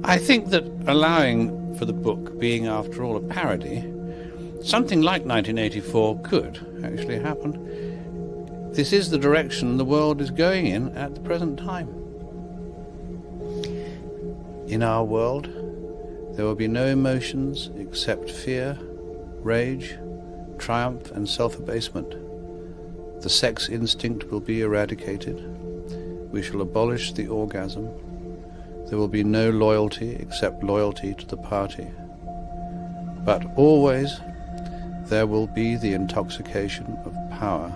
I think that allowing for the book being, after all, a parody, something like 1984 could actually happen. This is the direction the world is going in at the present time. In our world, there will be no emotions except fear, rage, triumph, and self-abasement. The sex instinct will be eradicated. We shall abolish the orgasm. There will be no loyalty except loyalty to the party. But always there will be the intoxication of power.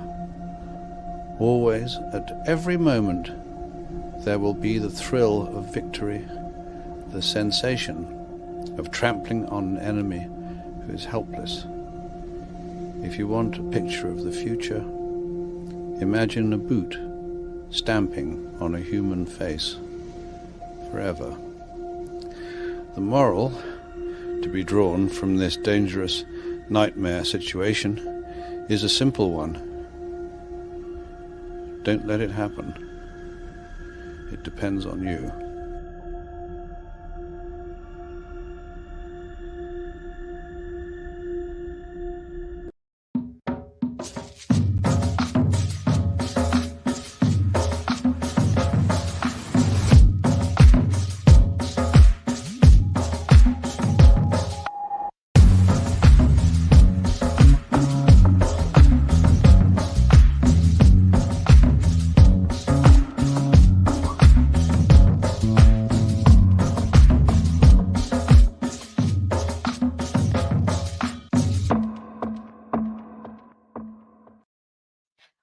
Always, at every moment, there will be the thrill of victory, the sensation of trampling on an enemy who is helpless. If you want a picture of the future, imagine a boot stamping on a human face forever. The moral to be drawn from this dangerous nightmare situation is a simple one. Don't let it happen. It depends on you.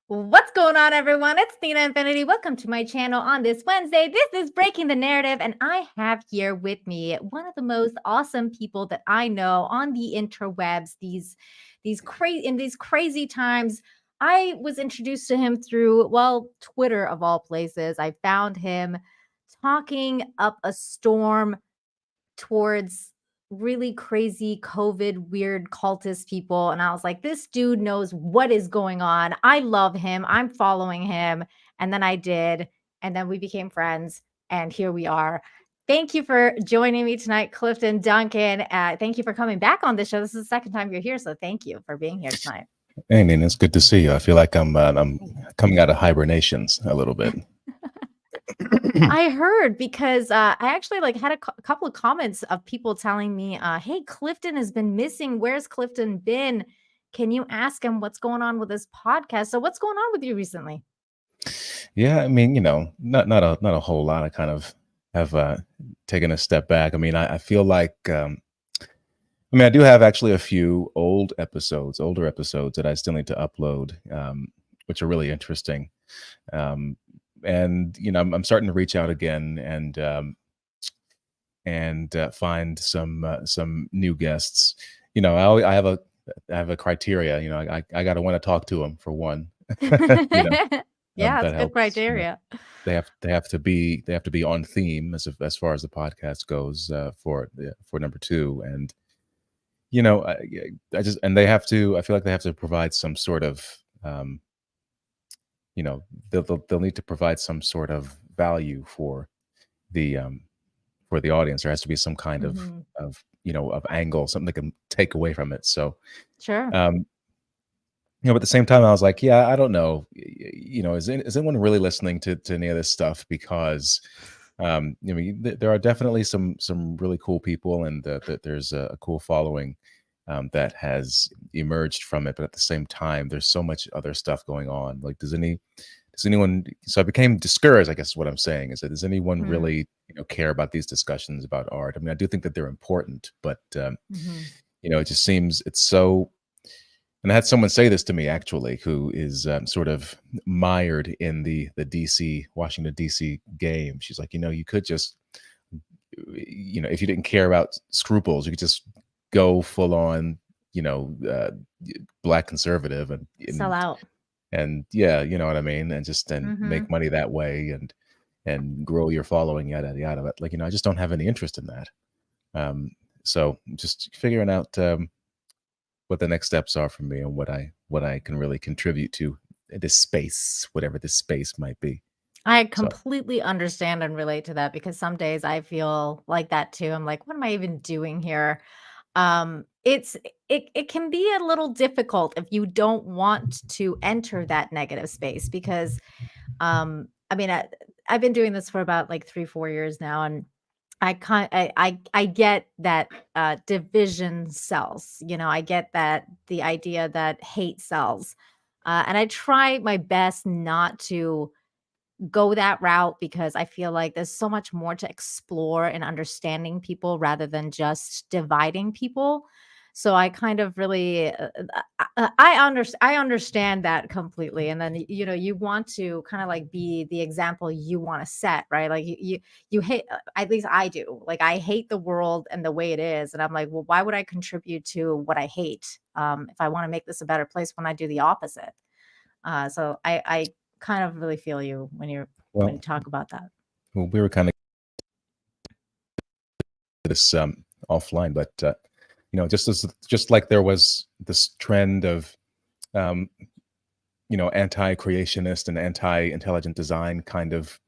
What's going on, everyone? It's Nina Infinity. Welcome to my channel on this Wednesday. This is Breaking the Narrative, and I have here with me one of the most awesome people that I know on the interwebs. These crazy times, I was introduced to him through, well, Twitter of all places. I found him talking up a storm towards really crazy COVID weird cultist people, and I was like, this dude knows what is going on. I love him. I'm following him. And then I did, and then we became friends, and here we are. Thank you for joining me tonight, Clifton, Duncan. Thank you for coming back on the show. This is the second time you're here, so thank you for being here tonight. Hey, Nina, it's good to see you. I feel like I'm coming out of hibernations a little bit. I heard, because I actually had a couple of comments of people telling me, hey, Clifton has been missing. Where's Clifton been? Can you ask him what's going on with his podcast? So what's going on with you recently? Yeah, I mean, not a whole lot. I kind of have taken a step back. I mean, I feel like I do have actually a few older episodes that I still need to upload, which are really interesting. And I'm starting to reach out again and find some new guests. I have a criteria. I gotta want to talk to them, for one. Yeah, that's good criteria. They have to be on theme as far as the podcast goes, for number two. And I feel like they have to provide some sort of they'll need to provide some sort of value for the audience. There has to be some kind of angle, something they can take away from it. So Sure. but at the same time, I was like, yeah, I don't know, is anyone really listening to any of this stuff? Because there are definitely some really cool people, and that there's a cool following that has emerged from it. But at the same time, there's so much other stuff going on. Like, does anyone? So I became discouraged, I guess is what I'm saying, is that does anyone really care about these discussions about art? I mean, I do think that they're important, but it just seems it's so. And I had someone say this to me, actually, who is sort of mired in the Washington DC game. She's like, you could just, if you didn't care about scruples, you could just go full on, Black conservative and Sell out. And yeah, you know what I mean, and just make money that way and grow your following, yada yada. But I just don't have any interest in that. So just figuring out what the next steps are for me, and what I can really contribute to this space, whatever this space might be. I So completely understand and relate to that because some days I feel like that too. I'm like, what am I even doing here? It can be a little difficult if you don't want to enter that negative space because I mean I've been doing this for about like 3-4 years now, and I get that division sells. I get that the idea that hate sells, and I try my best not to go that route because I feel like there's so much more to explore in understanding people rather than just dividing people. So I kind of really I understand that completely. And then you want to kind of like be the example you want to set, right? Like you hate, at least I do. Like I hate the world and the way it is, and I'm like, well, why would I contribute to what I hate if I want to make this a better place when I do the opposite? So I kind of really feel you when you well, talk about that. we were kind of this offline, but just like there was this trend of anti-creationist and anti-intelligent design kind of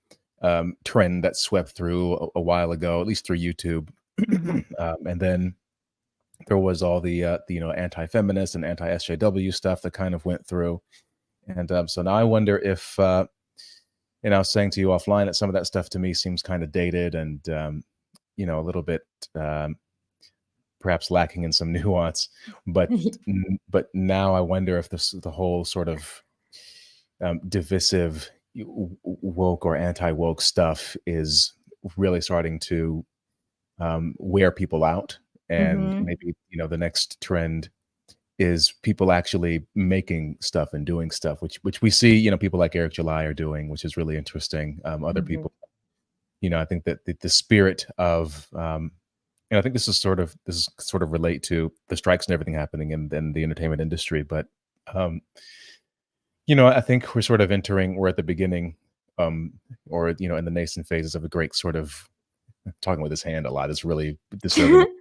trend that swept through a while ago, at least through YouTube. Mhm. And then there was all the anti-feminist and anti-SJW stuff that kind of went through. And so now I wonder if, I was saying to you offline that some of that stuff to me seems kind of dated and, a little bit perhaps lacking in some nuance. But now I wonder if the whole sort of divisive woke or anti-woke stuff is really starting to wear people out. And Mhm. maybe, the next trend is people actually making stuff and doing stuff, which we see, people like Eric July are doing, which is really interesting. Other Mhm. people, I think that the spirit of, I think this is sort of relate to the strikes and everything happening in the entertainment industry. But, I think we're at the beginning, or, in the nascent phases of a great sort of, talking with his hand a lot is really disturbing.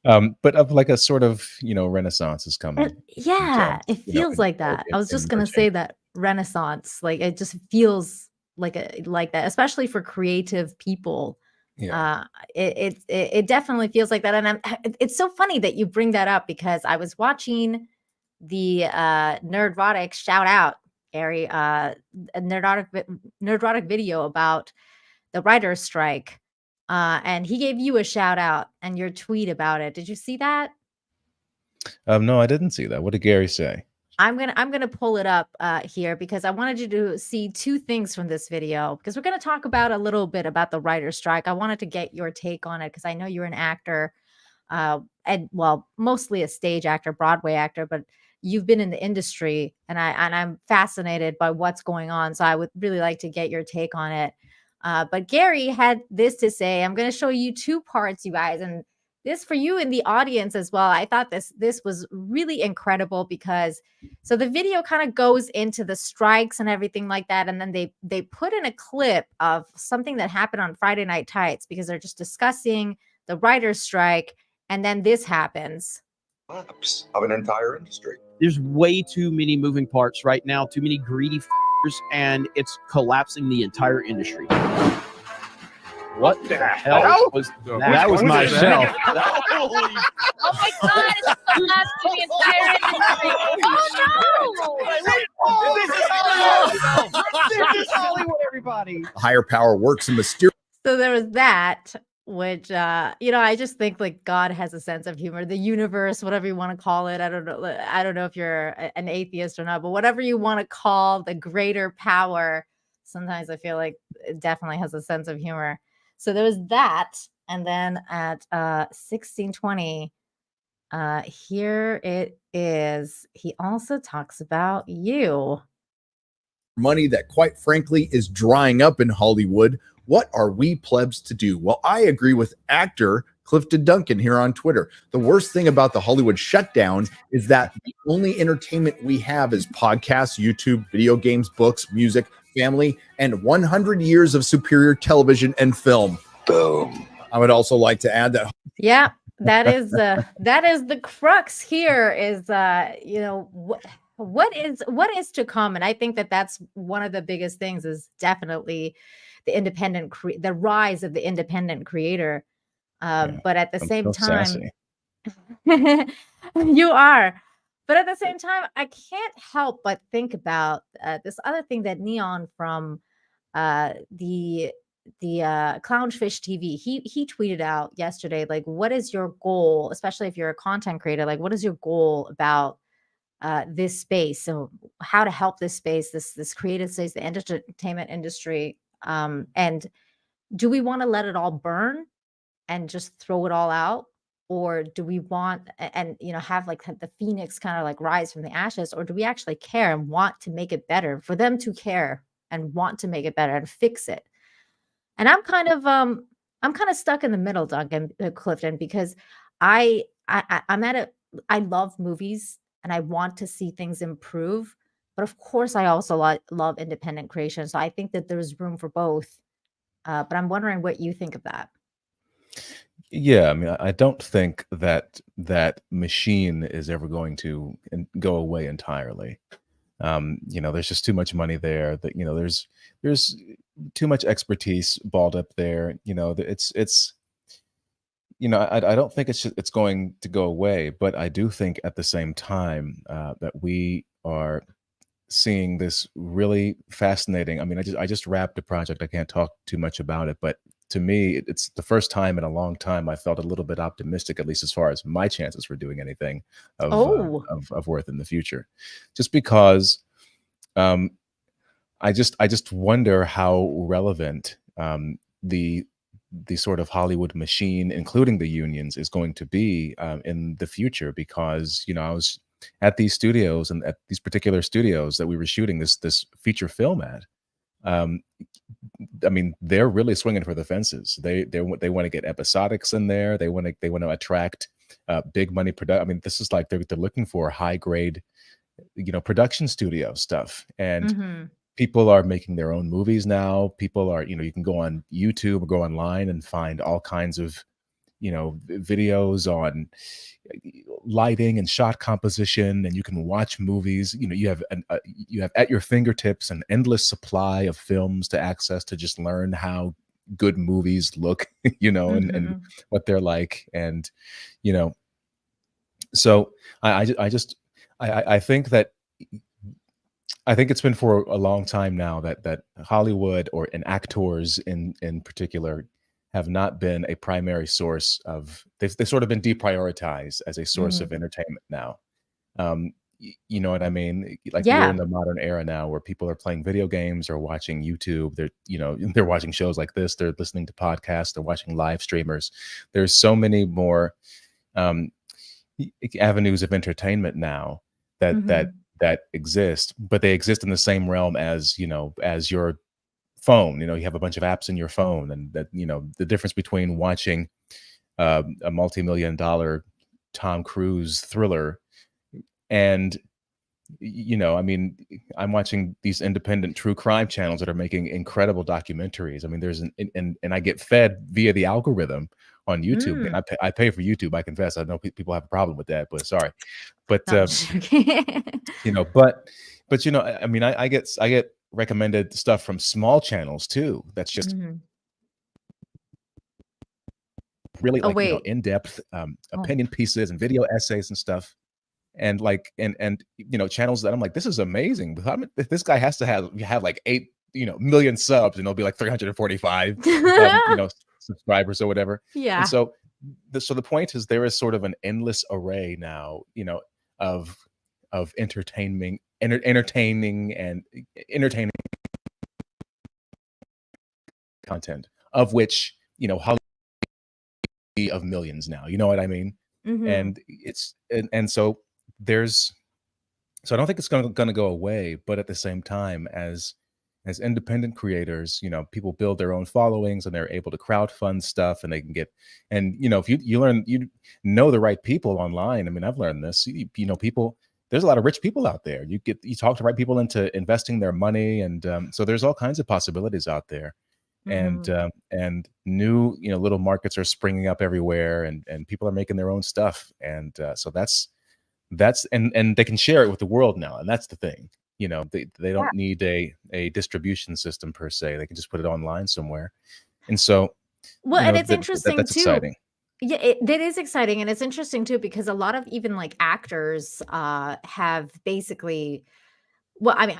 But of like a sort of, renaissance is coming. Yeah, it feels like that. I was just gonna say that renaissance, like it just feels like that, especially for creative people. Yeah. Uh, it definitely feels like that, and it's so funny that you bring that up because I was watching the Nerdrotic shout out, Gary, a Nerdrotic video about the writer's strike, and he gave you a shout out and your tweet about it. Did you see that? No, I didn't see that. What did Gary say? I'm gonna pull it up here because I wanted you to see two things from this video because we're gonna talk about a little bit about the writer's strike. I wanted to get your take on it because I know you're an actor, and well, mostly a stage actor, Broadway actor, but you've been in the industry, and I'm fascinated by what's going on. So I would really like to get your take on it. But Gary had this to say. I'm going to show you two parts, you guys, and this for you in the audience as well. I thought this was really incredible because so the video kind of goes into the strikes and everything like that, and then they put in a clip of something that happened on Friday Night Tights because they're just discussing the writer's strike, and then this happens. Collapse of an entire industry. There's way too many moving parts right now, too many greedy and it's collapsing the entire industry. What the hell was that? That was myself. Oh my God, it's collapsing the entire industry. Oh no! This is Hollywood, everybody. Higher power works in mysterious. So there was that, which I just think like God has a sense of humor, the universe, whatever you want to call it. I don't know if you're an atheist or not, but whatever you want to call the greater power, sometimes I feel like it definitely has a sense of humor. So there was that, and then at 1620, here it is. He also talks about you. Money that, quite frankly, is drying up in Hollywood. What are we plebs to do? Well, I agree with actor Clifton Duncan here on Twitter. The worst thing about the Hollywood shutdown is that the only entertainment we have is podcasts, YouTube, video games, books, music, family, and 100 years of superior television and film. Boom. I would also like to add that. Yeah, that is the crux here is what is to come? And I think that that's one of the biggest things is definitely the rise of the independent creator. Yeah, But at the I'm same so time, sassy. you are. But at the same time, I can't help but think about this other thing that Neon from the Clownfish TV, he tweeted out yesterday, like, what is your goal, especially if you're a content creator, like what is your goal about this space? So how to help this space, this creative space, the entertainment industry, and do we want to let it all burn and just throw it all out, or do we want and have like the phoenix kind of like rise from the ashes, or do we actually care and want to make it better for them to care and want to make it better and fix it? And I'm kind of stuck in the middle, Duncan, Clifton, because I'm at a I love movies and I want to see things improve, but of course I also love independent creation, so I think that there's room for both. But I'm wondering what you think of that. Yeah, I mean, I don't think that that machine is ever going to go away entirely. There's just too much money there. That there's too much expertise balled up there. It's I don't think it's going to go away, but I do think at the same time that we are seeing this really fascinating. I mean, I just wrapped a project. I can't talk too much about it, but to me, it's the first time in a long time I felt a little bit optimistic, at least as far as my chances for doing anything Oh. of worth in the future, just because um, I just wonder how relevant the sort of Hollywood machine, including the unions, is going to be in the future. Because I was at these studios, and at these particular studios that we were shooting this feature film at. Um, I mean, they're really swinging for the fences. They want to get episodics in there. They want to attract big money product. I mean, this is like they're looking for high grade, production studio stuff. And Mhm. people are making their own movies now. People are, you can go on YouTube or go online and find all kinds of, videos on lighting and shot composition, and you can watch movies. You have at your fingertips an endless supply of films to access to just learn how good movies look, and Mhm. what they're like. And you know so I think that I think it's been for a long time now that Hollywood, and actors in particular, have not been a primary source of. They've sort of been deprioritized as a source of Mhm. entertainment now. You know what I mean? Like, we're in Yeah. the modern era now where people are playing video games or watching YouTube. They're they're watching shows like this. They're listening to podcasts. They're watching live streamers. There's so many more um, avenues of entertainment now that that Mhm. that exist, but they exist in the same realm as as your phone. You have a bunch of apps in your phone, and that the difference between watching a multi-million dollar Tom Cruise thriller and I mean, I'm watching these independent true crime channels that are making incredible documentaries. I mean, there's and I get fed via the algorithm on YouTube. And Mm. I pay for YouTube. I confess. I know people have a problem with that, but sorry. But No, I'm just joking. you know, but I mean, I get recommended stuff from small channels too. That's just Mhm. really, Oh, like, wait. in-depth Oh. opinion pieces and video essays and stuff. And like, and channels that I'm like, this is amazing. But this guy has to have like 8 million subs, and it'll be like 345 subscribers or whatever. And Yeah. so the point is, there is sort of an endless array now, of entertaining and entertaining content, of which Hollywood of millions now. You know what I mean? Mhm. And so there's so I don't think it's going to go away. But at the same time, as independent creators, people build their own followings, and they're able to crowdfund stuff, and they can get. And if you learn, the right people online. I mean, I've learned this. People. There's a lot of rich people out there. You talk to right people into investing their money, and so there's all kinds of possibilities out there. And Mhm. new little markets are springing up everywhere, and people are making their own stuff. And so that's and they can share it with the world now, and that's the thing. They don't need a distribution system per se. They can just put it online somewhere, and so Well, and it's interesting that's too. exciting. Yeah, that is exciting, and it's interesting too because a lot of even like actors have basically. Well, I mean,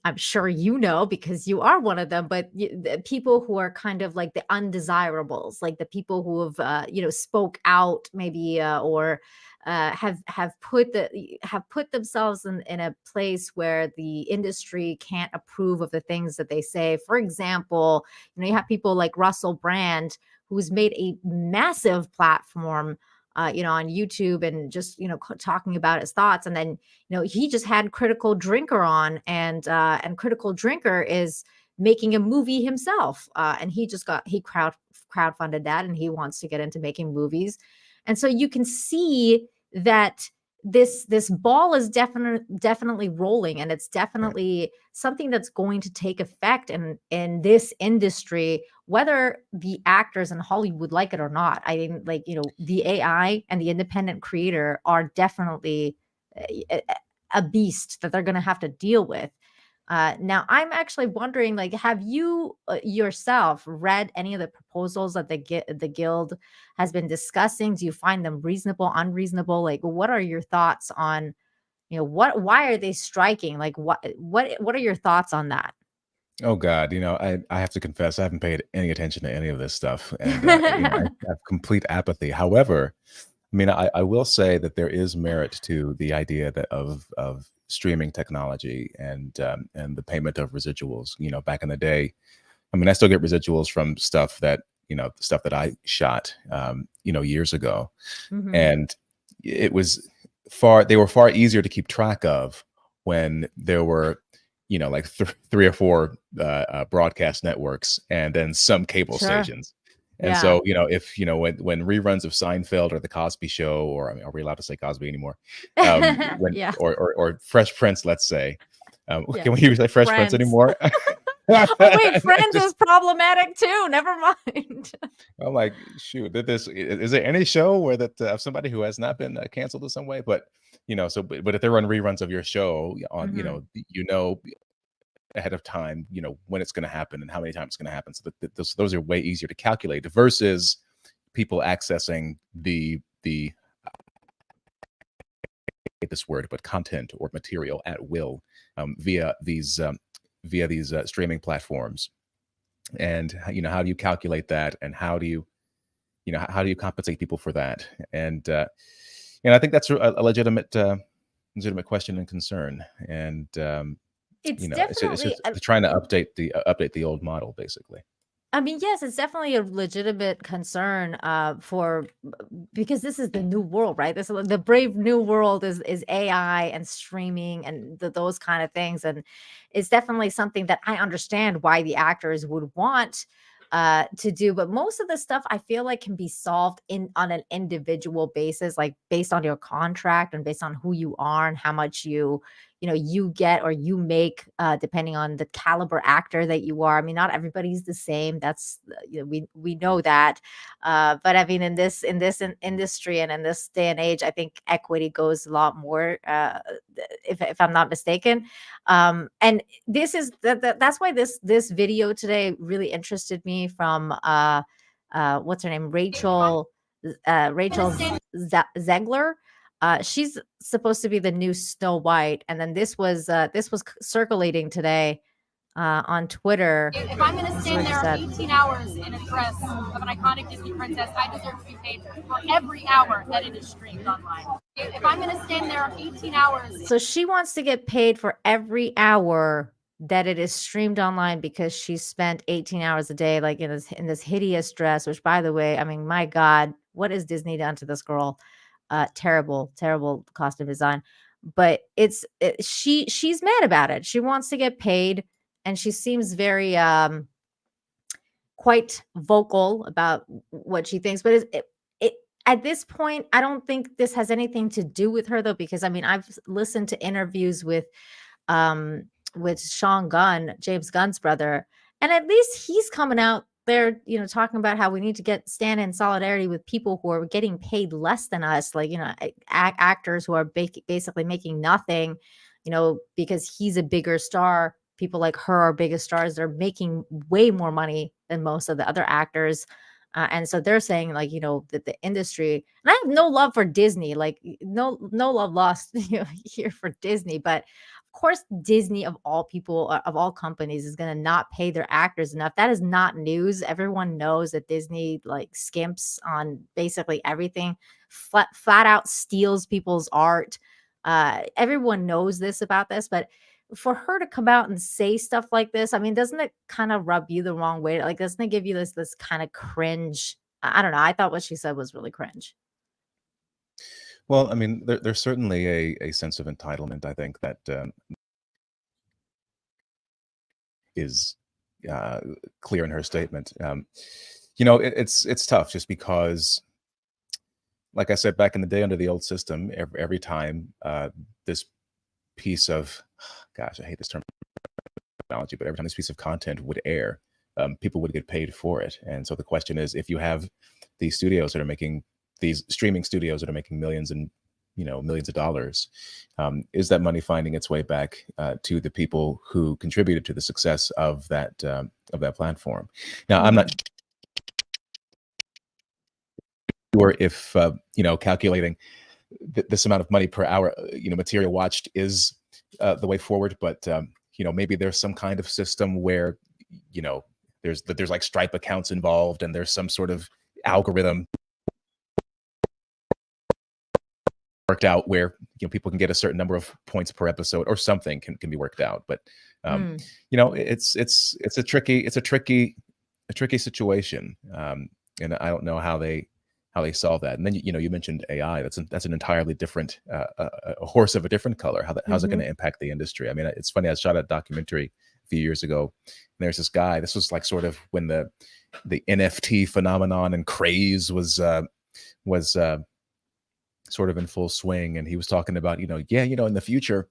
I'm sure you know because you are one of them, but the people who are kind of like the undesirables, like the people who have spoke out maybe or have put themselves in a place where the industry can't approve of the things that they say. For example, you have people like Russell Brand who's made a massive platform on YouTube and just, talking about his thoughts. And then, he just had Critical Drinker on and Critical Drinker is making a movie himself. And he crowdfunded that and he wants to get into making movies. And so you can see that this ball is definitely rolling, and it's definitely something that's going to take effect in this industry, whether the actors in Hollywood like it or not. I mean, the AI and the independent creator are definitely a beast that they're going to have to deal with. Now, I'm actually wondering, have you yourself read any of the proposals that the guild has been discussing? Do you find them reasonable, unreasonable? What are your thoughts on, why are they striking? What are your thoughts on that? Oh God, I have to confess, I haven't paid any attention to any of this stuff, and I have complete apathy. However, I mean, I will say that there is merit to the idea that of streaming technology and the payment of residuals. Back in the day, I mean, I still get residuals from stuff that I shot, years ago, Mhm. and they were far easier to keep track of when there were like three or four broadcast networks and then some cable Sure. stations. And Yeah. so, if when reruns of Seinfeld or The Cosby Show, or I mean, are we allowed to say Cosby anymore? Yeah. Or Fresh Prince, let's say. Yeah. Can we use like Fresh Prince Friends. anymore? Oh wait, Friends Just- is problematic too. Never mind. I'm like, shoot, is there any show where that of somebody who has not been canceled in some way? But but if they run reruns of your show on, Mhm. ahead of time, when it's going to happen and how many times it's going to happen. So that those are way easier to calculate versus people accessing the this word, but content or material at will via these streaming platforms. And how do you calculate that, and how do you compensate people for that? And I think that's a legitimate question and concern. And It's it's definitely just trying to update the old model, basically. I mean, yes, it's definitely a legitimate concern because this is the new world, right? This is the brave new world is AI and streaming and those kind of things, and it's definitely something that I understand why the actors would want to do. But most of the stuff I feel like can be solved on an individual basis, like based on your contract and based on who you are and how much you get or you make depending on the caliber actor that you are. I mean, not everybody's the same. That's we know that. But I mean, in this industry and in this day and age, I think equity goes a lot more. If I'm not mistaken, and this is that's why this video today really interested me from what's her name, Rachel Zegler. She's supposed to be the new Snow White, and then this was circulating today on Twitter. If I'm going to stand there 18 hours in a dress of an iconic Disney princess, I deserve to be paid for every hour that it is streamed online. If I'm going to stand there 18 hours. So she wants to get paid for every hour that it is streamed online because she spent 18 hours a day, like in this hideous dress, which, by the way, I mean, my God, what has Disney done to this girl? Terrible costume design. But she's mad about it. She wants to get paid, and she seems very quite vocal about what she thinks. But it at this point, I don't think this has anything to do with her, though, because I mean, I've listened to interviews with Sean Gunn, James Gunn's brother, and at least he's coming out there, talking about how we need to stand in solidarity with people who are getting paid less than us, like, actors who are basically making nothing, because he's a bigger star. People like her are bigger stars. They're making way more money than most of the other actors. And so they're saying, like, that the industry, and I have no love for Disney, like, no love lost here for Disney, but of course, Disney, of all people, of all companies, is going to not pay their actors enough. That is not news. Everyone knows that Disney, like, skimps on basically everything, flat out steals people's art. Everyone knows this about this, but for her to come out and say stuff like this, I mean, doesn't it kind of rub you the wrong way? Like, doesn't it give you this kind of cringe? I don't know. I thought what she said was really cringe. Well, I mean, there's certainly a sense of entitlement, I think, that is clear in her statement. It's tough just because, like I said, back in the day under the old system, every time this piece of, gosh, I hate this terminology, but every time this piece of content would air, people would get paid for it. And so the question is, if you have these studios that are making, these streaming studios that are making millions and millions of dollars, is that money finding its way back to the people who contributed to the success of that platform? Now, I'm not sure if calculating this amount of money per hour material watched is the way forward, but maybe there's some kind of system where there's like Stripe accounts involved, and there's some sort of algorithm worked out where people can get a certain number of points per episode, or something can be worked out. But it's a tricky situation, and I don't know how they solve that. And then you mentioned AI. That's an entirely different a horse of a different color. How's it going to impact the industry? I mean, it's funny. I shot a documentary a few years ago, and there's this guy. This was like sort of when the NFT phenomenon and craze was sort of in full swing, and he was talking about in the future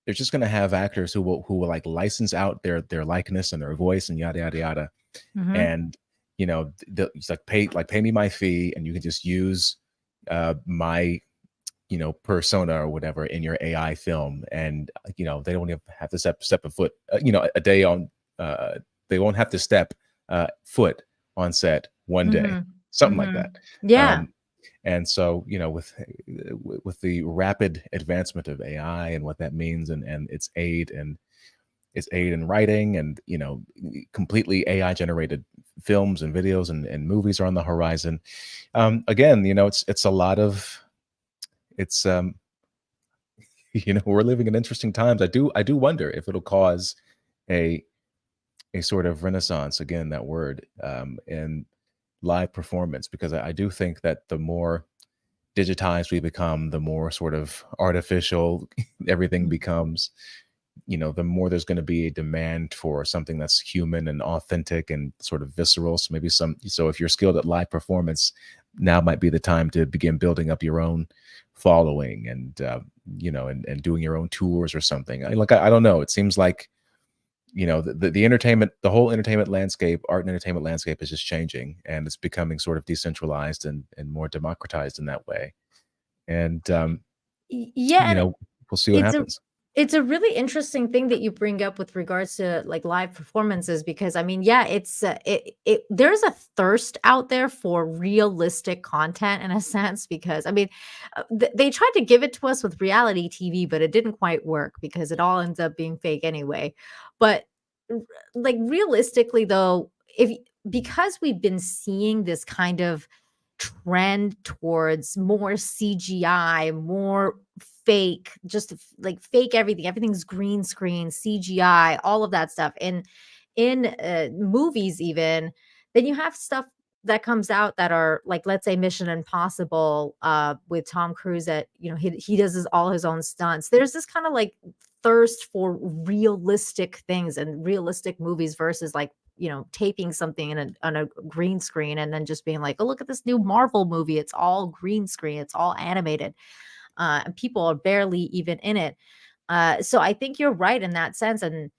they're just going to have actors who will like license out their likeness and their voice and yada yada yada, and it's like pay me my fee, and you can just use my persona or whatever in your AI film, and they don't even have to step a foot a day on they won't have to step foot on set one day, something like that. And so, with the rapid advancement of AI and what that means, and its aid in writing, and completely AI generated films and videos and movies are on the horizon. Again, it's a lot of we're living in interesting times. I do wonder if it'll cause a sort of renaissance, again, that word, in live performance, because I do think that the more digitized we become, the more sort of artificial everything becomes, the more there's going to be a demand for something that's human and authentic and sort of visceral. So if you're skilled at live performance, now might be the time to begin building up your own following, and and doing your own tours or something. I don't know. It seems like the entertainment, the whole entertainment landscape, art and entertainment landscape, is just changing, and it's becoming sort of decentralized and more democratized in that way. And we'll see what happens. It's a really interesting thing that you bring up with regards to like live performances, because I mean, it's there's a thirst out there for realistic content in a sense, because I mean, they tried to give it to us with reality TV, but it didn't quite work because it all ends up being fake anyway. But like realistically though, because we've been seeing this kind of trend towards more CGI, more fake, just like fake everything. Everything's green screen, CGI, all of that stuff. And in movies even, then you have stuff that comes out that are like, let's say Mission Impossible with Tom Cruise, that he does all his own stunts. There's this kind of like thirst for realistic things and realistic movies versus like taping something on a green screen and then just being like, oh, look at this new Marvel movie. It's all green screen. It's all animated. And people are barely even in it. So I think you're right in that sense. And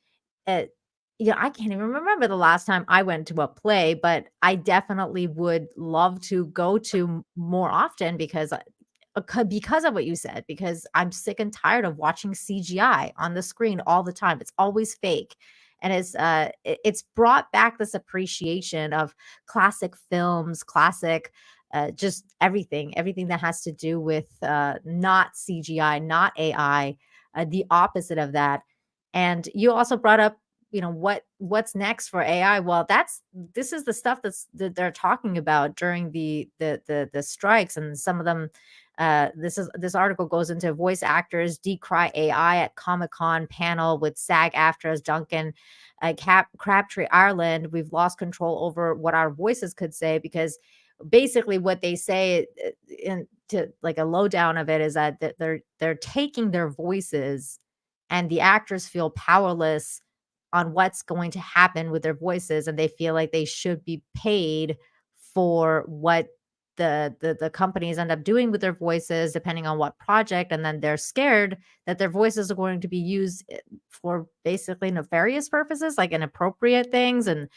I can't even remember the last time I went to a play, but I definitely would love to go to more often because because of what you said, because I'm sick and tired of watching CGI on the screen all the time. It's always fake. And it's brought back this appreciation of classic films, classic just everything that has to do with not CGI, not AI, the opposite of that. And you also brought up, what's next for AI. Well, this is the stuff that they're talking about during the strikes, and some of them, this article goes into voice actors decry AI at Comic-Con panel with SAG AFTRA's Duncan, Crabtree, Ireland. We've lost control over what our voices could say, because basically what they say, to like a lowdown of it, is that they're taking their voices, and the actors feel powerless on what's going to happen with their voices, and they feel like they should be paid for what the companies end up doing with their voices, depending on what project. And then they're scared that their voices are going to be used for basically nefarious purposes, like inappropriate things, and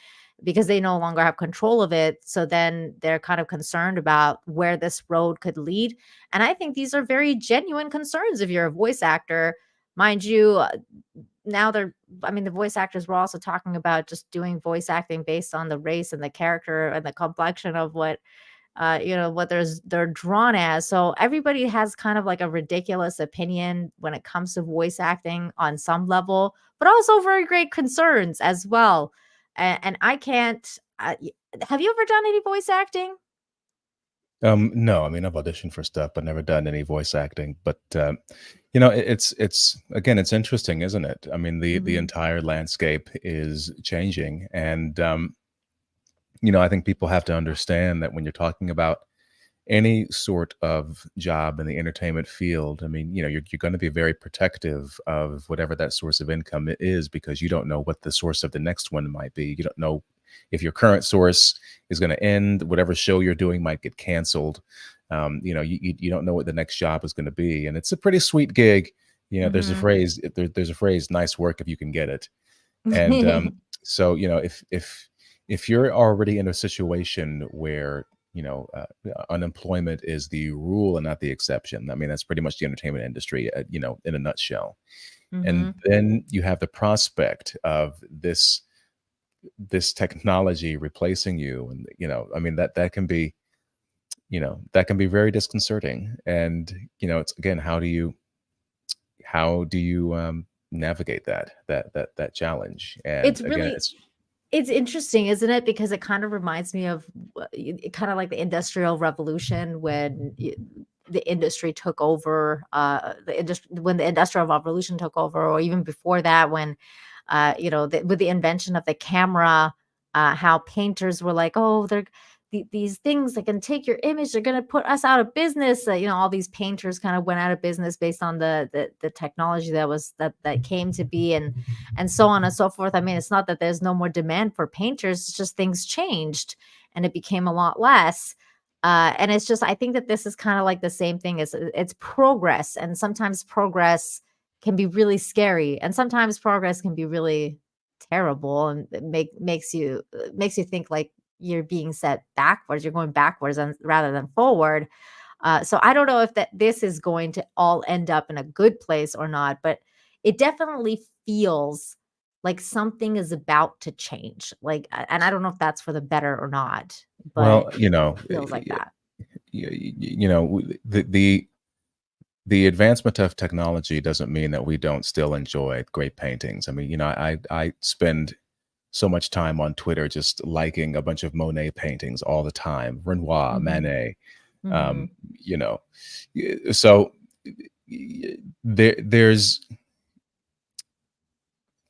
because they no longer have control of it. So then they're kind of concerned about where this road could lead. And I think these are very genuine concerns if you're a voice actor. Mind you, now the voice actors were also talking about just doing voice acting based on the race and the character and the complexion of what they're drawn as. So everybody has kind of like a ridiculous opinion when it comes to voice acting on some level, but also very great concerns as well. And I can't. Have you ever done any voice acting? No, I mean, I've auditioned for stuff, but never done any voice acting. But it's again, it's interesting, isn't it? I mean, the entire landscape is changing, and I think people have to understand that when you're talking about any sort of job in the entertainment field, I mean, you're going to be very protective of whatever that source of income is, because you don't know what the source of the next one might be. You don't know if your current source is going to end, whatever show you're doing might get canceled. You don't know what the next job is going to be, and it's a pretty sweet gig. There's a phrase, there's a phrase, nice work if you can get it. And so if you're already in a situation where unemployment is the rule and not the exception, I mean, that's pretty much the entertainment industry, in a nutshell. And then you have the prospect of this technology replacing you, and I mean, that can be very disconcerting. And it's, again, how do you navigate that challenge? And It's again, really it's interesting, isn't it? Because it kind of reminds me of kind of like the Industrial Revolution, when the industry took over, when the Industrial Revolution took over, or even before that, when with the invention of the camera, how painters were like, oh, these things that can take your image, they're going to put us out of business. All these painters kind of went out of business based on the technology that came to be, and so on and so forth. I mean, it's not that there's no more demand for painters, it's just things changed and it became a lot less. And it's just, I think that this is kind of like the same thing. It's progress, and sometimes progress can be really scary, and sometimes progress can be really terrible, and it makes you think like you're being set backwards. You're going backwards rather than forward. So I don't know if this is going to all end up in a good place or not, but it definitely feels like something is about to change. And I don't know if that's for the better or not, but it feels like that. The advancement of technology doesn't mean that we don't still enjoy great paintings. I mean, I spend so much time on Twitter just liking a bunch of Monet paintings all the time, Renoir, Manet. So there's,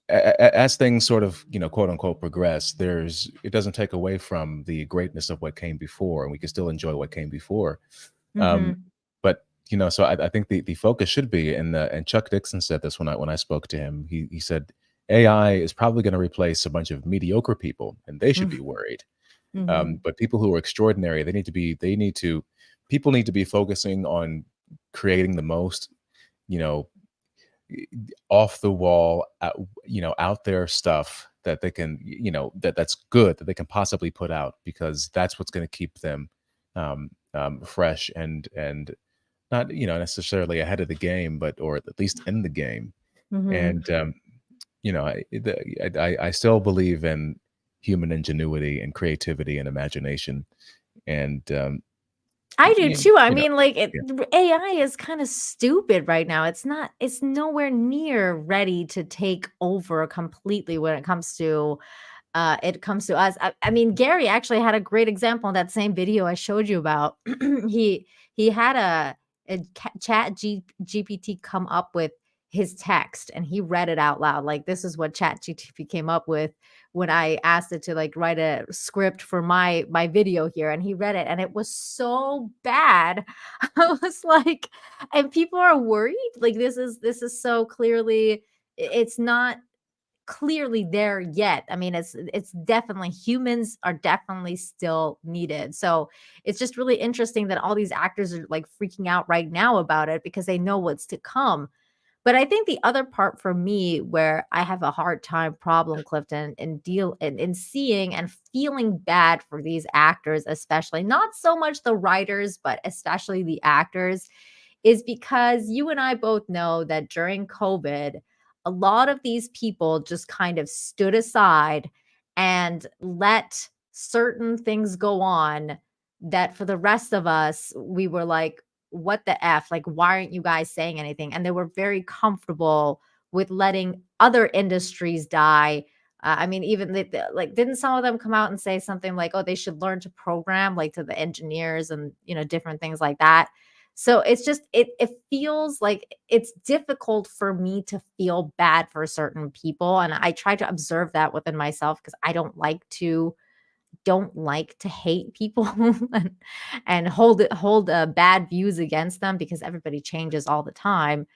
as things sort of, quote unquote, progress, it doesn't take away from the greatness of what came before, and we can still enjoy what came before. But so I think the focus should be and Chuck Dixon said this when I spoke to him. He said AI is probably going to replace a bunch of mediocre people, and they should be worried. But people who are extraordinary, people need to be focusing on creating the most, off the wall, out there stuff that they can, that's good that they can possibly put out, because that's what's going to keep them fresh and not necessarily ahead of the game, but or at least in the game. And I still believe in human ingenuity and creativity and imagination, and I do too. I mean, like yeah. AI is kind of stupid right now. It's nowhere near ready to take over completely when it comes to us. I mean, Gary actually had a great example in that same video I showed you about. he had a chat GPT come up with his text, and he read it out loud. Like, this is what chat GPT came up with when I asked it to like write a script for my video here, and he read it, and it was so bad. I was like, and people are worried. Like, this is so clearly, it's not clearly there yet. I mean, it's definitely, humans are definitely still needed. So it's just really interesting that all these actors are like freaking out right now about it because they know what's to come. But I think the other part for me where I have a hard time problem, Clifton, and in seeing and feeling bad for these actors, especially not so much the writers, but especially the actors, is because you and I both know that during COVID, a lot of these people just kind of stood aside and let certain things go on that for the rest of us, we were like, what the F? Like, why aren't you guys saying anything? And they were very comfortable with letting other industries die. I mean, even like, didn't some of them come out and say something like, oh, they should learn to program, like to the engineers and, different things like that. So it's just, it feels like it's difficult for me to feel bad for certain people. And I try to observe that within myself because I don't like to hate people and hold bad views against them because everybody changes all the time.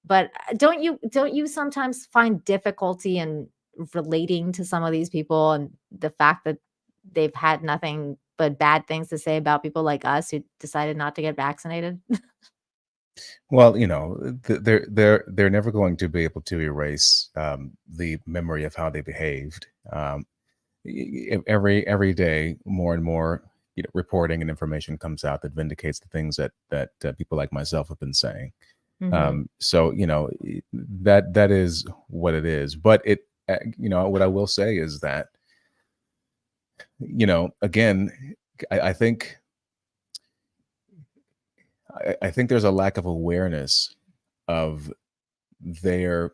But don't you sometimes find difficulty in relating to some of these people and the fact that they've had nothing but bad things to say about people like us who decided not to get vaccinated? Well, they're never going to be able to erase the memory of how they behaved. Every day, more and more reporting and information comes out that vindicates the things that people like myself have been saying. So that is what it is. But it what I will say is that again, I think there's a lack of awareness of their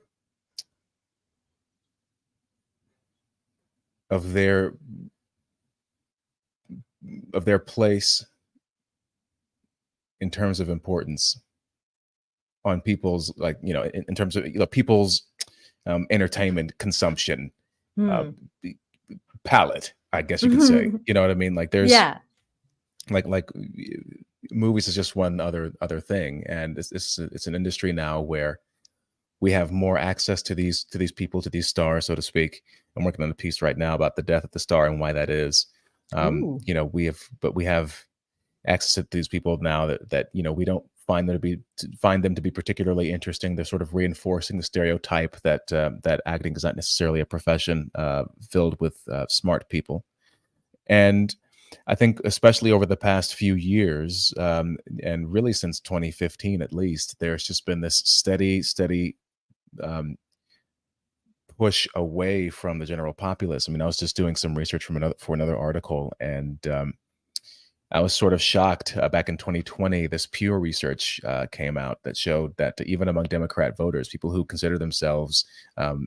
place in terms of importance on people's, like, in terms of people's entertainment consumption palette, I guess you could say. You know what I mean? Like, there's like movies is just one other thing, and it's an industry now where we have more access to these people, to these stars, so to speak. I'm working on a piece right now about the death of the star and why that is. We have access to these people now that we don't find them to be particularly interesting. They're sort of reinforcing the stereotype that acting is not necessarily a profession filled with smart people. And I think especially over the past few years, and really since 2015 at least, there's just been this steady push away from the general populace. I mean, I was just doing some research for another article, and I was sort of shocked. Back in 2020, this Pew research came out that showed that even among Democrat voters, people who consider themselves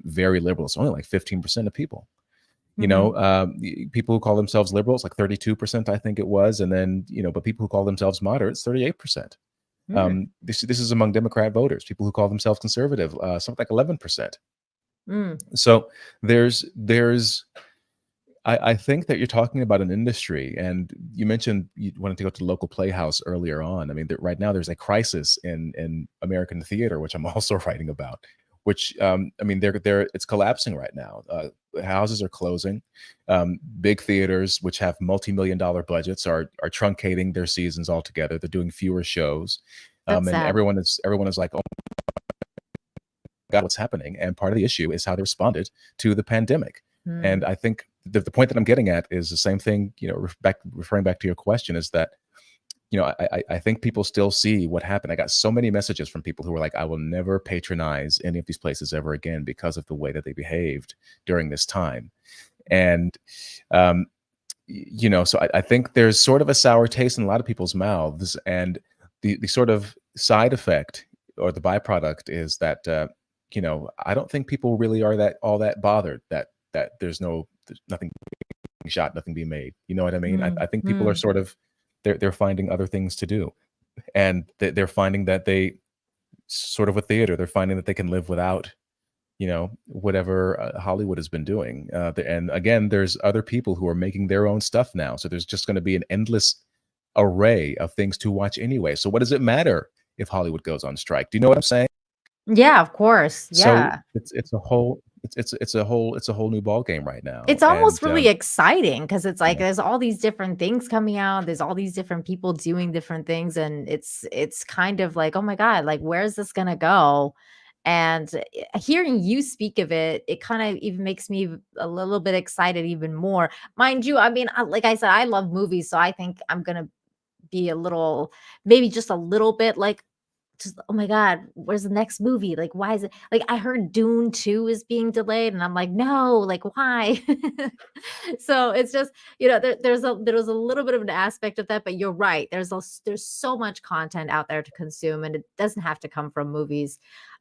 very liberal, it's only like 15% of people. People who call themselves liberals, like 32%, I think it was. And then, but people who call themselves moderates, 38%. This is among Democrat voters. People who call themselves conservative, something like 11%. So I think that you're talking about an industry, and you mentioned you wanted to go to the local playhouse earlier on. I mean, right now there's a crisis in American theater, which I'm also writing about. Which I mean, it's collapsing right now. Houses are closing. Big theaters, which have multi-million-dollar budgets, are truncating their seasons altogether. They're doing fewer shows, and sad. everyone is like, oh, God, what's happening? And part of the issue is how they responded to the pandemic. Mm. And I think the point that I'm getting at is the same thing, referring back to your question, is that, I think people still see what happened. I got so many messages from people who were like, I will never patronize any of these places ever again because of the way that they behaved during this time. And, so I think there's sort of a sour taste in a lot of people's mouths. And the sort of side effect or the byproduct is that, I don't think people really are all that bothered that there's nothing being shot, nothing being made. You know what I mean? I think people are sort of, they're finding other things to do. And they're finding that they sort of with theater, they're finding that they can live without, whatever Hollywood has been doing. And again, there's other people who are making their own stuff now. So there's just going to be an endless array of things to watch anyway. So what does it matter if Hollywood goes on strike? Do you know what I'm saying? Yeah, of course. Yeah. So it's a whole new ball game right now. It's almost And, really exciting because it's like yeah. there's all these different things coming out. There's all these different people doing different things, and it's kind of like, oh my God, like where's this gonna go? And hearing you speak of it, it kind of even makes me a little bit excited even more. Mind you, I mean, like I said, I love movies, so I think I'm gonna be maybe just a little bit like, just, oh my God, where's the next movie? Like, why is it like I heard Dune 2 is being delayed, and I'm like, no, like why? So it's just, there's a little bit of an aspect of that, but you're right. There's so much content out there to consume, and it doesn't have to come from movies.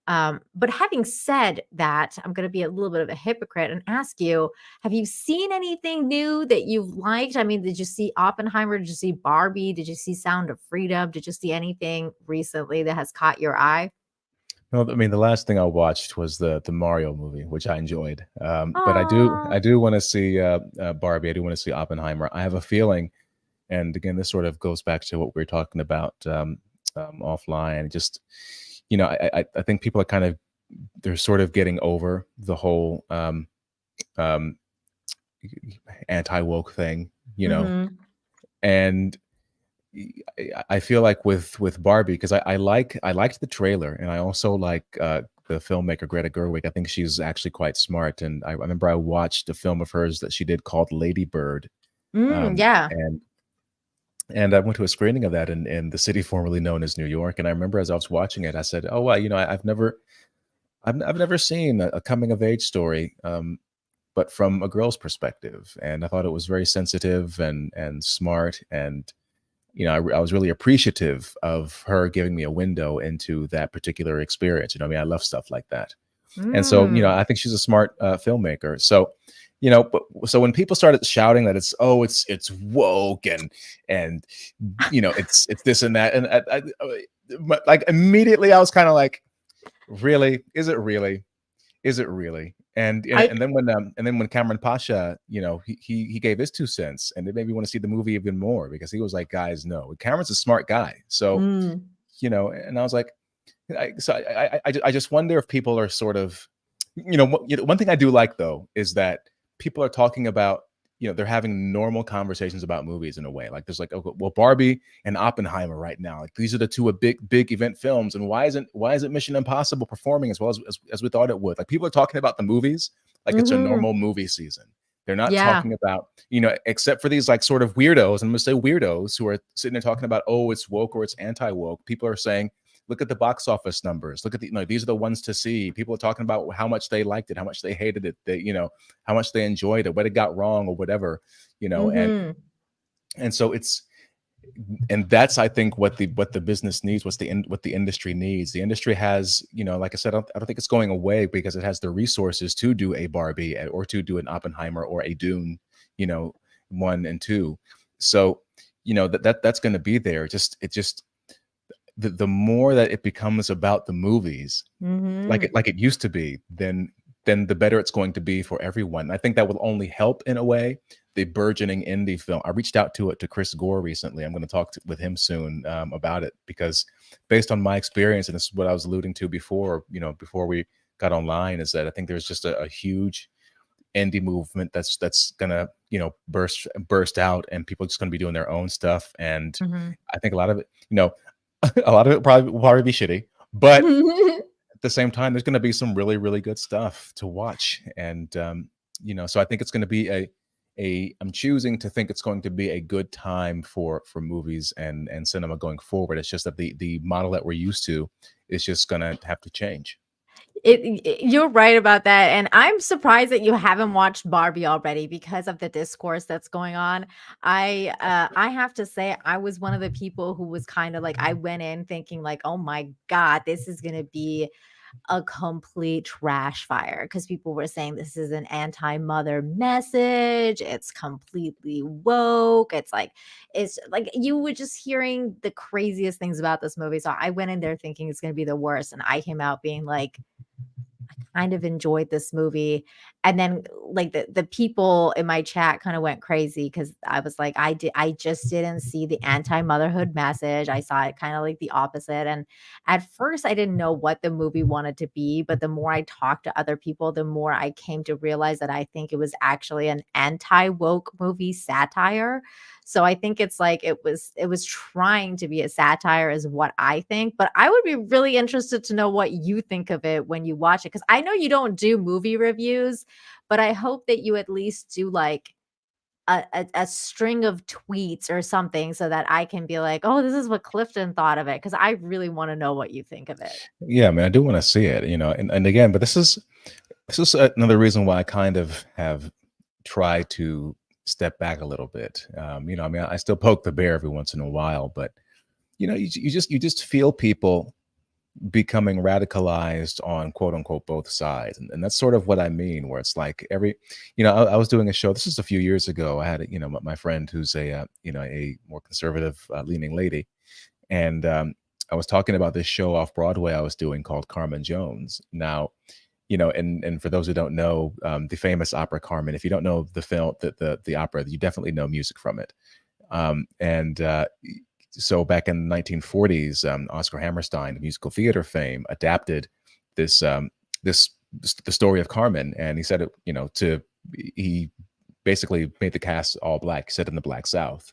But having said that, I'm going to be a little bit of a hypocrite and ask you, have you seen anything new that you've liked? I mean, did you see Oppenheimer? Did you see Barbie? Did you see Sound of Freedom? Did you see anything recently that has caught your eye? No, I mean, the last thing I watched was the Mario movie, which I enjoyed. But I do want to see Barbie. I do want to see Oppenheimer. I have a feeling, and again, this sort of goes back to what we were talking about offline. Just, I think people are they're sort of getting over the whole anti-woke thing, Mhm. and I feel like with Barbie, because I liked the trailer, and I also like the filmmaker Greta Gerwig. I think she's actually quite smart, and I remember I watched a film of hers that she did called Lady Bird, Yeah. and I went to a screening of that in the city formerly known as New York. And I remember as I was watching it, I said, "Oh well, I've never seen a coming of age story, but from a girl's perspective." And I thought it was very sensitive and smart, and I was really appreciative of her giving me a window into that particular experience. I love stuff like that. And so, I think she's a smart filmmaker. So, so when people started shouting that it's woke and it's this and that, and like immediately I was kind of like, really? Is it really? And then when Cameron Pasha, he gave his 2 cents, and it made me want to see the movie even more, because he was like, guys, no, Cameron's a smart guy. So, and I was like, I just wonder if people are sort of, one thing I do like though is that people are talking about, they're having normal conversations about movies in a way. Like there's like, okay, well, Barbie and Oppenheimer right now, like these are the two big event films, and why isn't Mission Impossible performing as well as we thought it would? Like people are talking about the movies like it's a normal movie season. They're not talking about, except for these like sort of weirdos, and I'm gonna say weirdos, who are sitting there talking about, oh, it's woke or it's anti-woke. People are saying, look at the box office numbers. Look at these are the ones to see. People are talking about how much they liked it, how much they hated it, how much they enjoyed it, what it got wrong or whatever, and so and that's, I think, what the business needs, what the industry needs. The industry has, like I said, I don't think it's going away, because it has the resources to do a Barbie or to do an Oppenheimer or a Dune, 1 and 2. So, that's going to be there. The more that it becomes about the movies, like it used to be, then the better it's going to be for everyone. I think that will only help, in a way, the burgeoning indie film. I reached out to Chris Gore recently. I'm going to talk with him soon about it, because based on my experience, and this is what I was alluding to before, before we got online, is that I think there's just a huge indie movement that's gonna burst out, and people are just gonna be doing their own stuff. And I think a lot of it, a lot of it will probably be shitty, but at the same time, there's going to be some really, really good stuff to watch. And, so I think it's going to be I'm choosing to think it's going to be a good time for movies and cinema going forward. It's just that the model that we're used to is just going to have to change. You're right about that, and I'm surprised that you haven't watched Barbie already because of the discourse that's going on. I have to say I was one of the people who was kind of like, I went in thinking like, oh my god, this is gonna be a complete trash fire, because people were saying this is an anti-mother message, it's completely woke, it's like you were just hearing the craziest things about this movie. So I went in there thinking it's going to be the worst, and I came out being like, kind of enjoyed this movie. And then like the people in my chat kind of went crazy because I was like, I just didn't see the anti-motherhood message. I saw it kind of like the opposite. And at first I didn't know what the movie wanted to be, but the more I talked to other people, the more I came to realize that I think it was actually an anti-woke movie satire. So I think it's like it was trying to be a satire is what I think, but I would be really interested to know what you think of it when you watch it, because I know you don't do movie reviews, but I hope that you at least do like a string of tweets or something so that I can be like, oh, this is what Clifton thought of it, because I really want to know what you think of it. Yeah, I mean, I do want to see it, and again, but this is another reason why I kind of have tried to step back a little bit. I mean, I still poke the bear every once in a while, but you just feel people becoming radicalized on quote unquote both sides, and that's sort of what I mean. Where it's like I was doing a show. This is a few years ago. I had my friend who's a more conservative leaning lady, and I was talking about this show off Broadway I was doing called Carmen Jones. Now, and for those who don't know, the famous opera Carmen, if you don't know the film, the opera, you definitely know music from it. So back in the 1940s, Oscar Hammerstein, musical theater fame, adapted the story of Carmen, and he said it, he basically made the cast all black, set in the Black South.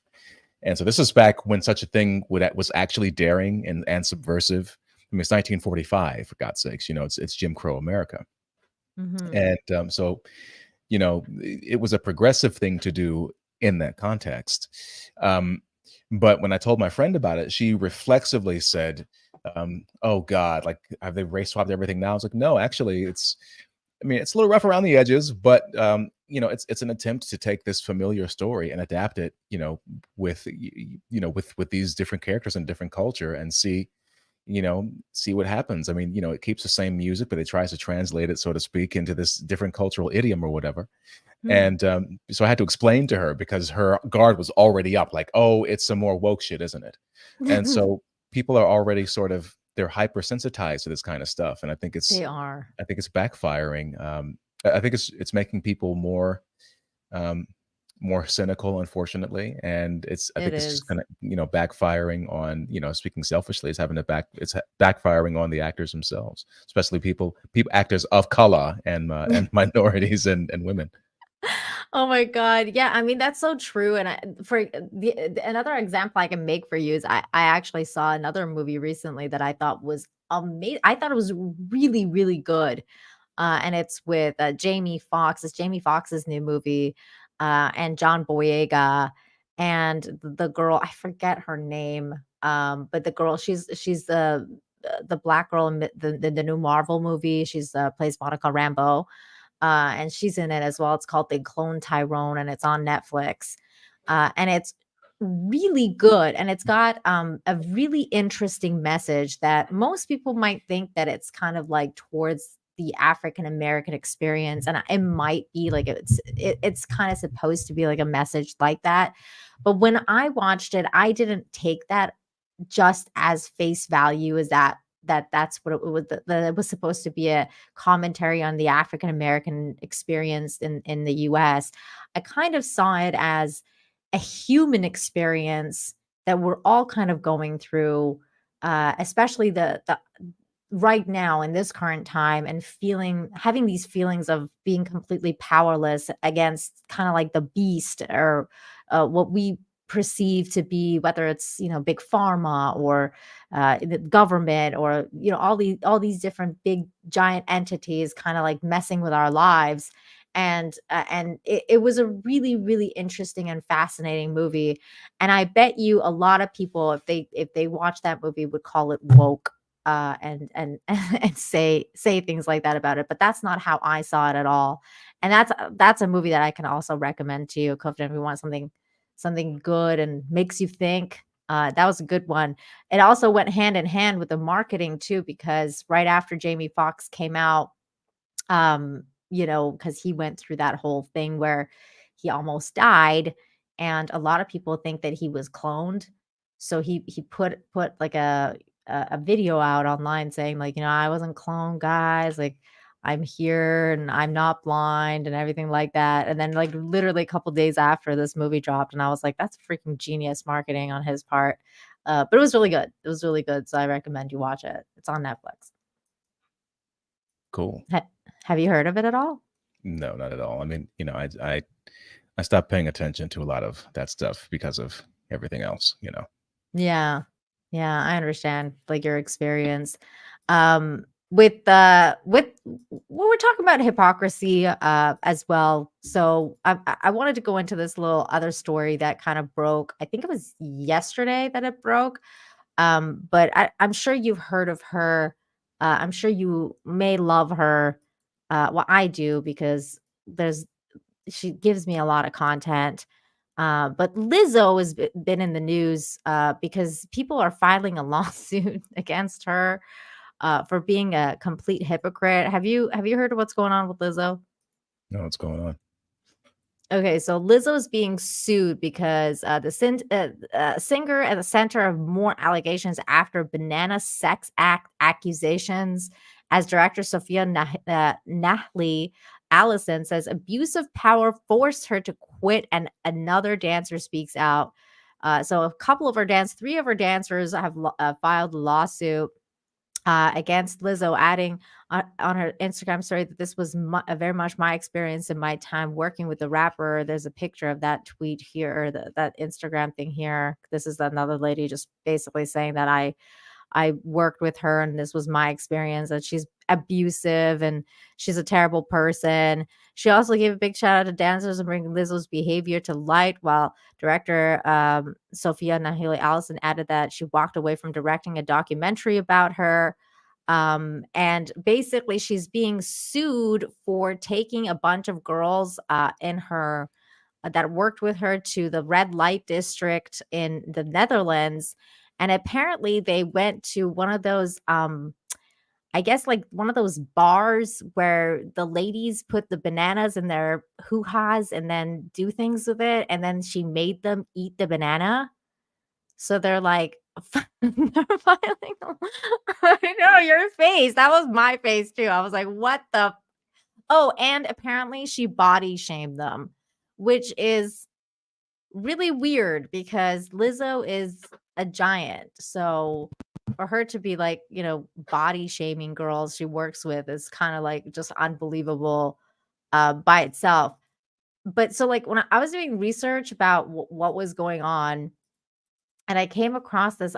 And so this is back when such a thing was actually daring and subversive. I mean, it's 1945, for God's sakes. It's Jim Crow America. Mhm. And so, it was a progressive thing to do in that context. But when I told my friend about it, she reflexively said, oh God, like, have they race swapped everything now? I was like, no, actually, it's a little rough around the edges, but it's an attempt to take this familiar story and adapt it, with these different characters and different culture, and see what happens. I mean, it keeps the same music, but it tries to translate it, so to speak, into this different cultural idiom or whatever. And so I had to explain to her, because her guard was already up, like, oh, it's some more woke shit, isn't it? And so people are already they're hypersensitized to this kind of stuff. And I think They are. it's backfiring. I think it's making people more cynical, unfortunately, and I think it's just kind of backfiring on, speaking selfishly, it's backfiring on the actors themselves, especially people actors of color and minorities and women. Oh my God. Yeah, I mean, that's so true. And another example I can make for you is I actually saw another movie recently that I thought was amazing. I thought it was really, really good. And it's with Jamie Foxx. It's Jamie Foxx's new movie, and John Boyega, and the girl, I forget her name. But the girl, she's the black girl in the new Marvel movie. She's plays Monica Rambeau. And she's in it as well. It's called They Clone Tyrone, and it's on Netflix. And it's really good, and it's got a really interesting message that most people might think that it's kind of like towards the African American experience, and it might be like it's kind of supposed to be like a message like that. But when I watched it, I didn't take that just as face value as that's what it was, that it was supposed to be a commentary on the African American experience in the US. I kind of saw it as a human experience that we're all kind of going through, especially the right now in this current time, and having these feelings of being completely powerless against kind of like the beast, or what we perceive to be, whether it's, big pharma or the government, or, all these different big giant entities kind of like messing with our lives. And it was a really, really interesting and fascinating movie. And I bet you a lot of people, if they watch that movie, would call it woke, and and say things like that about it. But that's not how I saw it at all. And that's a movie that I can also recommend to you, Clifton, if you want something good and makes you think. That was a good one. It also went hand in hand with the marketing too, because right after Jamie Foxx came out, because he went through that whole thing where he almost died, and a lot of people think that he was cloned. So he put like a video out online saying, like, I wasn't cloned, guys. Like, I'm here and I'm not blind and everything like that. And then, like, literally a couple days after, this movie dropped, and I was like, that's freaking genius marketing on his part. But it was really good. It was really good. So I recommend you watch it. It's on Netflix. Cool. Have you heard of it at all? No, not at all. I mean, I stopped paying attention to a lot of that stuff because of everything else, Yeah. Yeah, I understand, like, your experience. With we're talking about hypocrisy as well. So I wanted to go into this little other story that kind of broke. I think it was yesterday that it broke. But I'm sure you've heard of her. I'm sure you may love her. Well, I do, because she gives me a lot of content. But Lizzo has been in the news because people are filing a lawsuit against her for being a complete hypocrite. Have you heard of what's going on with Lizzo? No, what's going on? Okay, so Lizzo is being sued because the singer at the center of more allegations after banana sex act accusations, as director Sophia Nahli Allison says abuse of power forced her to quit, and another dancer speaks out. So three of her dancers have filed a lawsuit against Lizzo, adding on her Instagram story that this was very much my experience in my time working with the rapper. There's a picture of that tweet here, or that Instagram thing here. This is another lady just basically saying that I worked with her and this was my experience, that she's abusive and she's a terrible person. She also gave a big shout out to dancers and bringing Lizzo's behavior to light, while director Sophia Nahili Allison added that she walked away from directing a documentary about her. And basically she's being sued for taking a bunch of girls in her that worked with her to the red light district in the Netherlands. And apparently they went to one of those I guess like one of those bars where the ladies put the bananas in their hoo-has and then do things with it, and then she made them eat the banana. So they're like, they're filing. I know your face. That was my face too. I was like, what the? Oh, and apparently she body shamed them, which is really weird because Lizzo is a giant. So for her to be like, body shaming girls she works with is kind of like just unbelievable by itself. But so like when I was doing research about what was going on, and I came across this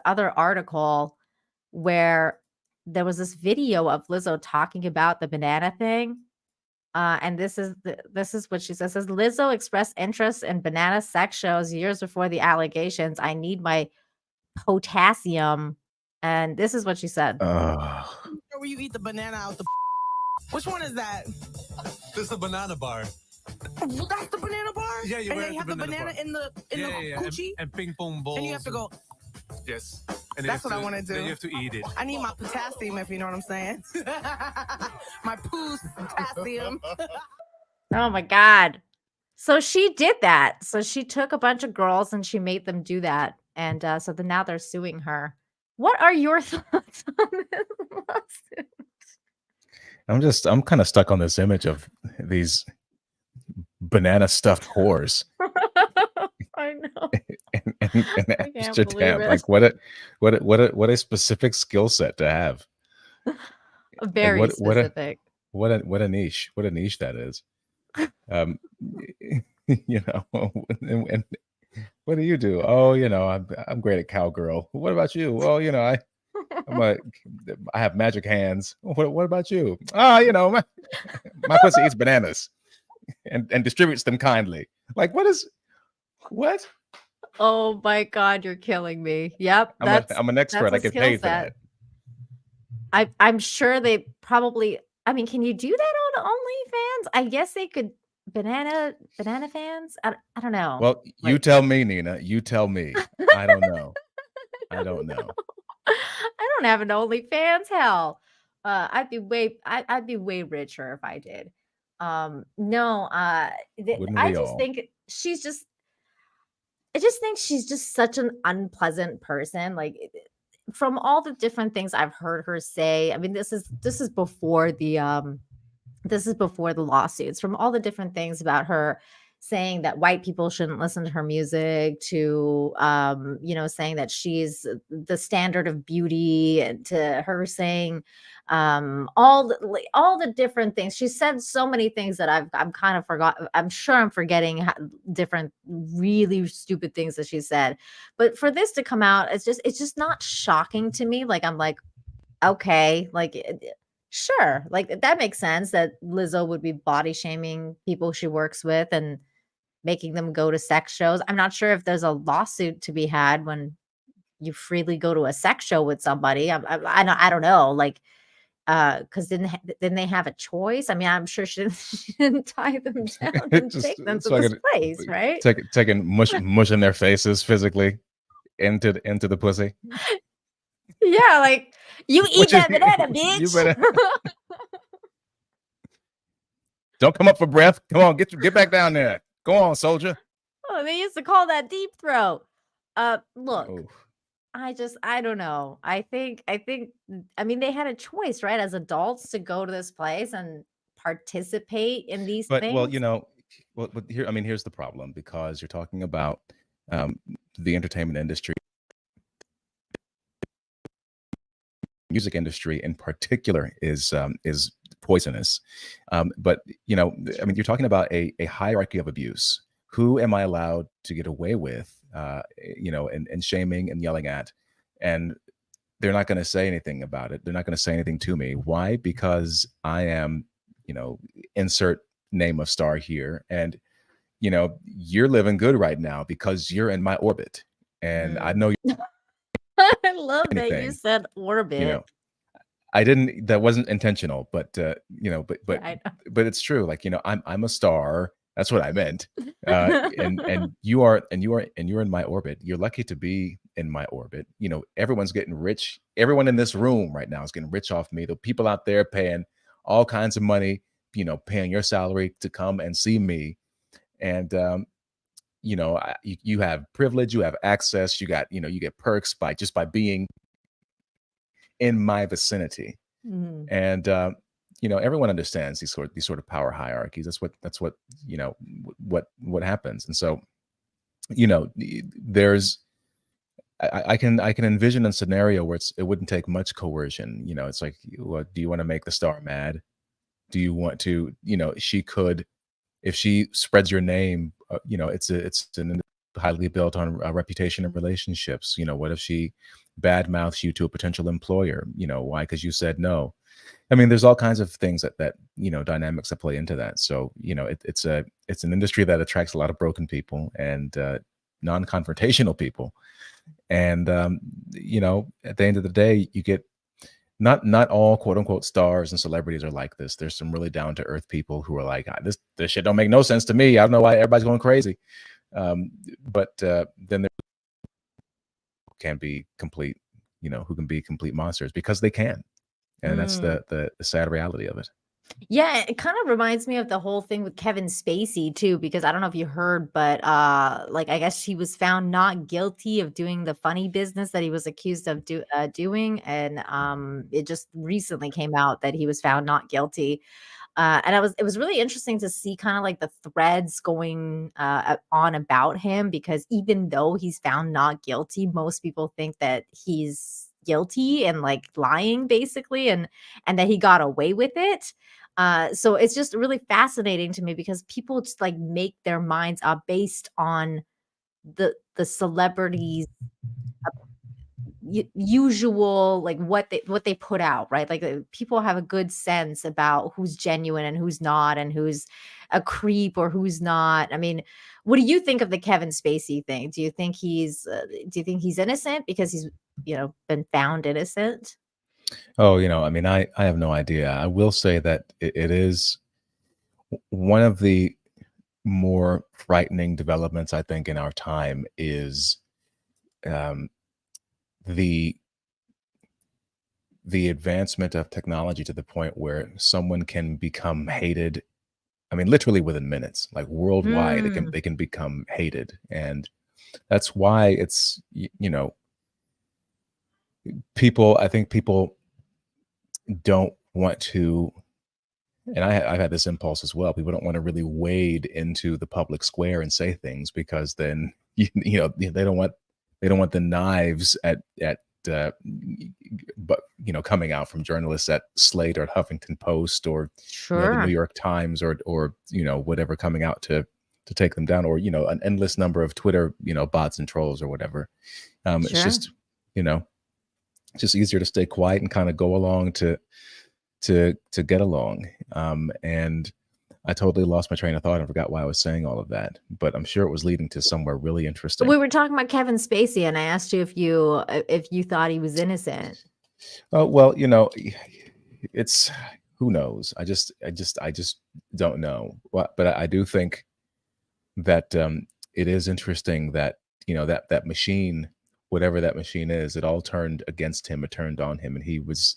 other article where there was this video of Lizzo talking about the banana thing. And this is what she says. Says Lizzo expressed interest in banana sex shows years before the allegations. I need my potassium. And this is what she said. Where you eat the banana out the which one is that? This is a banana bar. That's the banana bar? Yeah, and they have the banana in the coochie? And ping pong balls. And you have to go. Yes. And that's what I want to do. Then you have to eat it. I need my potassium, if you know what I'm saying. My potassium. Oh my God. So she did that. So she took a bunch of girls and she made them do that. And so now they're suing her. What are your thoughts on this lawsuit? I'm kind of stuck on this image of these banana stuffed whores. I know. and Amsterdam. Like what a specific skill set to have. Very specific. What a niche. What a niche that is. And What do you do? Oh, I'm great at cowgirl. What about you? Well, I have magic hands. What about you? My pussy eats bananas and distributes them kindly. Like, what? Oh my God, you're killing me. Yep, I'm an expert. I a get skill paid for set. that. I'm sure they probably. I mean, can you do that on OnlyFans? I guess they could. Banana fans. I don't know. Well, you Like, tell me, Nina. You tell me. I don't know. I don't know. I don't have an OnlyFans. Hell, I'd be way richer if I did. No, Wouldn't I we just all? think I just think she's just such an unpleasant person. Like from all the different things I've heard her say. I mean, this is before the lawsuits. From all the different things about her saying that white people shouldn't listen to her music, to saying that she's the standard of beauty, and to her saying all the different things she said. So many things that I'm kind of forgot. I'm sure I'm forgetting different really stupid things that she said. But for this to come out, it's just not shocking to me. Like, I'm like, okay, like sure, like that makes sense that Lizzo would be body shaming people she works with and making them go to sex shows. I'm not sure if there's a lawsuit to be had when you freely go to a sex show with somebody. I don't know, like, because didn't they have a choice? I mean, I'm sure she didn't, she didn't tie them down and take them to so I this could place, right? taking mush in their faces physically into the pussy. Yeah, like you eat What you that banana, you bitch. better don't come up for breath. Come on, get back down there. Go on, soldier. Oh, they used to call that deep throat. Look, Oh. I don't know. I mean, they had a choice, right, as adults to go to this place and participate in these But things. but here's the problem, because you're talking about the entertainment industry, music industry in particular is poisonous. But you're talking about a hierarchy of abuse. Who am I allowed to get away with, and shaming and yelling at, and they're not going to say anything about it. They're not going to say anything to me. Why? Because I am, insert name of star here, and you're living good right now because you're in my orbit, and I know I love that you anything. said orbit. I didn't. That wasn't intentional, but but Yeah, I know. but it's true. Like, I'm a star. That's what I meant. And you're in my orbit. You're lucky to be in my orbit. Everyone's getting rich. Everyone in this room right now is getting rich off me. The people out there paying all kinds of money, paying your salary to come and see me. And you have privilege, you have access, you get perks by being in my vicinity. Mhm. And everyone understands these sort of power hierarchies. That's what what happens. And so there's I can envision a scenario where it wouldn't take much coercion. It's like, what, do you want to make the star mad? Do you want to, she could, if she spreads your name, it's an highly built on reputation and relationships. What if she bad mouths you to a potential employer? Why? Because you said no. I mean, there's all kinds of things that dynamics that play into that. So it's an industry that attracts a lot of broken people and non-confrontational people. And at the end of the day, you get not all quote unquote stars and celebrities are like this. There's some really down to earth people who are like, this shit don't make no sense to me. I don't know why everybody's going crazy. But then there can be complete, who can be complete monsters because they can. And that's the sad reality of it. Yeah, it kind of reminds me of the whole thing with Kevin Spacey too, because I don't know if you heard, but like I guess he was found not guilty of doing the funny business that he was accused of doing, and it just recently came out that he was found not guilty. And it was really interesting to see kind of like the threads going on about him, because even though he's found not guilty, most people think that he's guilty and like lying basically, and that he got away with it. So it's just really fascinating to me because people just like make their minds up based on the celebrities usual, like what they put out, right? Like people have a good sense about who's genuine and who's not, and who's a creep or who's not. I mean, what do you think of the Kevin Spacey thing? Do you think he's innocent because he's been found innocent? Oh, I mean, I have no idea. I will say that it is one of the more frightening developments, I think, in our time is the advancement of technology to the point where someone can become hated. I mean, literally within minutes, like worldwide, they can become hated, and that's why it's people. I think people don't want to, and I've had this impulse as well. People don't want to really wade into the public square and say things because then they don't want the knives at but coming out from journalists at Slate or at Huffington Post or the New York Times or whatever coming out to take them down, or an endless number of Twitter bots and trolls or whatever. It's just it's just easier to stay quiet and kind of go along to get along. And I totally lost my train of thought and forgot why I was saying all of that, but I'm sure it was leading to somewhere really interesting. We were talking about Kevin Spacey, and I asked you if you thought he was innocent. Oh, well, it's, who knows? I just don't know. But I do think that it is interesting that that machine, whatever that machine is, it all turned against him. It turned on him, and he was.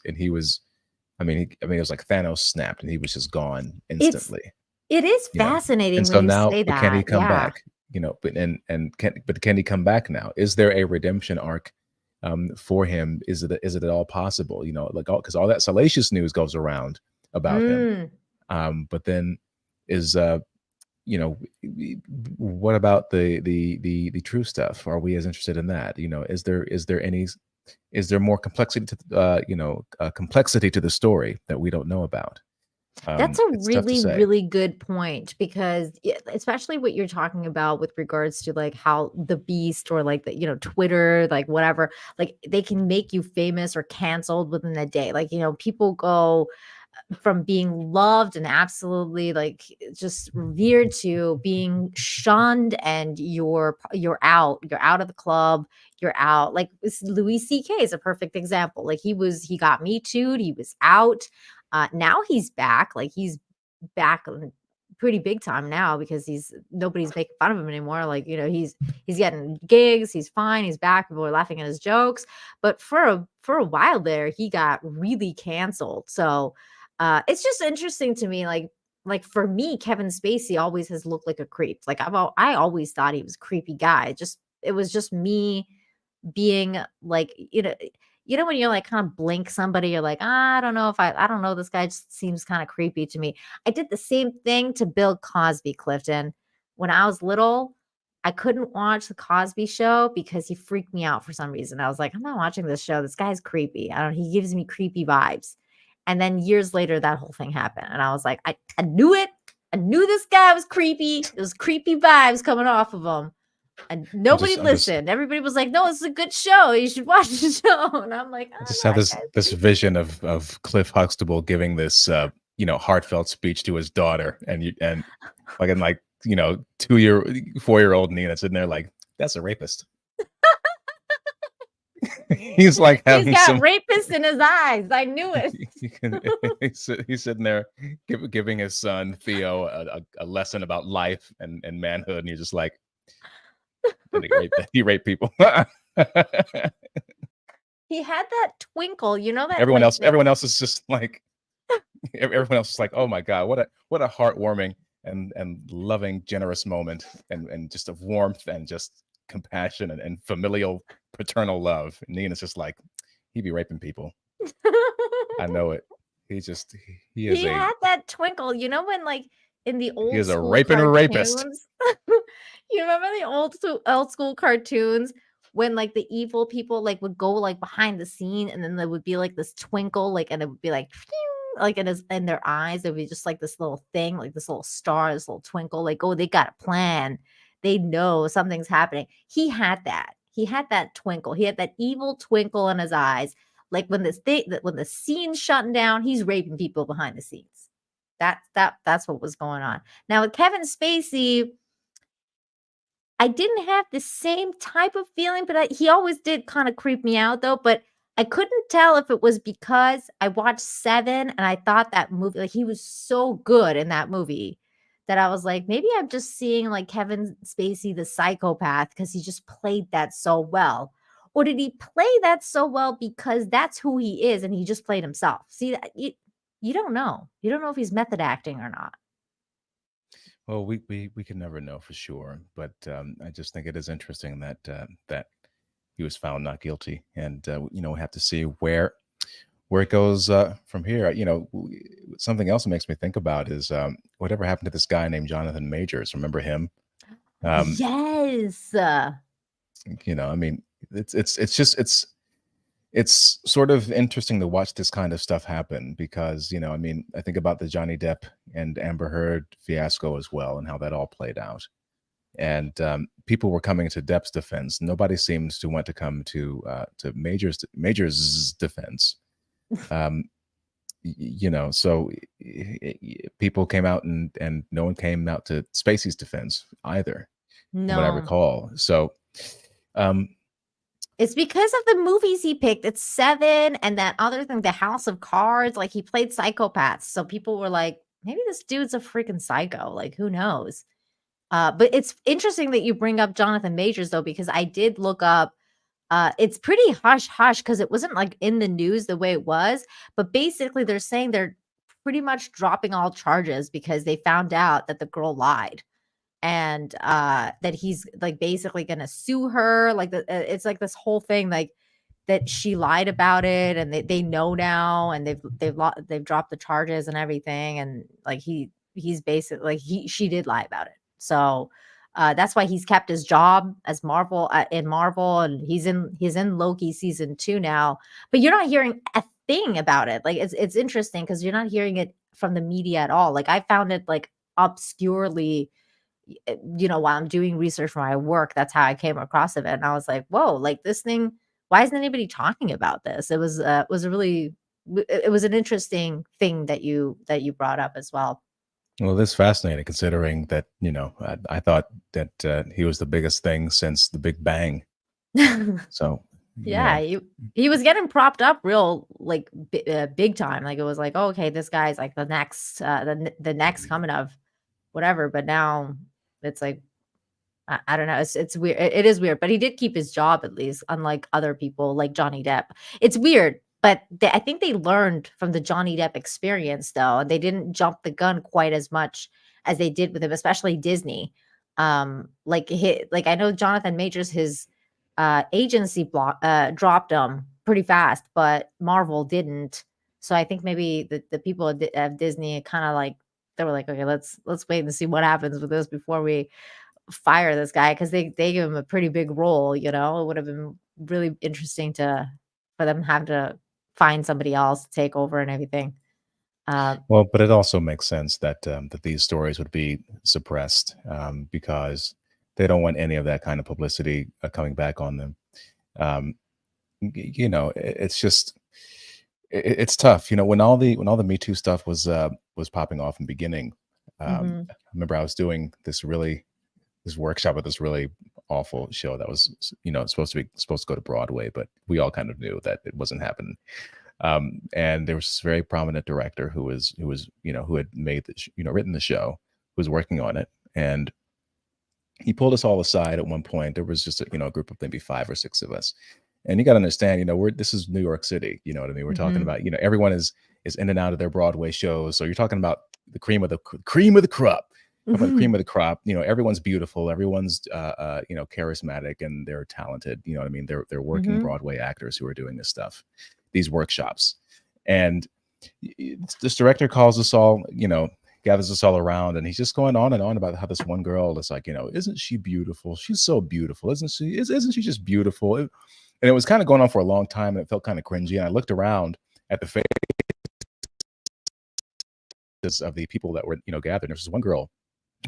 I mean, it was like Thanos snapped, and he was just gone instantly. It is fascinating. And so now, can he come back? But can he come back now? Is there a redemption arc for him? Is it at all possible? Because all that salacious news goes around about him. But then is what about the true stuff? Are we as interested in that? Is there more complexity to complexity to the story that we don't know about? That's a really good point, because especially what you're talking about with regards to like how the beast or like the Twitter, like whatever, like they can make you famous or canceled within a day. Like people go from being loved and absolutely like just revered to being shunned, and you're out of the club, you're out. Like Louis C.K. is a perfect example. Like he got Me Too'd, he was out. Now he's back. Like he's back pretty big time now, because nobody's making fun of him anymore. Like he's getting gigs, he's fine, he's back, people are laughing at his jokes. But for a while there, he got really canceled. So it's just interesting to me, like for me, Kevin Spacey always has looked like a creep. Like I always thought he was a creepy guy. It was just me being like, when you're like kind of blink somebody, you're like, I don't know, I don't know, this guy just seems kind of creepy to me. I did the same thing to Bill Cosby, Clifton. When I was little, I couldn't watch the Cosby Show because he freaked me out for some reason. I was like, I'm not watching this show. This guy's creepy. He gives me creepy vibes. And then years later, that whole thing happened. And I was like, I knew it. I knew this guy was creepy. There was creepy vibes coming off of him. And nobody listened. Everybody was like, no, it's a good show. You should watch the show. And I'm like, I just have this vision of Cliff Huxtable giving this heartfelt speech to his daughter, and 4-year-old Nina sitting there like, that's a rapist. He's like having some rapist in his eyes. I knew it. He's sitting there giving his son Theo a lesson about life and manhood, and he's just like, he raped people. He had that twinkle, that everyone else is just like, everyone else is like, oh my God, what a heartwarming and loving, generous moment, and just of warmth and just compassion and familial paternal love. And Nina's just like, he be raping people. I know it. He had that twinkle, when like in the old, he is a raping rapist. You remember the old school cartoons when like the evil people like would go like behind the scene, and then there would be like this twinkle, like, and it would be like in their eyes, it would be just like this little thing, like this little star, this little twinkle, like, oh, they got a plan. they know something's happening. He had that. He had that twinkle. He had that evil twinkle in his eyes. Like when the scene's shutting down, he's raping people behind the scenes. That's what was going on. Now with Kevin Spacey, I didn't have the same type of feeling, but he always did kind of creep me out though. But I couldn't tell if it was because I watched Seven and I thought that movie, like he was so good in that movie that I was like, maybe I'm just seeing like Kevin Spacey, the psychopath, because he just played that so well. Or did he play that so well because that's who he is and he just played himself? See, you don't know. You don't know if he's method acting or not. Well, we can never know for sure, but I just think it is interesting that that he was found not guilty, and we have to see where it goes from here. Something else that makes me think about is whatever happened to this guy named Jonathan Majors. Remember him? Yes. I mean, it's sort of interesting to watch this kind of stuff happen because, I mean, I think about the Johnny Depp and Amber Heard fiasco as well and how that all played out. And people were coming to Depp's defense. Nobody seems to want to come to Major's defense. So people came out and no one came out to Spacey's defense either, from what I recall. So it's because of the movies he picked. It's Seven and that other thing, The House of Cards. Like he played psychopaths. So people were like, maybe this dude's a freaking psycho. Like, who knows? But it's interesting that you bring up Jonathan Majors, though, because I did look up. It's pretty hush-hush because it wasn't like in the news the way it was. But basically, they're saying they're pretty much dropping all charges because they found out that the girl lied. And that he's like basically gonna sue her, like it's like this whole thing, like that she lied about it, and they know now, and they've dropped the charges and everything, and like he's basically like she did lie about it, so that's why he's kept his job as Marvel in Marvel, and he's in Loki season 2 now, but you're not hearing a thing about it. Like it's interesting because you're not hearing it from the media at all. Like I found it like obscurely. While I'm doing research for my work, that's how I came across it. And I was like, whoa, like this thing, why isn't anybody talking about this? It was an interesting thing that you brought up as well. Well, this is fascinating considering that, I thought that he was the biggest thing since the Big Bang. So yeah, he was getting propped up real like big time. Like it was like, oh, okay, this guy's like the next the next coming of whatever. But now it's like, I don't know. It's weird. It is weird, but he did keep his job at least, unlike other people like Johnny Depp. It's weird, but I think they learned from the Johnny Depp experience, though, and they didn't jump the gun quite as much as they did with him, especially Disney. Like I know Jonathan Majors, his agency dropped him pretty fast, but Marvel didn't. So I think maybe the people at Disney kind of like, they were like, okay, let's wait and see what happens with this before we fire this guy, because they gave him a pretty big role. It would have been really interesting for them have to find somebody else to take over and everything. Well, but it also makes sense that that these stories would be suppressed because they don't want any of that kind of publicity coming back on them. It's just. It's tough, when all the Me Too stuff was popping off in the beginning. I remember I was doing this workshop at this really awful show that was, supposed to go to Broadway, but we all kind of knew that it wasn't happening. And there was this very prominent director who had made written the show, who was working on it, and he pulled us all aside at one point. There was just a group of maybe 5 or 6 of us. And you got to understand, this is New York City. You know what I mean? We're talking about, everyone is in and out of their Broadway shows. So you're talking about the cream of the crop. About the cream of the crop. Everyone's beautiful. Everyone's, charismatic, and they're talented. You know what I mean? They're working Broadway actors who are doing this stuff, these workshops. And this director calls us all, gathers us all around, and he's just going on and on about how this one girl is like, isn't she beautiful? She's so beautiful. Isn't she just beautiful? And it was kind of going on for a long time, and it felt kind of cringy. And I looked around at the faces of the people that were, gathered. There was one girl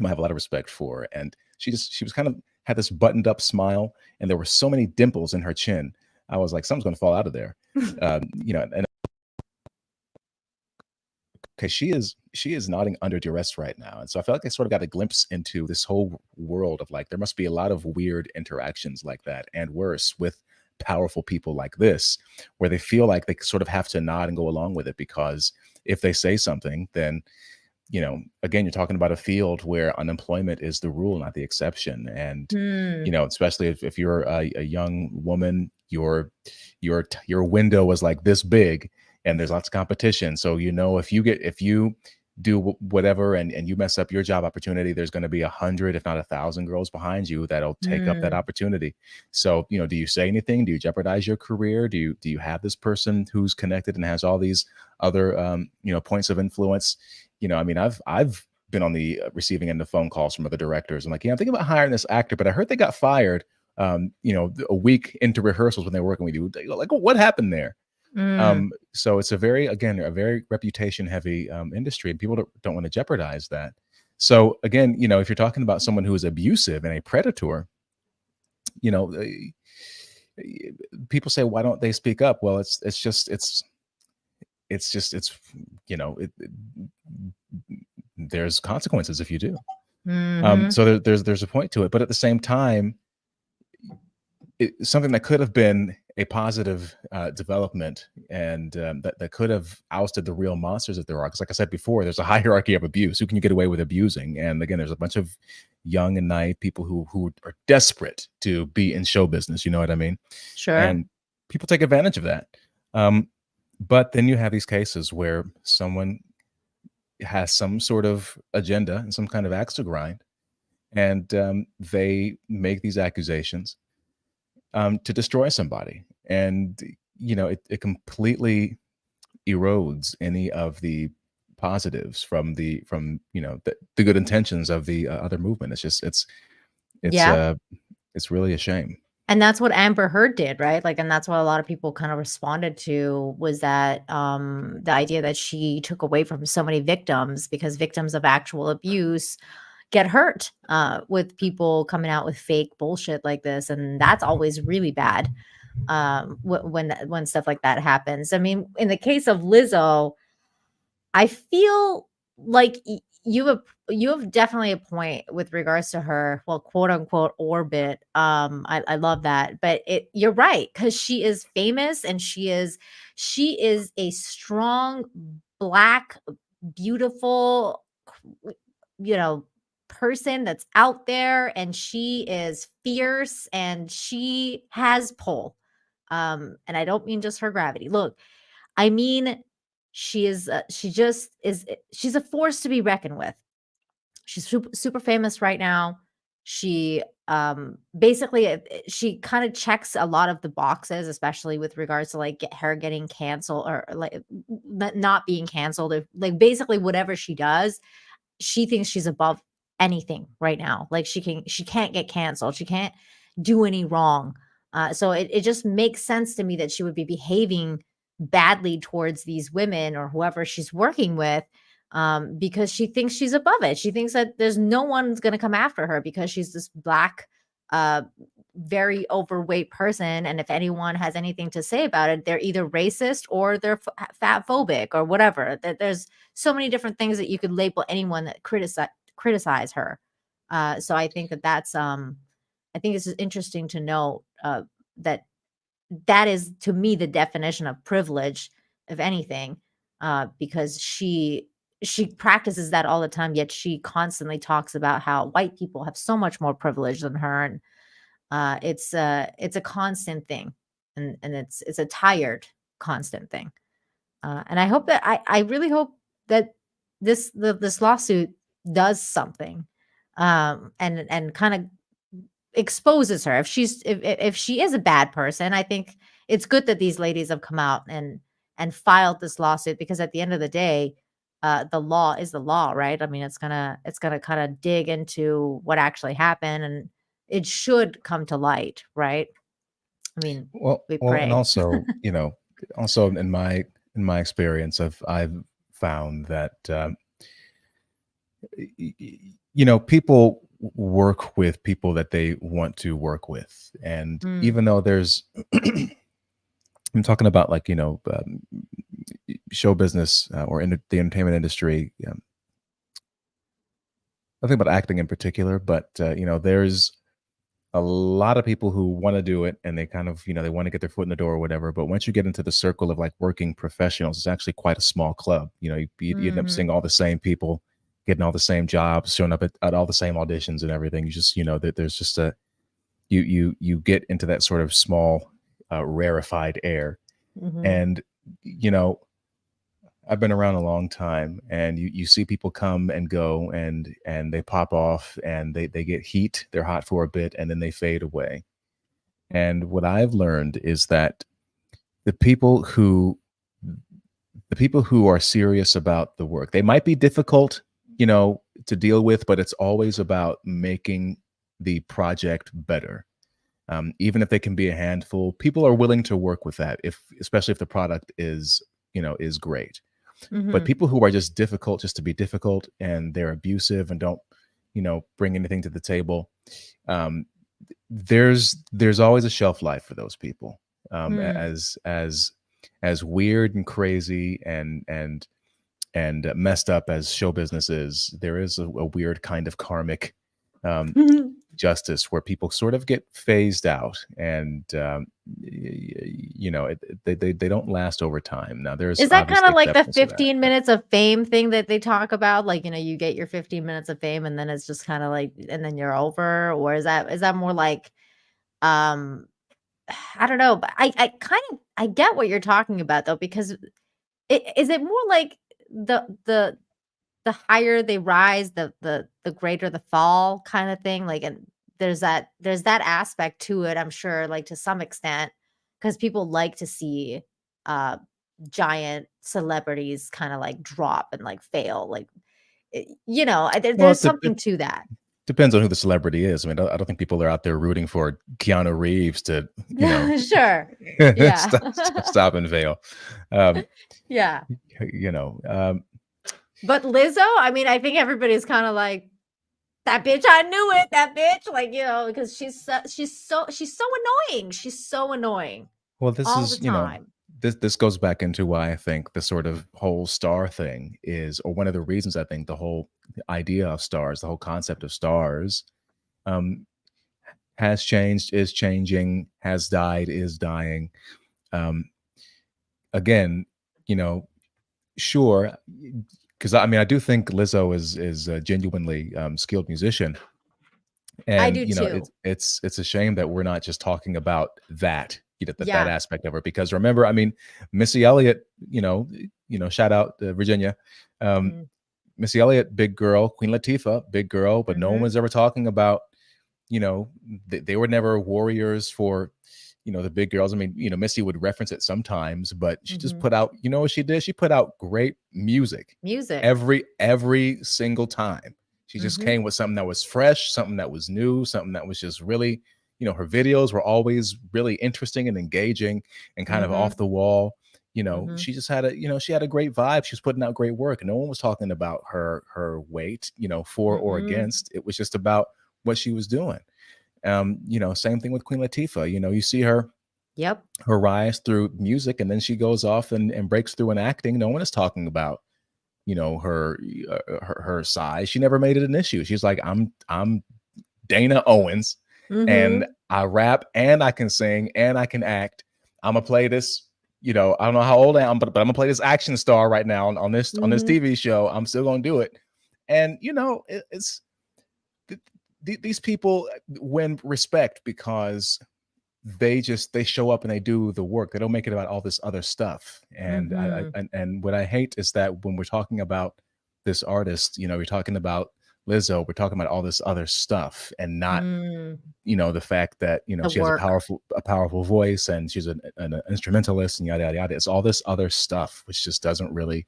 I have a lot of respect for. And she was kind of had this buttoned up smile, and there were so many dimples in her chin. I was like, something's going to fall out of there. And okay, she is nodding under duress right now. And so I felt like I sort of got a glimpse into this whole world of like, there must be a lot of weird interactions like that, and worse, with powerful people like this, where they feel like they sort of have to nod and go along with it, because if they say something, then, again, you're talking about a field where unemployment is the rule, not the exception. And, especially if you're a young woman, your window was like this big, and there's lots of competition. So, if you do whatever and you mess up your job opportunity, there's going to be 100, if not 1,000 girls behind you that'll take up that opportunity. So, do you say anything? Do you jeopardize your career? Do you have this person who's connected and has all these other, points of influence? I've been on the receiving end of phone calls from other directors. I'm like, I'm thinking about hiring this actor, but I heard they got fired, a week into rehearsals when they were working with you. Like, what happened there? So it's a very reputation heavy industry, and people don't want to jeopardize that. So again, if you're talking about someone who is abusive and a predator, people say, why don't they speak up? Well, there's consequences if you do. So there's a point to it, but at the same time, something that could have been a positive development, and that could have ousted the real monsters that there are. Because like I said before, there's a hierarchy of abuse. Who can you get away with abusing? And again, there's a bunch of young and naive people who are desperate to be in show business. You know what I mean? Sure. And people take advantage of that. But then you have these cases where someone has some sort of agenda and some kind of axe to grind, and they make these accusations to destroy somebody, and it completely erodes any of the positives from the good intentions of the other movement. It's really a shame. And that's what Amber Heard did, right? Like, and that's what a lot of people kind of responded to, was that the idea that she took away from so many victims, because victims of actual abuse get hurt with people coming out with fake bullshit like this. And that's always really bad when stuff like that happens. I mean, in the case of Lizzo, I feel like you have definitely a point with regards to her, well, quote unquote, orbit. I love that, but you're right, because she is famous, and she is a strong, Black, beautiful, person that's out there, and she is fierce, and she has pull. And I don't mean just her gravity. Look, I mean, she's a force to be reckoned with. She's super famous right now. She basically, she kind of checks a lot of the boxes, especially with regards to like her getting canceled, or like not being canceled. Like basically whatever she does, she thinks she's above anything right now. Like she can't get canceled. She can't do any wrong. So it just makes sense to me that she would be behaving badly towards these women or whoever she's working with, because she thinks she's above it. She thinks that there's no one's going to come after her because she's this Black, very overweight person. And if anyone has anything to say about it, they're either racist or they're fat phobic or whatever. There's so many different things that you could label anyone that criticize her. So I think that's I think it's interesting to know that is, to me, the definition of privilege, if anything, because she practices that all the time, yet she constantly talks about how white people have so much more privilege than her, and it's a constant thing, and it's a tired constant thing, and I hope that I really hope that this lawsuit does something, and kind of exposes her. If she is a bad person, I think it's good that these ladies have come out and filed this lawsuit, because at the end of the day, the law is the law, right? I mean, it's gonna kind of dig into what actually happened, and it should come to light, right? I mean, we pray. And also, also in my experience, I've found that people work with people that they want to work with, and even though there's I'm talking about like show business or in the entertainment industry. I think about acting in particular, but there's a lot of people who want to do it, and they kind of they want to get their foot in the door or whatever. But once you get into the circle of like working professionals, it's actually quite a small club. You end up seeing all the same people, getting all the same jobs, showing up at all the same auditions and everything. You just that there's just a you get into that sort of small rarefied air. And I've been around a long time, and you see people come and go, and they pop off, and they get heat. They're hot for a bit, and then they fade away. And what I've learned is that the people who are serious about the work, they might be difficult, to deal with, but it's always about making the project better. Even if they can be a handful, people are willing to work with that, especially if the product is great. But people who are just difficult just to be difficult, and they're abusive and don't bring anything to the table, there's always a shelf life for those people. As weird and crazy and messed up as show business is, there is a weird kind of karmic justice where people sort of get phased out, and they don't last over time. Now is that kind of like the exceptions to that, 15 minutes of fame thing that they talk about? Like, you get your 15 minutes of fame, and then it's just kind of like, and then you're over? Or is that more like, I don't know, but I get what you're talking about though, because is it more like the higher they rise, the greater the fall kind of thing? Like, and there's that aspect to it, I'm sure, like to some extent, because people like to see giant celebrities kind of like drop and like fail. Like, there's something to that. Depends on who the celebrity is. I mean, I don't think people are out there rooting for Keanu Reeves to, sure, yeah, stop and fail. Yeah. But Lizzo, I mean, I think everybody's kind of like, that bitch, I knew it, that bitch, like, because she's so annoying. She's so annoying. Well, this all is, the time. This goes back into why I think the sort of whole star thing is, or one of the reasons I think the whole idea of stars, the whole concept of stars, has changed, is changing, has died, is dying. Again, sure, because I mean, I do think Lizzo is a genuinely skilled musician, and I do too. It's a shame that we're not just talking about that, that aspect of her. Because remember, I mean, Missy Elliott, shout out to Virginia, Missy Elliott, big girl, Queen Latifah, big girl, but no one was ever talking about, they were never warriors for, the big girls. I mean, Missy would reference it sometimes, but she just put out, what she did? She put out great music every single time. She just came with something that was fresh, something that was new, something that was just really, her videos were always really interesting and engaging and kind of off the wall. She just had she had a great vibe. She was putting out great work. No one was talking about her weight, for or against. It was just about what she was doing. Same thing with Queen Latifah. You see her rise through music, and then she goes off and breaks through in acting. No one is talking about her size. She never made it an issue. She's like, I'm Dana Owens, and I rap, and I can sing, and I can act. I'm gonna play this. I don't know how old I am, but I'm gonna play this action star right now on this TV show. I'm still gonna do it. And it's these people win respect because they show up and they do the work. They don't make it about all this other stuff. And and what I hate is that when we're talking about this artist, you're talking about Lizzo, we're talking about all this other stuff, and not the fact that she has a powerful voice, and she's an instrumentalist, and yada yada yada. It's all this other stuff which just doesn't really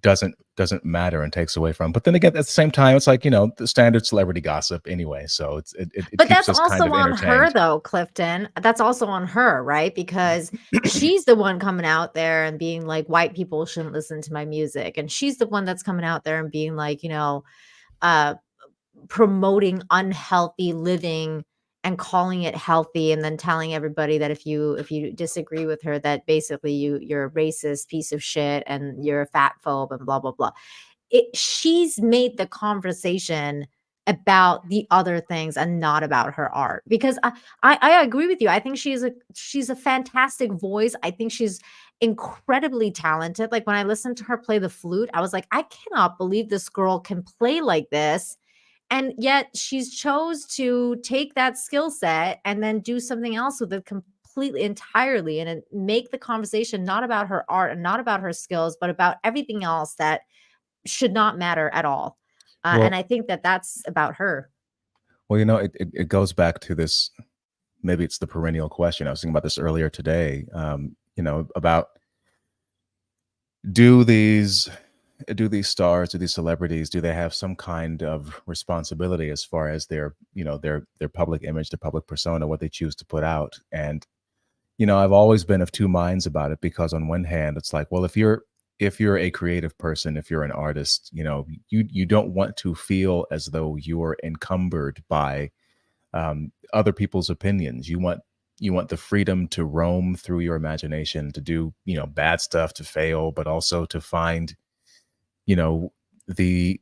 doesn't matter and takes away from. But then again, at the same time, it's like, the standard celebrity gossip anyway. So it But keeps that's us kind also of on her, entertained. though, Clifton. That's also on her, right? Because she's the one coming out there and being like, white people shouldn't listen to my music. And she's the one that's coming out there and being like, promoting unhealthy living and calling it healthy, and then telling everybody that if you disagree with her, that basically you're a racist piece of shit and you're a fat phobe and blah blah blah. She's made the conversation about the other things and not about her art, because I agree with you. I think she's a fantastic voice. I think she's incredibly talented. Like when I listened to her play the flute, I was like, I cannot believe this girl can play like this. And yet she's chose to take that skill set and then do something else with it completely entirely, and make the conversation not about her art and not about her skills, but about everything else that should not matter at all. Well, And I think that that's about her. Well, it goes back to this. Maybe it's the perennial question. I was thinking about this earlier today. About do these stars, do these celebrities, do they have some kind of responsibility as far as their public image, their public persona, what they choose to put out? And I've always been of two minds about it, because on one hand, it's like, well, if you're a creative person, if you're an artist, you don't want to feel as though you're encumbered by other people's opinions. You want the freedom to roam through your imagination, to do bad stuff, to fail, but also to find the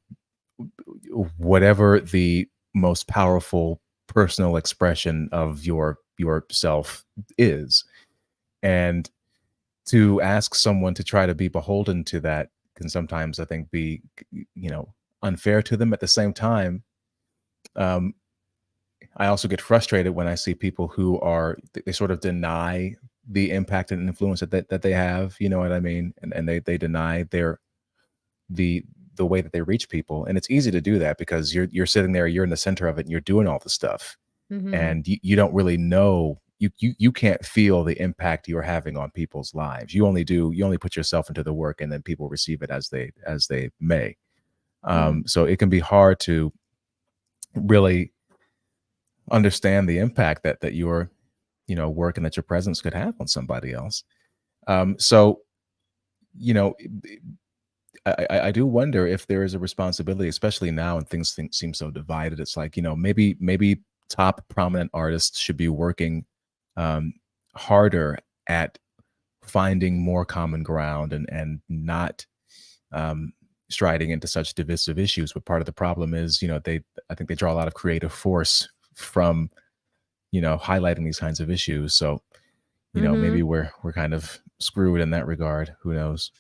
whatever the most powerful personal expression of yourself is. And to ask someone to try to be beholden to that can sometimes, I think, be unfair to them. At the same time, I also get frustrated when I see people who they sort of deny the impact and influence that they have, you know what I mean? And they deny the way that they reach people. And it's easy to do that because you're sitting there, you're in the center of it, and you're doing all the stuff. Mhm. And you don't really know, you can't feel the impact you're having on people's lives. You only put yourself into the work, and then people receive it as they may. So it can be hard to really understand the impact that your work and that your presence could have on somebody else. I do wonder if there is a responsibility, especially now when things seem so divided. It's like, maybe top prominent artists should be working harder at finding more common ground and not striding into such divisive issues. But part of the problem is, I think they draw a lot of creative force from, highlighting these kinds of issues. So, maybe we're kind of screwed in that regard. Who knows?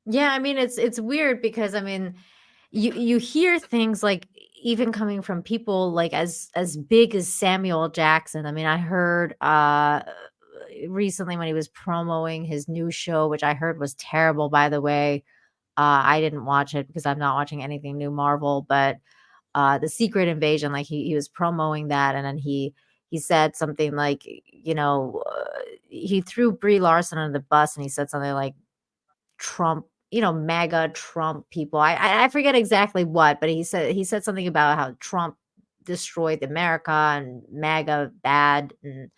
Yeah, I mean, it's weird because, I mean, you hear things like, even coming from people like as big as Samuel Jackson. I mean, I heard recently when he was promoting his new show, which I heard was terrible, by the way. I didn't watch it because I'm not watching anything new Marvel, but The Secret Invasion, like he was promoting that, and then he said something like, he threw Brie Larson under the bus, and he said something like Trump, MAGA Trump people. I forget exactly what, but he said something about how Trump destroyed America and MAGA bad, and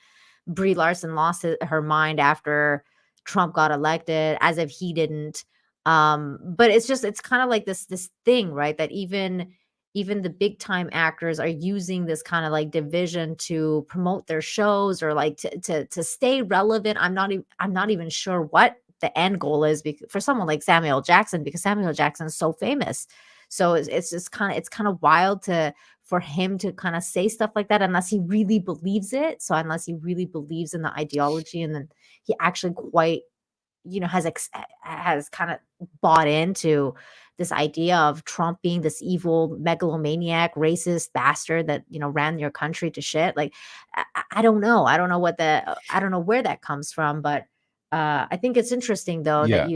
Brie Larson lost her mind after Trump got elected, as if he didn't. But it's kind of like this thing, right? That even the big time actors are using this kind of like division to promote their shows, or like to stay relevant. I'm not even sure what the end goal is for someone like Samuel Jackson, because Samuel Jackson is so famous. So it's just kind of wild for him to kind of say stuff like that, unless he really believes it. So unless he really believes in the ideology, and then he actually quite, has kind of bought into this idea of Trump being this evil megalomaniac, racist bastard that, ran your country to shit. Like, I don't know. I don't know I don't know where that comes from, but I think it's interesting though that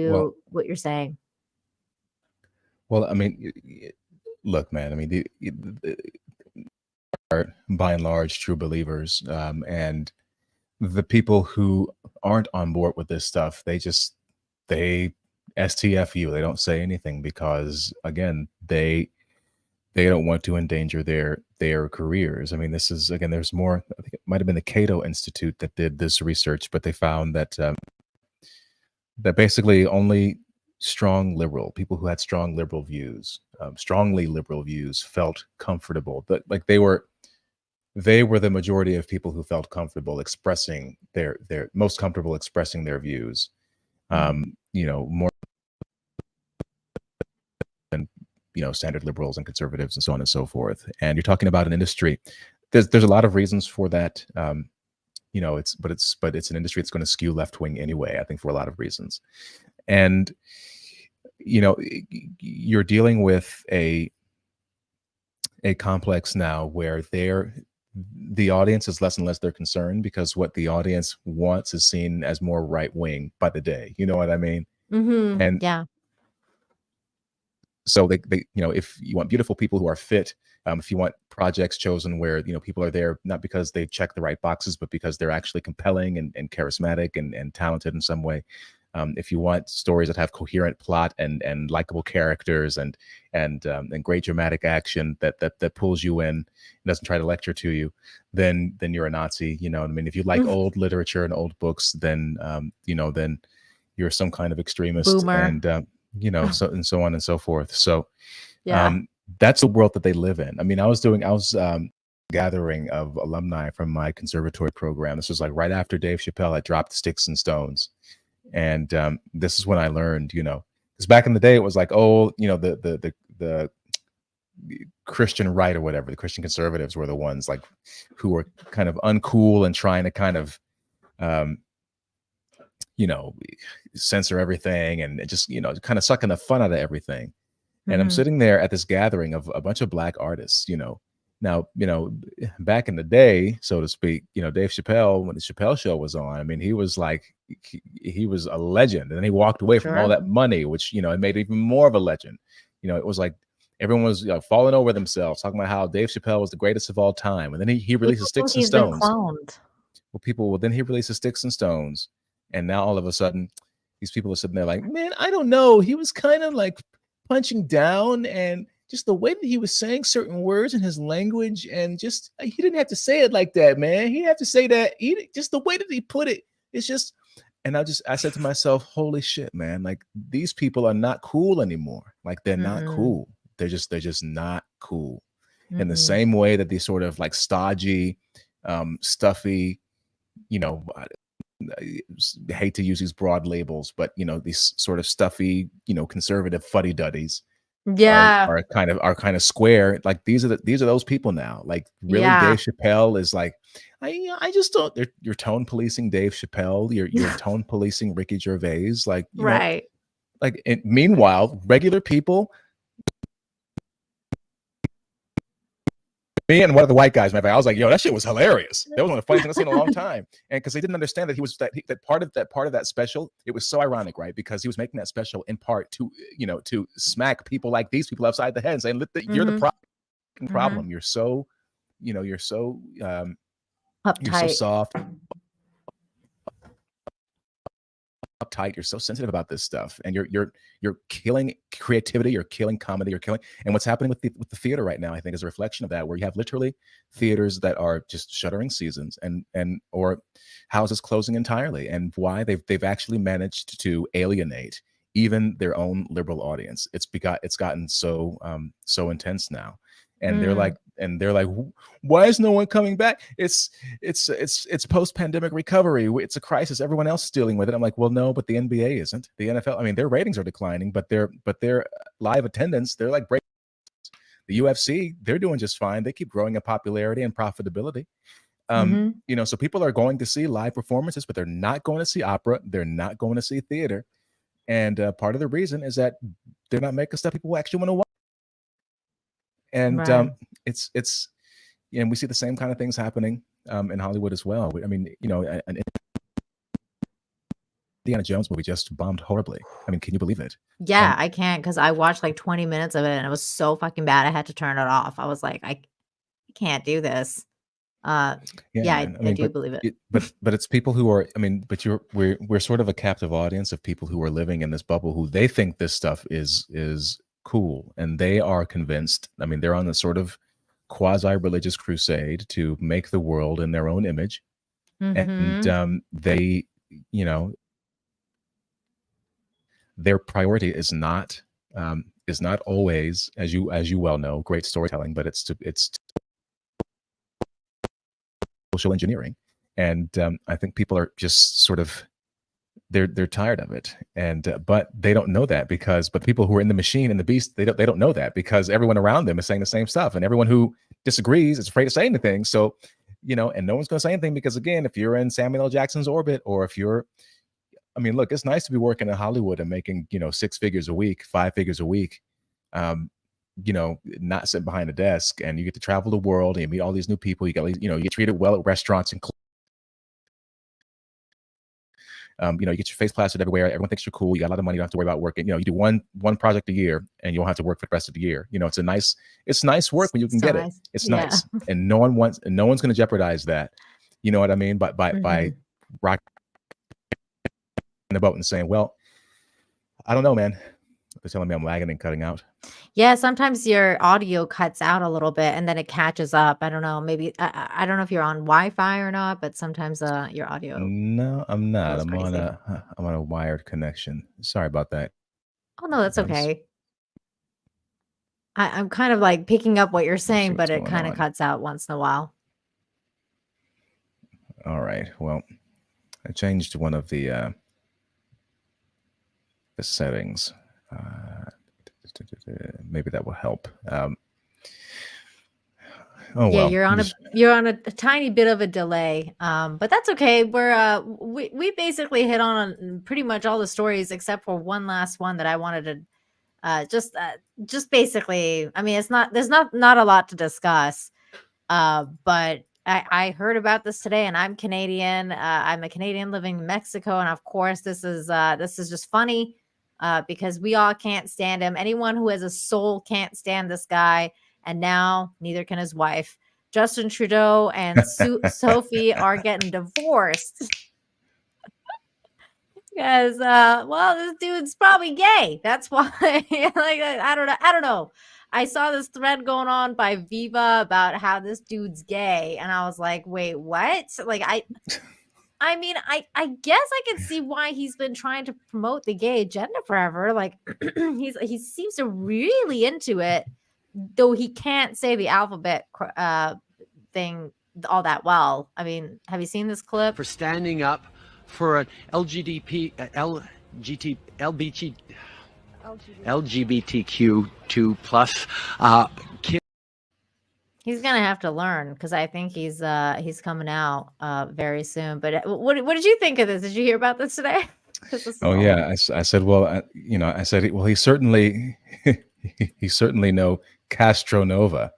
what you're saying. Well, I mean, look, man, I mean, the are by and large true believers, and the people who aren't on board with this stuff, they STFU. They don't say anything because, again, they don't want to endanger their careers. I mean, this is, again, there's more. I think it might have been the Cato Institute that did this research, but they found that that basically only strong liberal people who had strong liberal views, strongly liberal views, felt comfortable. But like they were the majority of people who felt comfortable expressing their most comfortable expressing their views. More than standard liberals and conservatives and so on and so forth. And you're talking about an industry. There's a lot of reasons for that. It's an industry that's going to skew left wing anyway, I think, for a lot of reasons. And you're dealing with a complex now where the audience is less and less their concern, because what the audience wants is seen as more right wing by the day. You know what I mean? Mm-hmm. And yeah. So they if you want beautiful people who are fit, if you want projects chosen where people are there not because they check the right boxes, but because they're actually compelling and charismatic and talented in some way. If you want stories that have coherent plot and likable characters and great dramatic action that pulls you in and doesn't try to lecture to you, then you're a Nazi. You know what I mean? If you like old literature and old books, then then you're some kind of extremist. Boomer. And so on and so forth. So Yeah. that's the world that they live in. I mean, I was gathering of alumni from my conservatory program. This was like right after Dave Chappelle had dropped Sticks and Stones. And this is when I learned, because back in the day it was like, the Christian right or whatever, the Christian conservatives were the ones like who were kind of uncool and trying to kind of, censor everything and just, kind of sucking the fun out of everything. And I'm sitting there at this gathering of a bunch of Black artists, Now, back in the day, so to speak, Dave Chappelle, when the Chappelle Show was on, I mean, he was like, he was a legend. And then he walked away from all that money, which, it made it even more of a legend. It was like everyone was falling over themselves, talking about how Dave Chappelle was the greatest of all time. And then he releases Sticks and Stones. Then he releases Sticks and Stones. And now all of a sudden, these people are sitting there like, man, I don't know. He was kind of like punching down, and just the way that he was saying certain words in his language, and just he didn't have to say it like that, man. He had to say that. Just the way that he put it, it's just. And I said to myself, holy shit, man! Like these people are not cool anymore. Like they're not cool. They're just not cool. In the same way that these sort of like stodgy, stuffy, I hate to use these broad labels, but these sort of stuffy, conservative fuddy-duddies. Yeah, are kind of square. Like these are those people now. Like really, Dave Chappelle is like, I just don't. You're tone policing Dave Chappelle. You're tone policing Ricky Gervais. Like right. And meanwhile, regular people. Me and one of the white guys, I was like, "Yo, that shit was hilarious. That was one of the funniest things I've seen in a long time." And because they didn't understand that he was that part of that special, it was so ironic, right? Because he was making that special in part to smack people like these people upside the head and saying, "You're the problem. You're so, you're so uptight. You're so soft, uptight. You're so sensitive about this stuff, and you're killing creativity. You're killing comedy. You're killing." And what's happening with the theater right now, I think, is a reflection of that, where you have literally theaters that are just shuttering seasons and or houses closing entirely. And why? They've actually managed to alienate even their own liberal audience. It's gotten so intense now. And they're like, why is no one coming back? It's post-pandemic recovery. It's a crisis. Everyone else is dealing with it. I'm like, well, no, but the NBA isn't. The NFL, I mean, their ratings are declining, but their live attendance, they're like breaking. The UFC, they're doing just fine. They keep growing in popularity and profitability. So people are going to see live performances, but they're not going to see opera. They're not going to see theater. And part of the reason is that they're not making stuff people actually want to watch. And it's we see the same kind of things happening in Hollywood as well. I mean, an Indiana Jones movie just bombed horribly. I mean, can you believe it? Yeah, I can't, because I watched like 20 minutes of it and it was so fucking bad. I had to turn it off. I was like, I can't do this. Yeah, I do believe it. But it's people who are. I mean, but we're sort of a captive audience of people who are living in this bubble who they think this stuff is cool, and they are convinced. I mean, they're on this sort of quasi-religious crusade to make the world in their own image, and they, you know, their priority is not always, as you well know, great storytelling, but it's social engineering, and I think people are just sort of they're tired of it, and but they don't know that but people who are in the machine and the beast, they don't know that because everyone around them is saying the same stuff, and everyone who disagrees is afraid to say anything. So, you know, and no one's going to say anything because, again, if you're in Samuel L. Jackson's orbit, or if you're, I mean, look, it's nice to be working in Hollywood and making, you know, 6 figures a week, 5 figures a week, you know, not sitting behind a desk, and you get to travel the world and you meet all these new people. You get, you know, you get treated well at restaurants and you know, you get your face plastered everywhere. Everyone thinks you're cool. You got a lot of money. You don't have to worry about working. You know, you do one project a year, and you don't have to work for the rest of the year. You know, it's nice work when you can get it. It's nice, and no one's going to jeopardize that. You know what I mean? By rocking the boat and saying, "Well, I don't know, man." They're telling me I'm lagging and cutting out. Yeah, sometimes your audio cuts out a little bit and then it catches up. I don't know. Maybe I don't know if you're on Wi-Fi or not, but sometimes your audio. No, I'm not. goes I'm crazy. on a wired connection. Sorry about that. Oh no, that's I'm okay. I'm kind of like picking up what you're saying, what's but it going kind of on. cuts out once in a while. All right. Well, I changed one of the settings. Maybe that will help. Yeah, Well, you're on a tiny bit of a delay, but that's okay. We basically hit on pretty much all the stories except for one last one that I wanted to just basically. I mean, there's not a lot to discuss, but I heard about this today, and I'm Canadian. I'm a Canadian living in Mexico, and of course, this is just funny. Because we all can't stand him. Anyone who has a soul can't stand this guy, and now neither can his wife. Justin Trudeau and Sophie are getting divorced because, well, this dude's probably gay. That's why. Like, I don't know. I saw this thread going on by Viva about how this dude's gay, and I was like, wait, what? Like, I mean, I guess I can see why he's been trying to promote the gay agenda forever. Like he seems to really into it, though he can't say the alphabet thing all that well. I mean, have you seen this clip? For standing up for an LGBTQ2 plus kid. He's gonna have to learn because I think he's coming out very soon. But what did you think of this? Did you hear about this today? Yeah, I said, well, I said, well, he certainly know Castro Nova.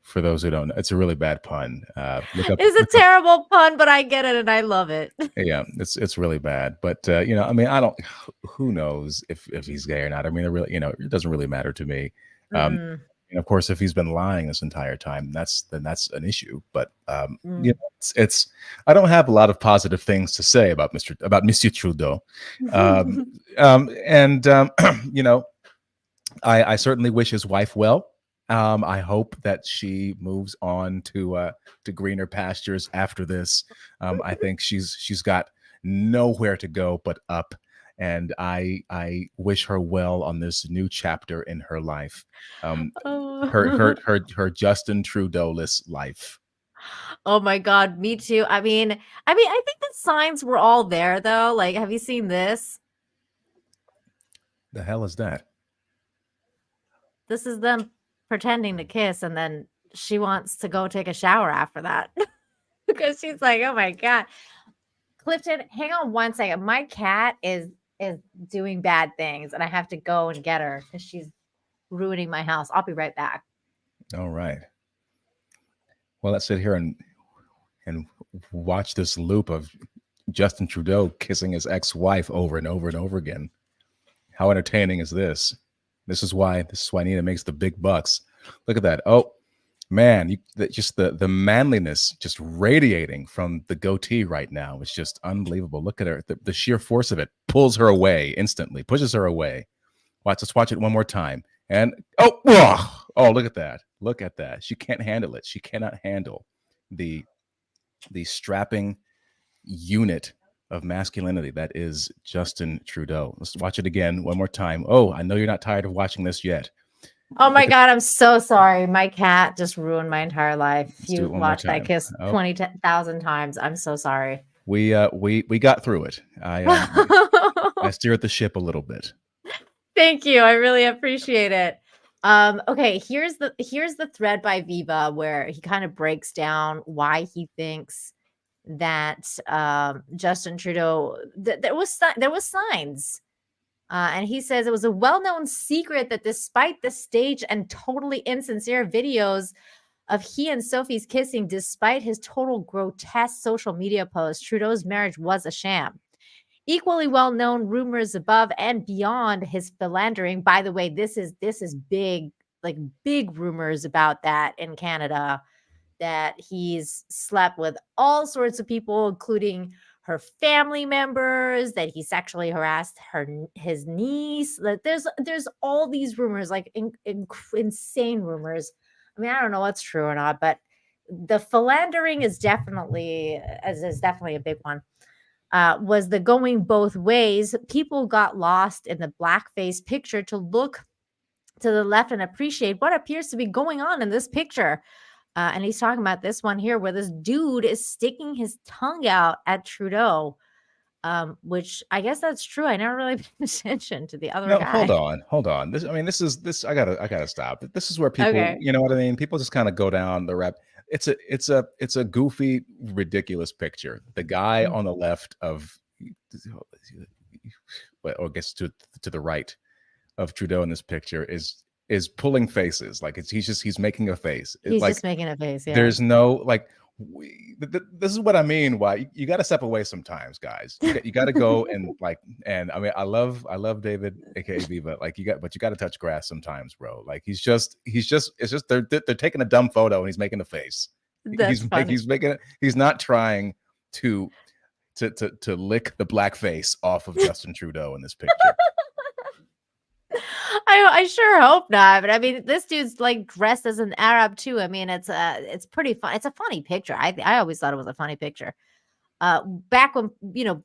For those who don't know, it's a really bad pun. It's a terrible pun, but I get it and I love it. Yeah, it's really bad. But you know, I mean, who knows if he's gay or not? I mean, it doesn't really matter to me. And of course, if he's been lying this entire time, that's an issue. But you know, it's I don't have a lot of positive things to say about Monsieur Trudeau. You know, I certainly wish his wife well. I hope that she moves on to greener pastures after this. I think she's got nowhere to go but up. And I wish her well on this new chapter in her life, her Justin Trudeau-less life. Oh my God, me too. I mean, I think the signs were all there though. Like, have you seen this? The hell is that? This is them pretending to kiss, and then she wants to go take a shower after that because she's like, "Oh my God, Clifton, hang on one second. My cat is doing bad things and I have to go and get her because she's ruining my house. I'll be right back." All right. Well, let's sit here and watch this loop of Justin Trudeau kissing his ex-wife over and over and over again. How entertaining is this? This is why Nina makes the big bucks. Look at that. Oh, Man, just the manliness just radiating from the goatee right now is just unbelievable. Look at her. The sheer force of it pulls her away instantly, pushes her away. Let's watch it one more time. And oh, look at that. Look at that. She can't handle it. She cannot handle the strapping unit of masculinity that is Justin Trudeau. Let's watch it again one more time. Oh, I know you're not tired of watching this yet. Oh my God, I'm so sorry. My cat just ruined my entire life. Let's do You it one more watched that time. kiss 20,000 times. I'm so sorry. We got through it. I steered the ship a little bit. Thank you. I really appreciate it. Okay, here's the thread by Viva where he kind of breaks down why he thinks that Justin Trudeau there was signs. And he says it was a well-known secret that despite the staged and totally insincere videos of he and Sophie's kissing, despite his total grotesque social media posts, Trudeau's marriage was a sham. Equally well-known rumors above and beyond his philandering. By the way, this is big, like big rumors about that in Canada, that he's slept with all sorts of people, including her family members, that he sexually harassed his niece. That there's all these rumors, like insane rumors. I mean, I don't know what's true or not, but the philandering is definitely a big one. Was the going both ways. People got lost in the blackface picture to look to the left and appreciate what appears to be going on in this picture. And he's talking about this one here where this dude is sticking his tongue out at Trudeau, which I guess that's true. I never really paid attention to the other guy. Hold on. This I gotta stop. This is where people, Okay. you know what I mean? People just kind of go down the rap. It's a goofy, ridiculous picture. The guy on the left of, or I guess to the right of Trudeau in this picture is pulling faces. Like he's making a face. He's like, just making a face. Yeah. There's no like. This is what I mean. Why you got to step away sometimes, guys. You got to go and and I mean, I love David, aka Viva. Like you got to touch grass sometimes, bro. Like it's just they're taking a dumb photo and he's making a face. That's funny. He's not trying to lick the black face off of Justin Trudeau in this picture. I sure hope not. But I mean, this dude's like dressed as an Arab too. I mean, it's pretty fun. It's a funny picture. I always thought it was a funny picture. Back when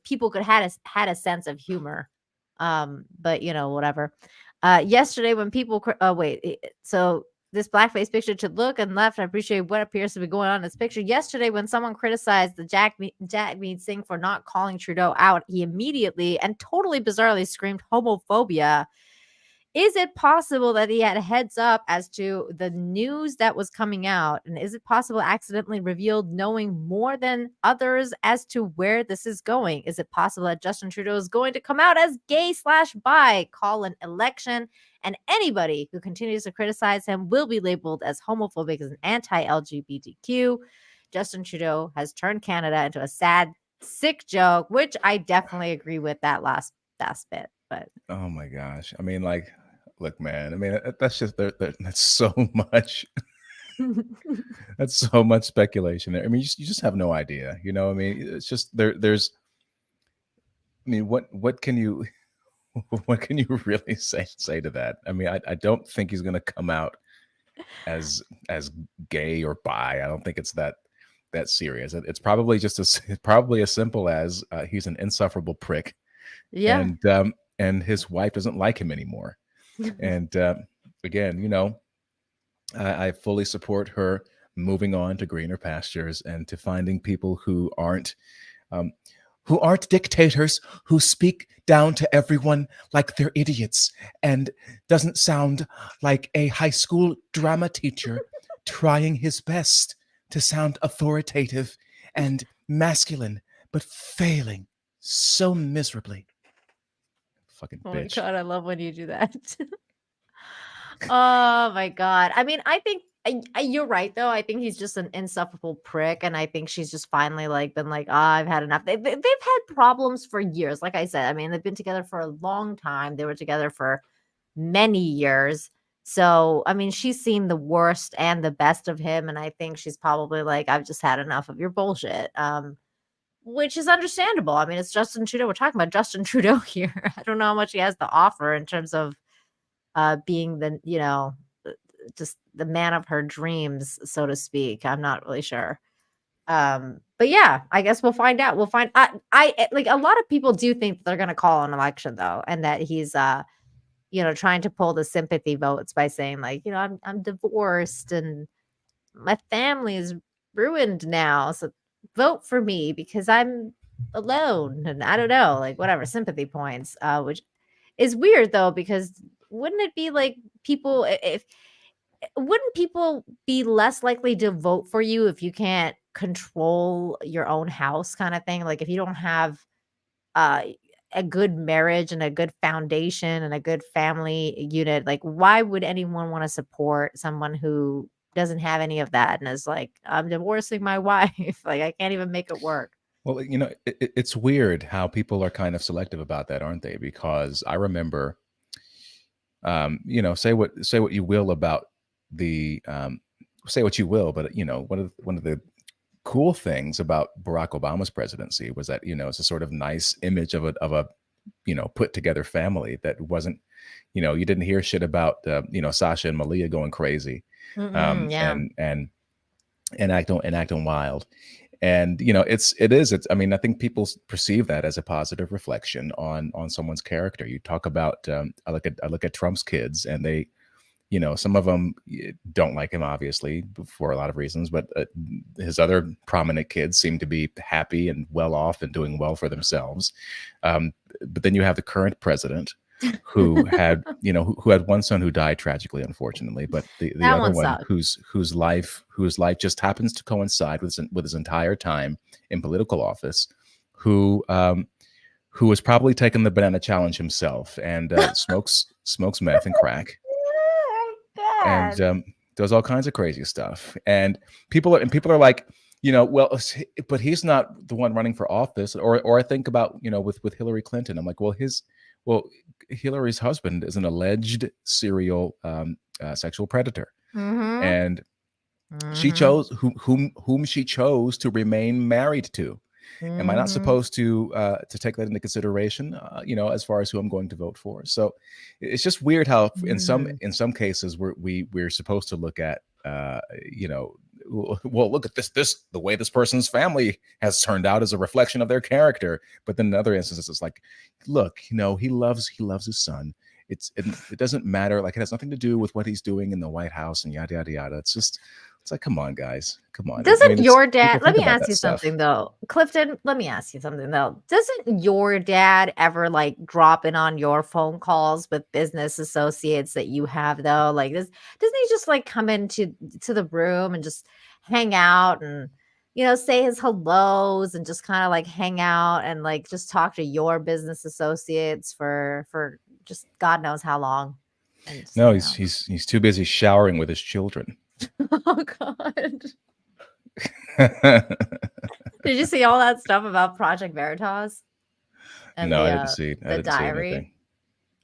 people had a sense of humor. But whatever. Yesterday when people so this blackface picture to look and left, I appreciate what appears to be going on in this picture. Yesterday, when someone criticized the Jagmeet Singh for not calling Trudeau out, he immediately and totally bizarrely screamed homophobia. Is it possible that he had a heads up as to the news that was coming out? And is it possible accidentally revealed knowing more than others as to where this is going? Is it possible that Justin Trudeau is going to come out as gay/bi, call an election, and anybody who continues to criticize him will be labeled as homophobic as an anti-LGBTQ? Justin Trudeau has turned Canada into a sad, sick joke, which I definitely agree with that last bit. But oh my gosh. I mean, like, look, man, I mean, that's just that's so much. That's so much speculation there. I mean, you just have no idea, I mean, it's just there's I mean, what can you really say to that? I mean, I don't think he's going to come out as gay or bi. I don't think it's that serious. It's probably just as simple as he's an insufferable prick. yeah. And his wife doesn't like him anymore. And again, I fully support her moving on to greener pastures and to finding people who aren't dictators, who speak down to everyone like they're idiots, and doesn't sound like a high school drama teacher trying his best to sound authoritative and masculine, but failing so miserably. Fucking bitch. Oh my God, I love when you do that. Oh my God. I mean, I think you're right, though. I think he's just an insufferable prick. And I think she's just finally been like, I've had enough. They've had problems for years. Like I said, I mean, they've been together for a long time. They were together for many years. So, I mean, she's seen the worst and the best of him, and I think she's probably like, I've just had enough of your bullshit. Which is understandable. I mean, it's Justin Trudeau. We're talking about Justin Trudeau here. I don't know how much he has to offer in terms of being the, just the man of her dreams, so to speak. I'm not really sure. But yeah, I guess we'll find out. We'll find I like a lot of people do think that they're gonna call an election though, and that he's trying to pull the sympathy votes by saying like, I'm divorced and my family is ruined now. So vote for me because I'm alone. And I don't know, like whatever, sympathy points, which is weird though, because wouldn't it be like people if wouldn't people be less likely to vote for you if you can't control your own house kind of thing? Like if you don't have uh a good marriage and a good foundation and a good family unit, like why would anyone want to support someone who doesn't have any of that and is like, I'm divorcing my wife, like I can't even make it work. Well, it's weird how people are kind of selective about that, aren't they? Because I remember, say what you will about the, say what you will, but one of the cool things about Barack Obama's presidency was that it's a sort of nice image of a put together family that wasn't, you didn't hear shit about Sasha and Malia going crazy, Yeah. and acting wild. And it's I mean, I think people perceive that as a positive reflection on someone's character. You talk about I look at Trump's kids, and they, some of them don't like him, obviously, for a lot of reasons, but his other prominent kids seem to be happy and well off and doing well for themselves. But then you have the current president who had who had one son who died tragically, unfortunately, but the other one whose life just happens to coincide with his entire time in political office, who was probably taking the banana challenge himself and smokes meth and crack and does all kinds of crazy stuff. And people are like, well, but he's not the one running for office. Or I think about, with Hillary Clinton, I'm like, well, Hillary's husband is an alleged serial sexual predator, and she chose whom she chose to remain married to. Am I not supposed to take that into consideration? As far as who I'm going to vote for. So it's just weird how in some cases we're supposed to look at well, look at this the way this person's family has turned out is a reflection of their character. But then in other instances, it's like, look, he loves his son. It doesn't matter. Like, it has nothing to do with what he's doing in the White House and yada yada yada. It's like, come on, guys, come on. Doesn't your dad? Let me ask you something though, Clifton. Let me ask you something though. Doesn't your dad ever like drop in on your phone calls with business associates that you have though? Like, doesn't he just like come into the room and just hang out and say his hellos and just kind of like hang out and like just talk to your business associates for just God knows how long? No, he's too busy showering with his children. Oh God. Did you see all that stuff about Project Veritas? And no, I didn't see. I didn't diary. See anything.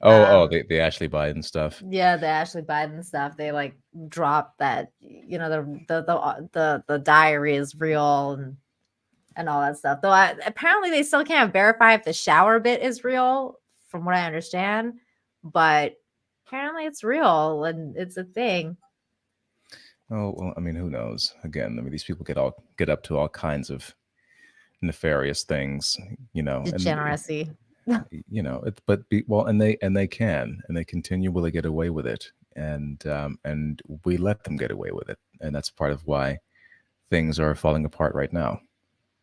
Oh, the Ashley Biden stuff. Yeah, the Ashley Biden stuff. They like dropped that. The diary is real and all that stuff. Though apparently they still can't verify if the shower bit is real, from what I understand. But apparently it's real and it's a thing. Oh, well, I mean, who knows? Again, I mean, these people get up to all kinds of nefarious things, Degeneracy. And they continually get away with it, and we let them get away with it, and that's part of why things are falling apart right now.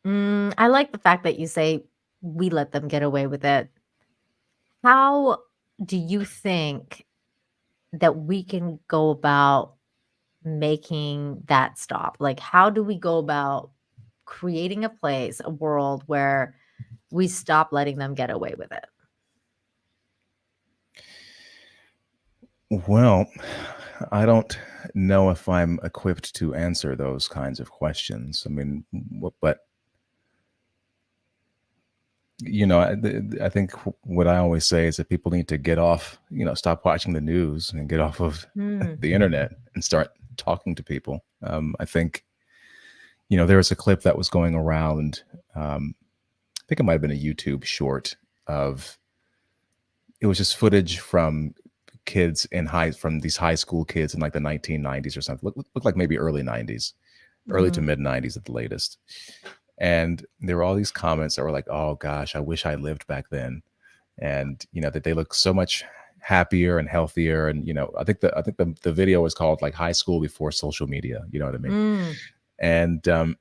I like the fact that you say we let them get away with it. How do you think that we can go about making that stop? Like, how do we go about creating a world where we stop letting them get away with it? Well, I don't know if I'm equipped to answer those kinds of questions. I mean, but you know, I think what I always say is that people need to get off, you know, stop watching the news and get off of the internet and start talking to people. I think, you know, there was a clip that was going around. I think it might have been a YouTube short of, it was just footage from kids from these high school kids in like the 1990s or something. Looked like maybe early 90s, early to mid 90s at the latest. And there were all these comments that were like, oh gosh, I wish I lived back then. And, you know, that they look so much happier and healthier. And, you know, I think the video was called like High School Before Social Media. You know what I mean? And,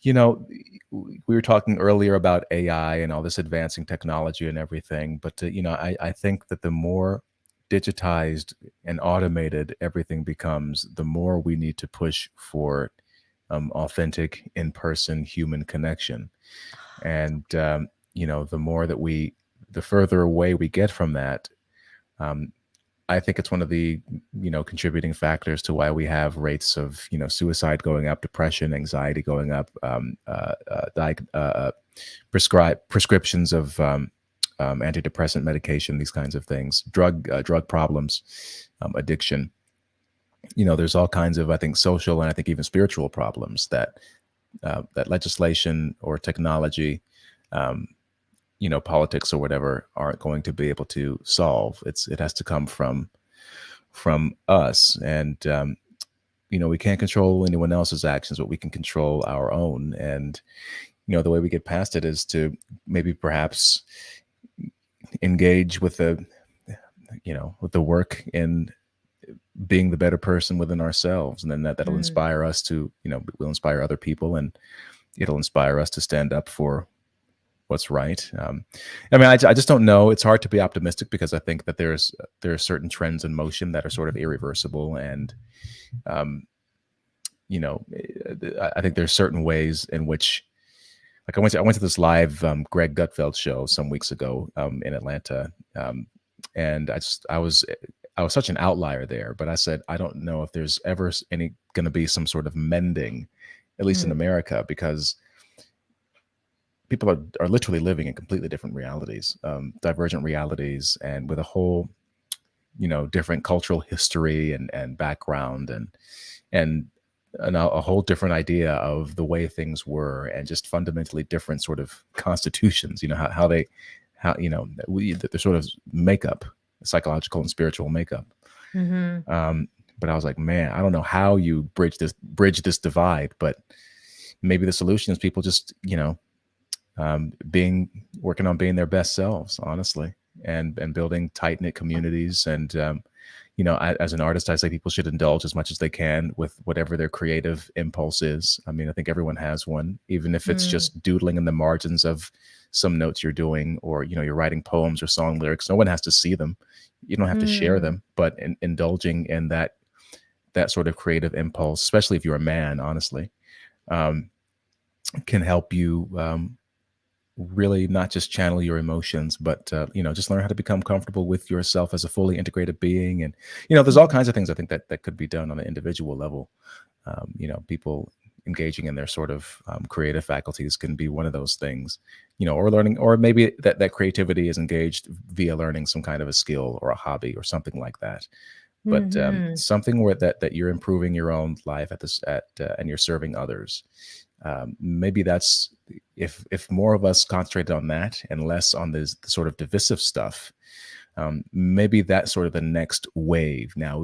you know, we were talking earlier about AI and all this advancing technology and everything. But, you know, I think that the more digitized and automated everything becomes, the more we need to push for authentic in-person human connection. And, you know, the further away we get from that, I think it's one of the, you know, contributing factors to why we have rates of, you know, suicide going up, depression, anxiety going up, prescriptions of antidepressant medication, these kinds of things, drug problems, addiction. You know, there's all kinds of, I think, social and I think even spiritual problems that legislation or technology, you know, politics or whatever aren't going to be able to solve. It has to come from us. And, you know, we can't control anyone else's actions, but we can control our own. And, you know, the way we get past it is to maybe perhaps engage with the work in being the better person within ourselves. And then that'll inspire us to, you know, we'll inspire other people, and it'll inspire us to stand up for what's right. I mean, I just don't know. It's hard to be optimistic because I think that there are certain trends in motion that are sort of irreversible. And, you know, I think there's certain ways in which, like I went to this live Greg Gutfeld show some weeks ago in Atlanta. And I was such an outlier there, but I said, I don't know if there's ever going to be some sort of mending, at least in America, because people are literally living in completely different realities, divergent realities, and with a whole, you know, different cultural history and background and a whole different idea of the way things were, and just fundamentally different sort of constitutions, you know, how you know, the sort of makeup, psychological and spiritual makeup. But I was like, man, I don't know how you bridge this divide, but maybe the solution is people just, you know, working on being their best selves, honestly, and building tight-knit communities. And, you know, as an artist, I say people should indulge as much as they can with whatever their creative impulse is. I mean, I think everyone has one, even if it's just doodling in the margins of some notes you're doing, or, you know, you're writing poems or song lyrics. No one has to see them. You don't have to share them, but indulging in that sort of creative impulse, especially if you're a man, honestly, can help you really not just channel your emotions, but, you know, just learn how to become comfortable with yourself as a fully integrated being. And, you know, there's all kinds of things I think that could be done on an individual level. You know, people engaging in their sort of creative faculties can be one of those things, you know, or learning, or maybe that creativity is engaged via learning some kind of a skill or a hobby or something like that. But something where that you're improving your own life and you're serving others. Maybe that's, if more of us concentrated on that and less on the sort of divisive stuff, maybe that's sort of the next wave. Now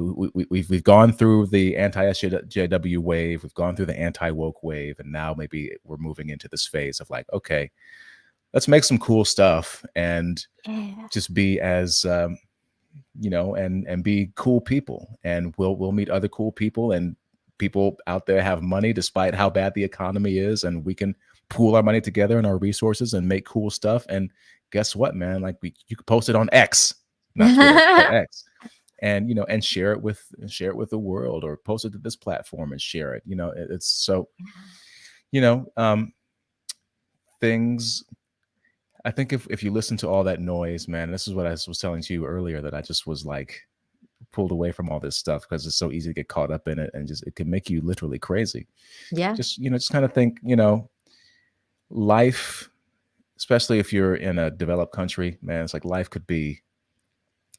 we've gone through the anti-SJW wave, we've gone through the anti-woke wave, and now maybe we're moving into this phase of like, okay, let's make some cool stuff and just be as you know, and be cool people, and we'll meet other cool people, and people out there have money despite how bad the economy is, and we can pool our money together and our resources and make cool stuff. And guess what, man? Like you could post it on X, not Twitter, but X, and, you know, and share it with the world, or post it to this platform and share it. You know, it's so, you know, things. I think if you listen to all that noise, man, this is what I was telling to you earlier, that I just was like pulled away from all this stuff because it's so easy to get caught up in it, and just it can make you literally crazy. Yeah. Just, you know, just kind of think, you know, life especially if you're in a developed country, man, it's like life could be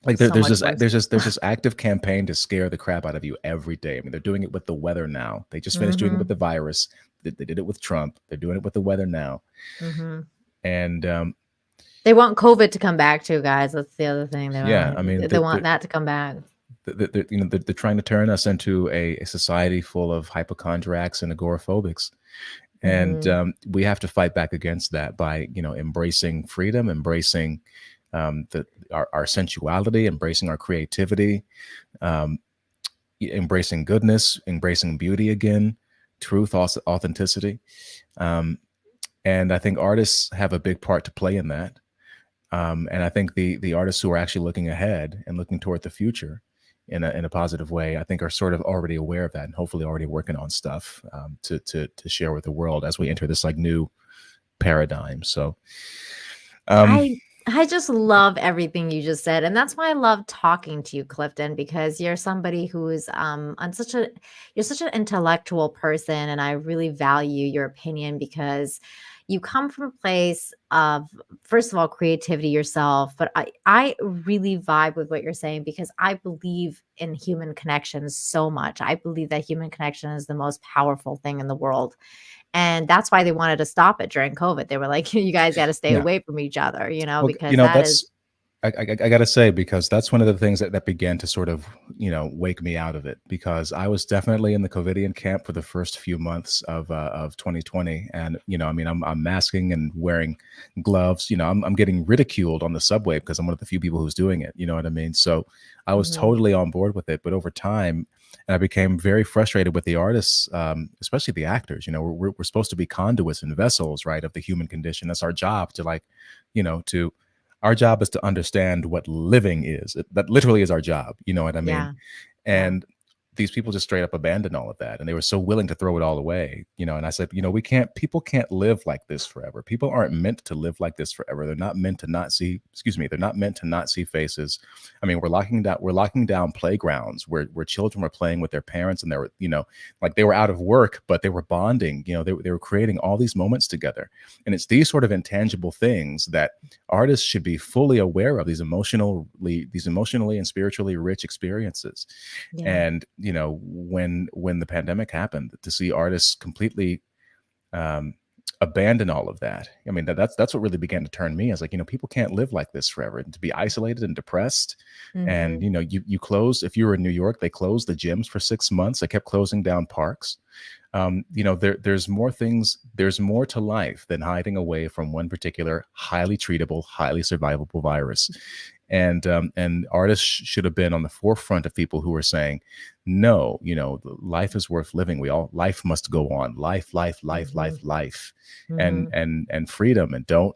like So there's much there's this active campaign to scare the crap out of you every day. I mean, they're doing it with the weather now. They just finished doing it with the virus. They did it with Trump. They're doing it with the weather now. And They want COVID to come back too, guys. That's the other thing. yeah, I mean, They want that to come back. they're trying to turn us into a society full of hypochondriacs and agoraphobics. And we have to fight back against that by, embracing freedom, embracing our sensuality, embracing our creativity, embracing goodness, embracing beauty again, truth, authenticity. And I think artists have a big part to play in that. And I think the artists who are actually looking ahead and looking toward the future in a positive way, I think are sort of already aware of that and hopefully already working on stuff to share with the world as we enter this like new paradigm. So I just love everything you just said. And that's why I love talking to you, Clifton, because you're somebody who is you're such an intellectual person. And I really value your opinion because you come from a place of, first of all, creativity yourself. But I really vibe with what you're saying because I believe in human connections so much. I believe that human connection is the most powerful thing in the world. And that's why they wanted to stop it during COVID. They were like, you guys got to stay away from each other, well, because that is. I got to say, because that's one of the things that began to sort of, wake me out of it, because I was definitely in the COVIDian camp for the first few months of 2020. And, I'm masking and wearing gloves, I'm getting ridiculed on the subway because I'm one of the few people who's doing it. You know what I mean? So I was totally on board with it. But over time, and I became very frustrated with the artists, especially the actors. We're supposed to be conduits and vessels, right, of the human condition. That's our job our job is to understand what living is. That literally is our job. You know what I mean? Yeah. And these people just straight up abandoned all of that. And they were so willing to throw it all away, and I said, people can't live like this forever. People aren't meant to live like this forever. They're not meant to not see, they're not meant to not see faces. I mean, we're locking down playgrounds where children were playing with their parents and they were, like they were out of work, but they were bonding, they were creating all these moments together. And it's these sort of intangible things that artists should be fully aware of, these emotionally and spiritually rich experiences. Yeah. And, when the pandemic happened, to see artists completely abandon all of that. I mean, that's what really began to turn me. I was like, people can't live like this forever, and to be isolated and depressed. And, you close, if you were in New York, they closed the gyms for 6 months. They kept closing down parks. There's more to life than hiding away from one particular highly treatable, highly survivable virus. And artists should have been on the forefront of people who were saying, no, life is worth living. Life must go on. Life, and freedom. And don't,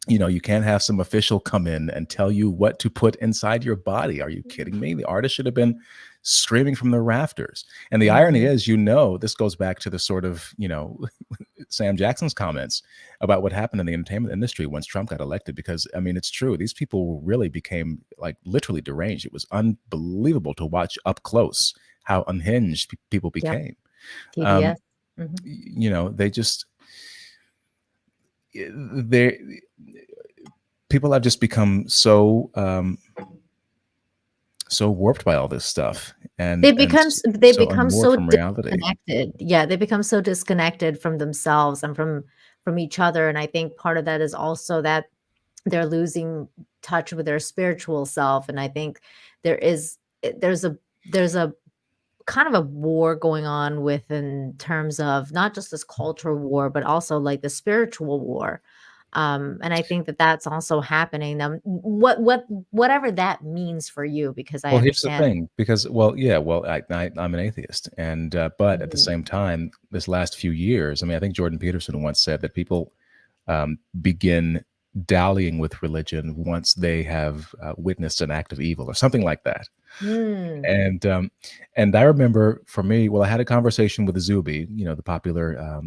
you can't have some official come in and tell you what to put inside your body. Are you kidding me? The artist should have been screaming from the rafters. And the irony is, this goes back to the sort of, Sam Jackson's comments about what happened in the entertainment industry once Trump got elected, because I mean, it's true. These people really became like literally deranged. It was unbelievable to watch up close how unhinged people became. TBS. People have just become so warped by all this stuff, and they become so reality. disconnected. Yeah, they become so disconnected from themselves and from each other. And I think part of that is also that they're losing touch with their spiritual self. And I think there's a kind of a war going on in terms of not just this cultural war, but also like the spiritual war. And I think that's also happening. Now, whatever that means for you, because I understand. Here's the thing, because I'm an atheist, and but at the same time, this last few years, I mean, I think Jordan Peterson once said that people begin dallying with religion once they have witnessed an act of evil or something like that. And I remember, for me, I had a conversation with Zuby, the popular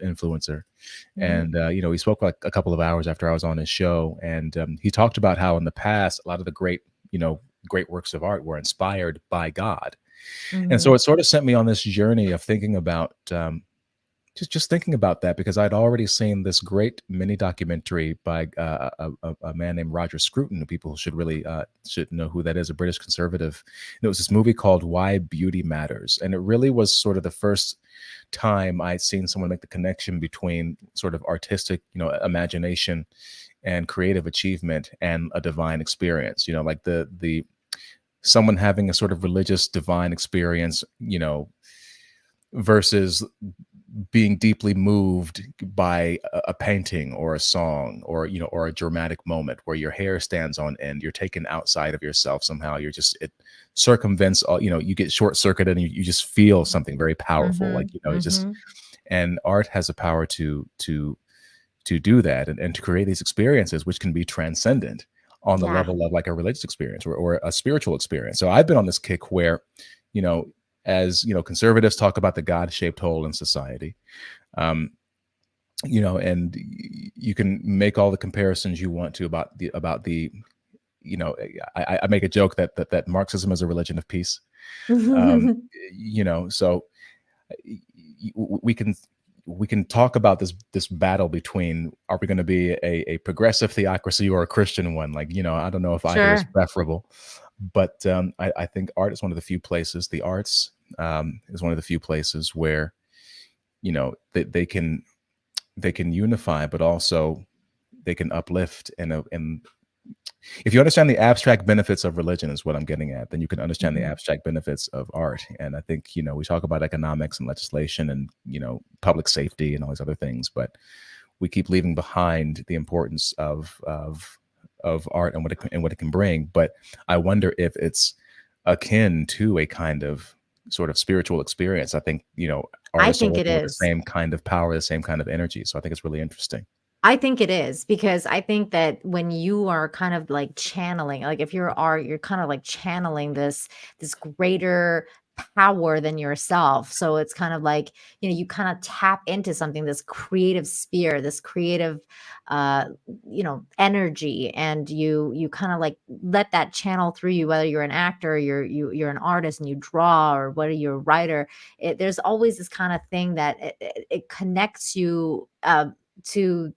influencer. And he spoke like a couple of hours after I was on his show, and he talked about how in the past a lot of the great works of art were inspired by God. And so it sort of sent me on this journey of thinking about just thinking about that, because I'd already seen this great mini documentary by a man named Roger Scruton, who people should really should know who that is, a British conservative. And it was this movie called Why Beauty Matters, and it really was sort of the first time I'd seen someone make the connection between sort of artistic, imagination and creative achievement and a divine experience. Like the someone having a sort of religious divine experience, versus being deeply moved by a painting or a song or or a dramatic moment where your hair stands on end. You're taken outside of yourself somehow. It circumvents all, you get short circuited, and you just feel something very powerful. Like it just, and art has a power to do that and to create these experiences which can be transcendent on the level of like a religious experience or a spiritual experience. So I've been on this kick where, as conservatives talk about the God-shaped hole in society, and you can make all the comparisons you want to about the I make a joke that Marxism is a religion of peace. So we can talk about this battle between, are we going to be a progressive theocracy or a Christian one? Like, I don't know if either is preferable. But I think art is one of the few places, the arts is one of the few places where, they can unify, but also they can uplift. And if you understand the abstract benefits of religion is what I'm getting at, then you can understand the abstract benefits of art. And I think, we talk about economics and legislation and, public safety and all these other things, but we keep leaving behind the importance of art and what it can bring. But I wonder if it's akin to a kind of sort of spiritual experience. I think, I think it is the same kind of power, the same kind of energy. So I think it's really interesting. I think it is, because I think that when you are kind of like channeling, like if you're art, you're kind of like channeling this greater power than yourself. So it's kind of like, you kind of tap into something, this creative sphere, this creative, energy, and you kind of like let that channel through you, whether you're an actor, you're an artist and you draw, or whether you're a writer. There's always this kind of thing that it connects you to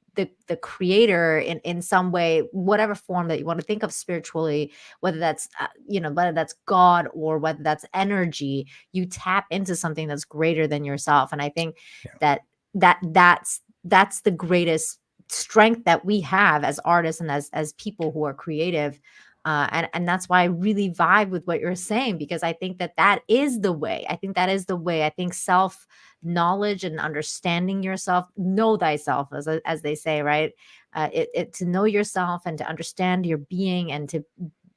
the creator in some way, whatever form that you want to think of spiritually, whether that's whether that's God or whether that's energy. You tap into something that's greater than yourself, and I think that's the greatest strength that we have as artists and as people who are creative. And that's why I really vibe with what you're saying, because I think that is the way. I think that is the way. I think self knowledge and understanding yourself, know thyself, as they say, right? To know yourself and to understand your being and to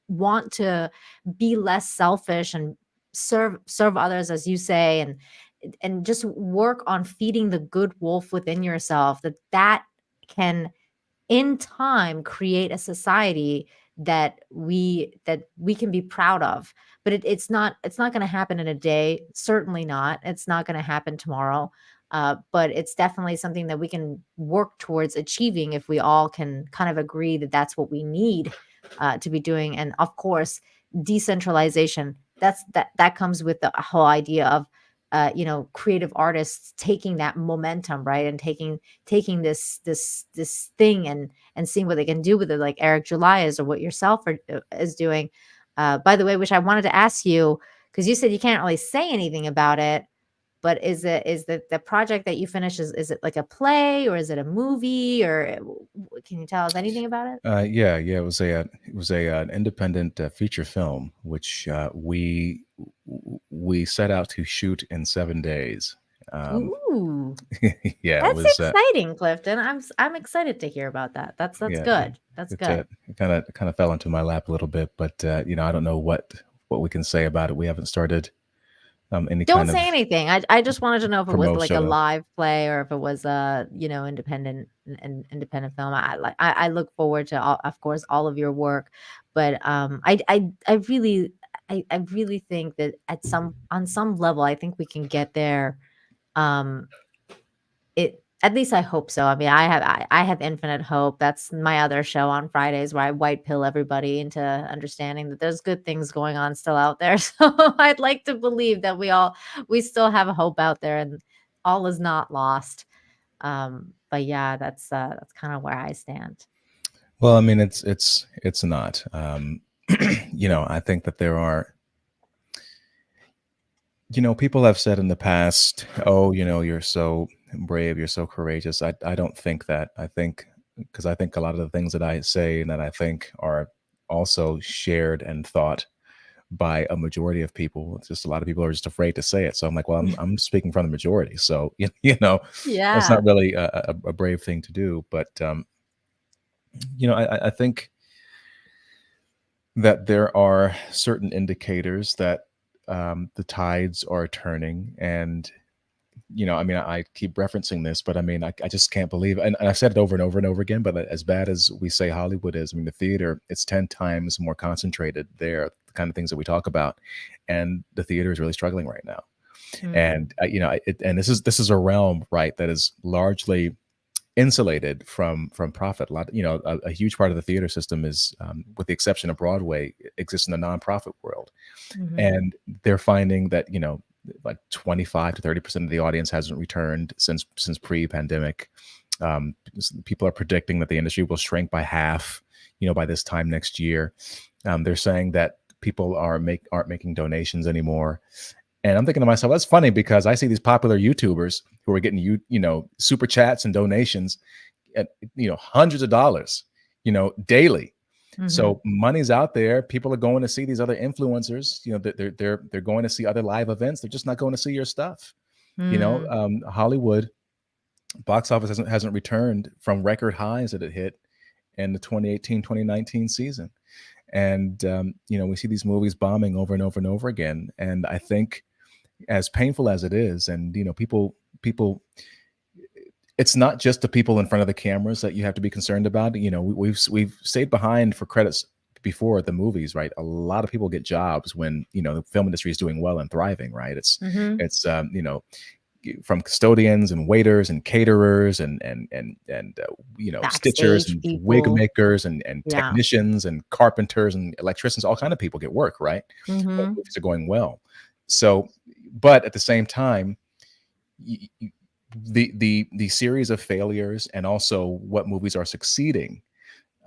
want to be less selfish and serve others, as you say, and just work on feeding the good wolf within yourself, that can in time create a society that we can be proud of. But it's not going to happen in a day. Certainly not. It's not going to happen tomorrow. But it's definitely something that we can work towards achieving if we all can kind of agree that that's what we need to be doing. And of course, decentralization, that comes with the whole idea of creative artists taking that momentum, right, and taking this thing and seeing what they can do with it, like Eric July is, or what yourself is doing. By the way, which I wanted to ask you, because you said you can't really say anything about it, but is the project that you finished, is it like a play or is it a movie, or can you tell us anything about it? Yeah, it was an independent feature film, which we set out to shoot in 7 days. Ooh, yeah, that's it was exciting, Clifton. I'm excited to hear about that. That's good. That's good. It kind of fell into my lap a little bit, but I don't know what we can say about it. We haven't started Don't say anything. I just wanted to know if it was like a promotion. live play or if it was a independent film. I look forward to of course all of your work, but I really think that on some level I think we can get there. At least I hope so. I mean, I have infinite hope. That's my other show on Fridays, where I white pill everybody into understanding that there's good things going on still out there. So I'd like to believe that we still have hope out there, and all is not lost. But yeah, that's kind of where I stand. Well, I mean, it's not. I think that there are, people have said in the past, oh, you're so brave, you're so courageous. I don't think that. I think because I think a lot of the things that I say and that I think are also shared and thought by a majority of people. It's just a lot of people are just afraid to say it. So I'm like, well, I'm speaking from the majority. So it's Yeah. not really a brave thing to do. But I think that there are certain indicators that the tides are turning. And I mean, I keep referencing this, but I mean, I just can't believe, and I've said it over and over and over again, but as bad as we say Hollywood is, I mean, the theater, it's 10 times more concentrated there, the kind of things that we talk about. And the theater is really struggling right now. And, and this is a realm, right, that is largely insulated from profit. A lot, a huge part of the theater system is, with the exception of Broadway, exists in the nonprofit world. And they're finding that, like 25 to 30% of the audience hasn't returned since pre-pandemic. People are predicting that the industry will shrink by half, by this time next year. They're saying that people aren't making donations anymore. And I'm thinking to myself, that's funny because I see these popular YouTubers who are getting super chats and donations at hundreds of dollars, daily. So money's out there. People are going to see these other influencers. They're going to see other live events. They're just not going to see your stuff. Hollywood box office hasn't returned from record highs that it hit in the 2018-2019 season. And we see these movies bombing over and over and over again. And I think, as painful as it is, and people, it's not just the people in front of the cameras that you have to be concerned about. We've stayed behind for credits before the movies, right? A lot of people get jobs when the film industry is doing well and thriving, right? It's from custodians and waiters and caterers and Backstage stitchers and people. wig makers and Yeah. technicians and carpenters and electricians. All kind of people get work, right? But movies are going well. So, but at the same time, the series of failures and also what movies are succeeding,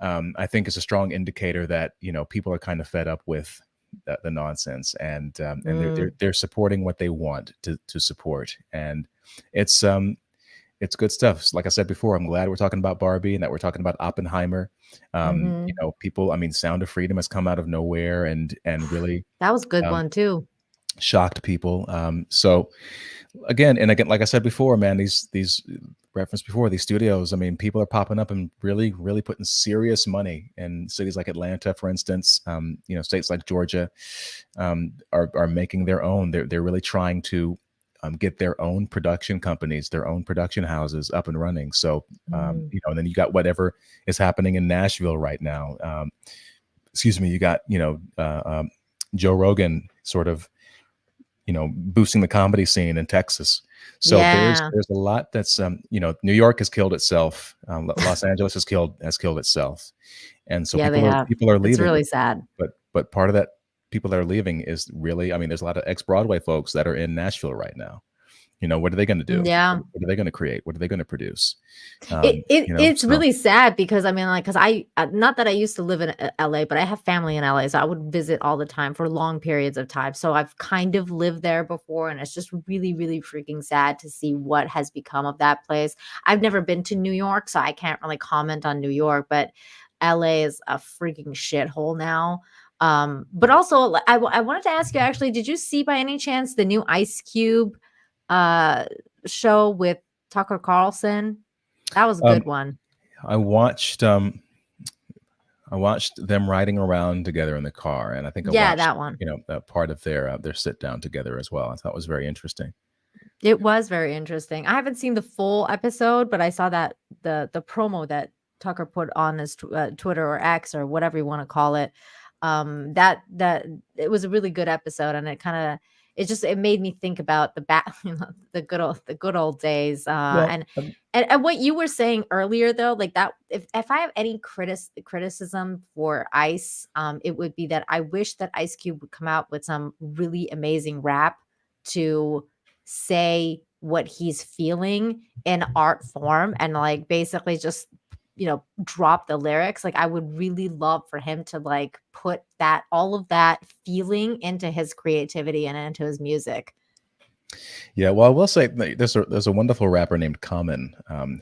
I think is a strong indicator that people are kind of fed up with the nonsense, and they're supporting what they want to support, and it's good stuff. Like I said before, I'm glad we're talking about Barbie and that we're talking about Oppenheimer. People, I mean, Sound of Freedom has come out of nowhere and really That was a good one too. shocked people. So again, like I said before, man, these referenced before, these studios, I mean, people are popping up and really, really putting serious money in cities like Atlanta, for instance. States like Georgia are making their own. They're really trying to get their own production companies, their own production houses up and running. So, and then you got whatever is happening in Nashville right now. You got, Joe Rogan sort of, boosting the comedy scene in Texas. So there's a lot that's, New York has killed itself. Los Angeles has killed itself. And so people are leaving. It's really sad. But part of that, people that are leaving is really, I mean, there's a lot of ex-Broadway folks that are in Nashville right now. What are they going to do? Yeah. What are they going to create? What are they going to produce? It's really sad because I mean, like, because I not that I used to live in LA, but I have family in LA, so I would visit all the time for long periods of time. So I've kind of lived there before, and it's just really, really freaking sad to see what has become of that place. I've never been to New York, so I can't really comment on New York, but LA is a freaking shithole now. But also, I wanted to ask you, actually, did you see by any chance the new Ice Cube show with Tucker Carlson? That was a good one. I watched them riding around together in the car, and I think I watched, that one. Part of their sit down together as well. I thought it was very interesting. It was very interesting. I haven't seen the full episode, but I saw that the promo that Tucker put on his Twitter or X or whatever you want to call it. That it was a really good episode, and it made me think about the good old days. And what you were saying earlier, though, like that, if I have any criticism for Ice, it would be that I wish that Ice Cube would come out with some really amazing rap to say what he's feeling in art form and like basically just drop the lyrics. Like I would really love for him to like put that all of that feeling into his creativity and into his music. Yeah, well, I will say there's a wonderful rapper named Common,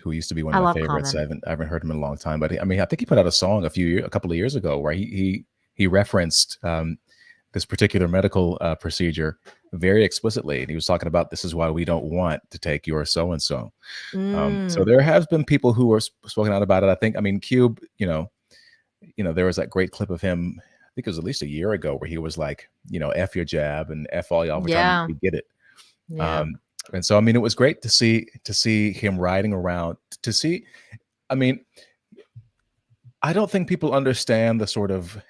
who used to be one I of my love favorites. Common. I haven't heard him in a long time, but I mean, I think he put out a song a couple of years ago where he referenced this particular medical procedure very explicitly, and he was talking about this is why we don't want to take your so and so. So there has been people who are spoken out about it. I mean, Cube, there was that great clip of him. I think it was at least a year ago where he was like, F your jab and F all y'all for trying to get it. Yeah. And so, I mean, it was great to see him riding around, I mean, I don't think people understand the sort of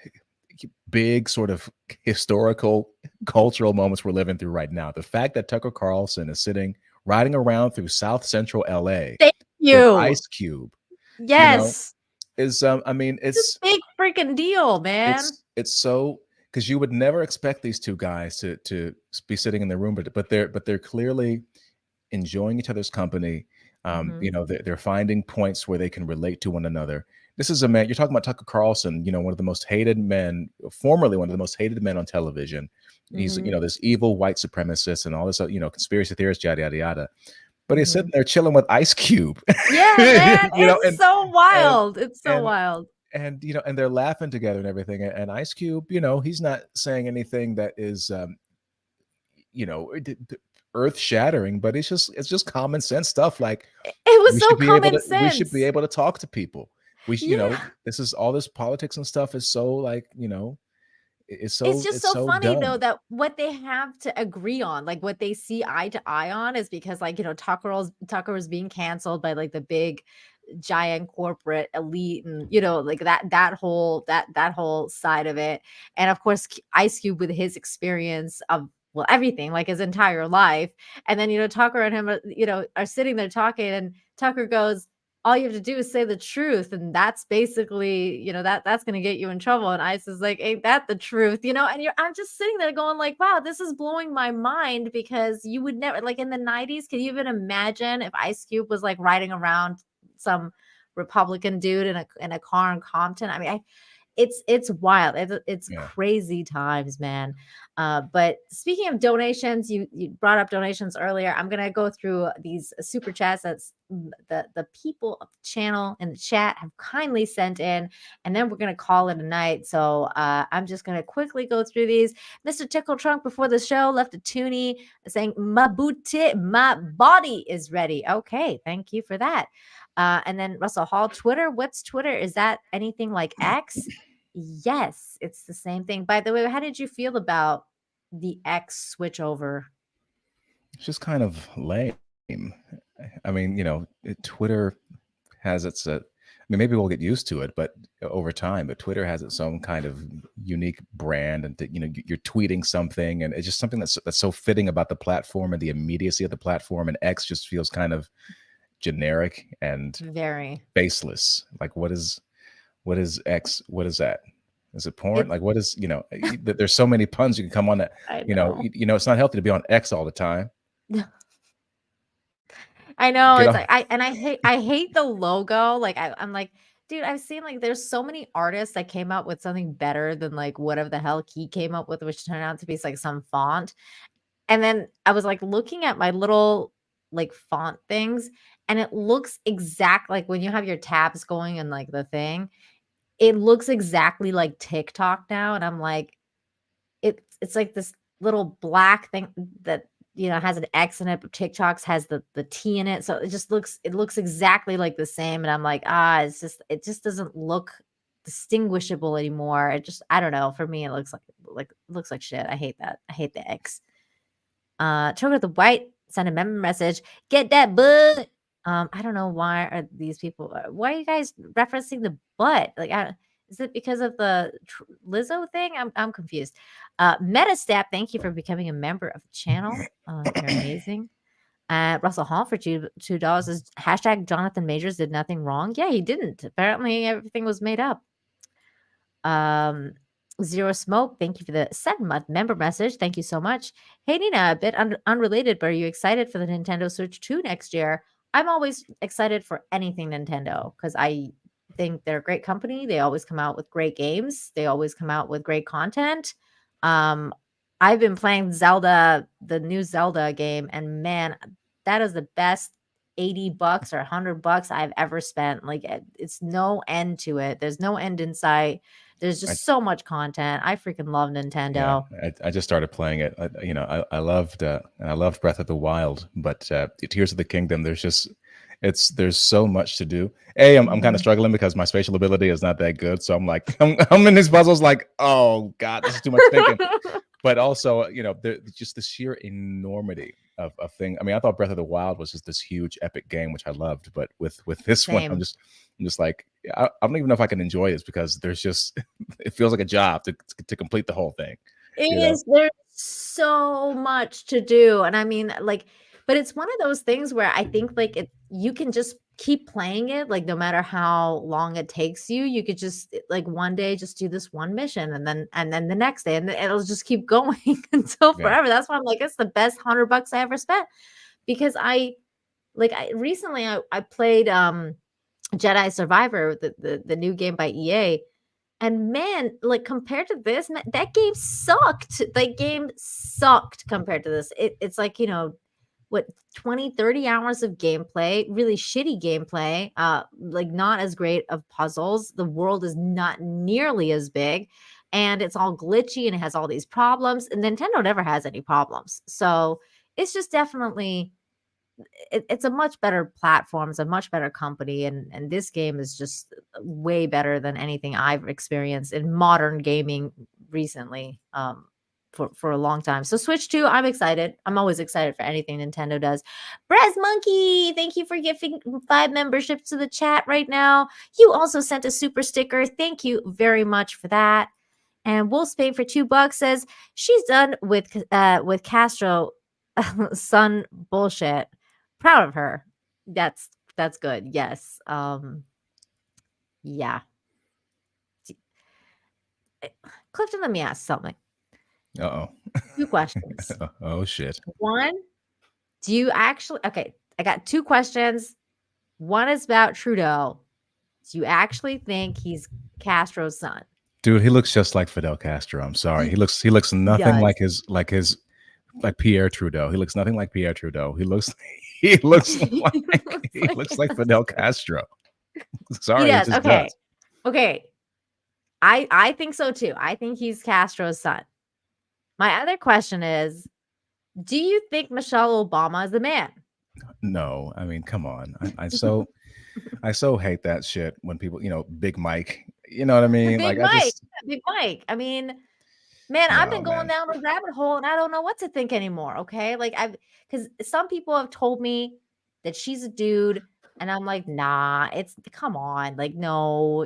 big sort of historical cultural moments we're living through right now. The fact that Tucker Carlson is riding around through South Central LA Thank you. with Ice Cube. Yes. Is I mean, it's a big freaking deal, man. It's so, because you would never expect these two guys to be sitting in the room, but they're clearly enjoying each other's company. They're finding points where they can relate to one another. This is a man, you're talking about Tucker Carlson, one of the most hated men, formerly one of the most hated men on television. He's, this evil white supremacist and all this, conspiracy theorist, yada, yada, yada. But he's sitting there chilling with Ice Cube. Yeah, man. It's so wild. It's so wild. And, and they're laughing together and everything. And Ice Cube, he's not saying anything that is, earth shattering, but it's just common sense stuff. Like, it was so common sense. We should be able to talk to people. We this is all this politics and stuff is so like, it's just so funny dumb. though that what they have to agree on, like what they see eye to eye on, is because like Tucker was being canceled by like the big giant corporate elite, and like that whole side of it, and of course Ice Cube with his experience of everything, like his entire life, and then Tucker and him are sitting there talking, and Tucker goes, all you have to do is say the truth, and that's basically that's going to get you in trouble. And Ice is like, ain't that the truth? And I'm just sitting there going like, wow, this is blowing my mind, because you would never, like in the 90s, can you even imagine if Ice Cube was like riding around some Republican dude in a car in Compton? I mean, it's wild. It's crazy times, man. But speaking of donations, you brought up donations earlier. I'm gonna go through these super chats that's the people of the channel in the chat have kindly sent in, and then we're gonna call it a night. So I'm just gonna quickly go through these. Mr. Tickle Trunk before the show left a toonie saying my body is ready. Okay, thank you for that. And then Russell Hall, Twitter. What's Twitter? Is that anything like X? Yes, it's the same thing. By the way, how did you feel about the X switch over? It's just kind of lame. I mean, Twitter has its, I mean, maybe we'll get used to it, but over time, but Twitter has its own kind of unique brand, and you're tweeting something, and it's just something that's so fitting about the platform and the immediacy of the platform. And X just feels kind of generic and very baseless. Like, what is X? What is that? Is it porn? Like, what is, there's so many puns you can come on that, it's not healthy to be on X all the time. I know. It's like, I hate the logo. Like, I'm like, dude, I've seen like, there's so many artists that came up with something better than like whatever the hell he came up with, which turned out to be like some font. And then I was like looking at my little like font things, and it looks exact like when you have your tabs going and like the thing, it looks exactly like TikTok now. And I'm like, it's like this little black thing that has an X in it, but TikTok's has the T in it. So it looks exactly like the same. And I'm like, it just doesn't look distinguishable anymore. I don't know. For me, it looks like shit. I hate that. I hate the X. Choker the White sent a member message. Get that butt. I don't know why are these people. Why are you guys referencing the butt? Like, is it because of the Lizzo thing? I'm confused. Metastep, thank you for becoming a member of the channel. You're amazing. Russell Hall for $2 is hashtag Jonathan Majors did nothing wrong. Yeah, he didn't. Apparently, everything was made up. Zero Smoke, thank you for the 7-month member message. Thank you so much. Hey, Nina, a bit unrelated, but are you excited for the Nintendo Switch 2 next year? I'm always excited for anything Nintendo because I think they're a great company. They always come out with great games. They always come out with great content. I've been playing Zelda, the new Zelda game, and man, that is the best $80 or $100 I've ever spent. Like it's no end to it. There's no end in sight. There's just so much content. I freaking love Nintendo. Yeah, I just started playing it. I loved Breath of the Wild, but Tears of the Kingdom. There's so much to do. I'm kind of struggling because my spatial ability is not that good. So I'm like, I'm in these puzzles like, oh God, this is too much thinking. But also, just the sheer enormity of thing. I mean, I thought Breath of the Wild was just this huge epic game, which I loved. But with this one, I'm just like, I don't even know if I can enjoy this because there's just, it feels like a job to complete the whole thing. There's so much to do. And I mean, like, but it's one of those things where I think like you can just keep playing it, like no matter how long it takes you, you could just like one day just do this one mission and then the next day, and it'll just keep going until forever. That's why I'm like, it's the best $100 I ever spent, because I recently played Jedi Survivor, the new game by EA. And man, like compared to this, that game sucked. That game sucked compared to this. It's like, what, 20, 30 hours of gameplay, really shitty gameplay, like not as great of puzzles. The world is not nearly as big, and it's all glitchy and it has all these problems. And Nintendo never has any problems. So it's just definitely, it's a much better platform. It's a much better company. And this game is just way better than anything I've experienced in modern gaming recently. For a long time. So Switch 2, I'm excited. I'm always excited for anything Nintendo does. Brez Monkey, thank you for giving 5 memberships to the chat right now. You also sent a super sticker. Thank you very much for that. And Wolf Spain for $2 says she's done with Castro son bullshit. Proud of her. That's good. Yes. Yeah. Clifton, let me ask something. Uh-oh. 2 questions. Oh shit. One, do you actually, okay, I got 2 questions. One is about Trudeau. Do you actually think he's Castro's son? Dude, he looks just like Fidel Castro. I'm sorry. He looks nothing like Pierre Trudeau. He looks nothing like Pierre Trudeau. He looks like Fidel Castro. Sorry. He does. Okay. Does. Okay. I think so too. I think he's Castro's son. My other question is, do you think Michelle Obama is the man? No, I mean, come on. I so hate that shit when people, Big Mike, you know what I mean? Big Mike. I mean, man, I've been going down a rabbit hole and I don't know what to think anymore. Okay. Like because some people have told me that she's a dude and I'm like, nah, come on. Like, no,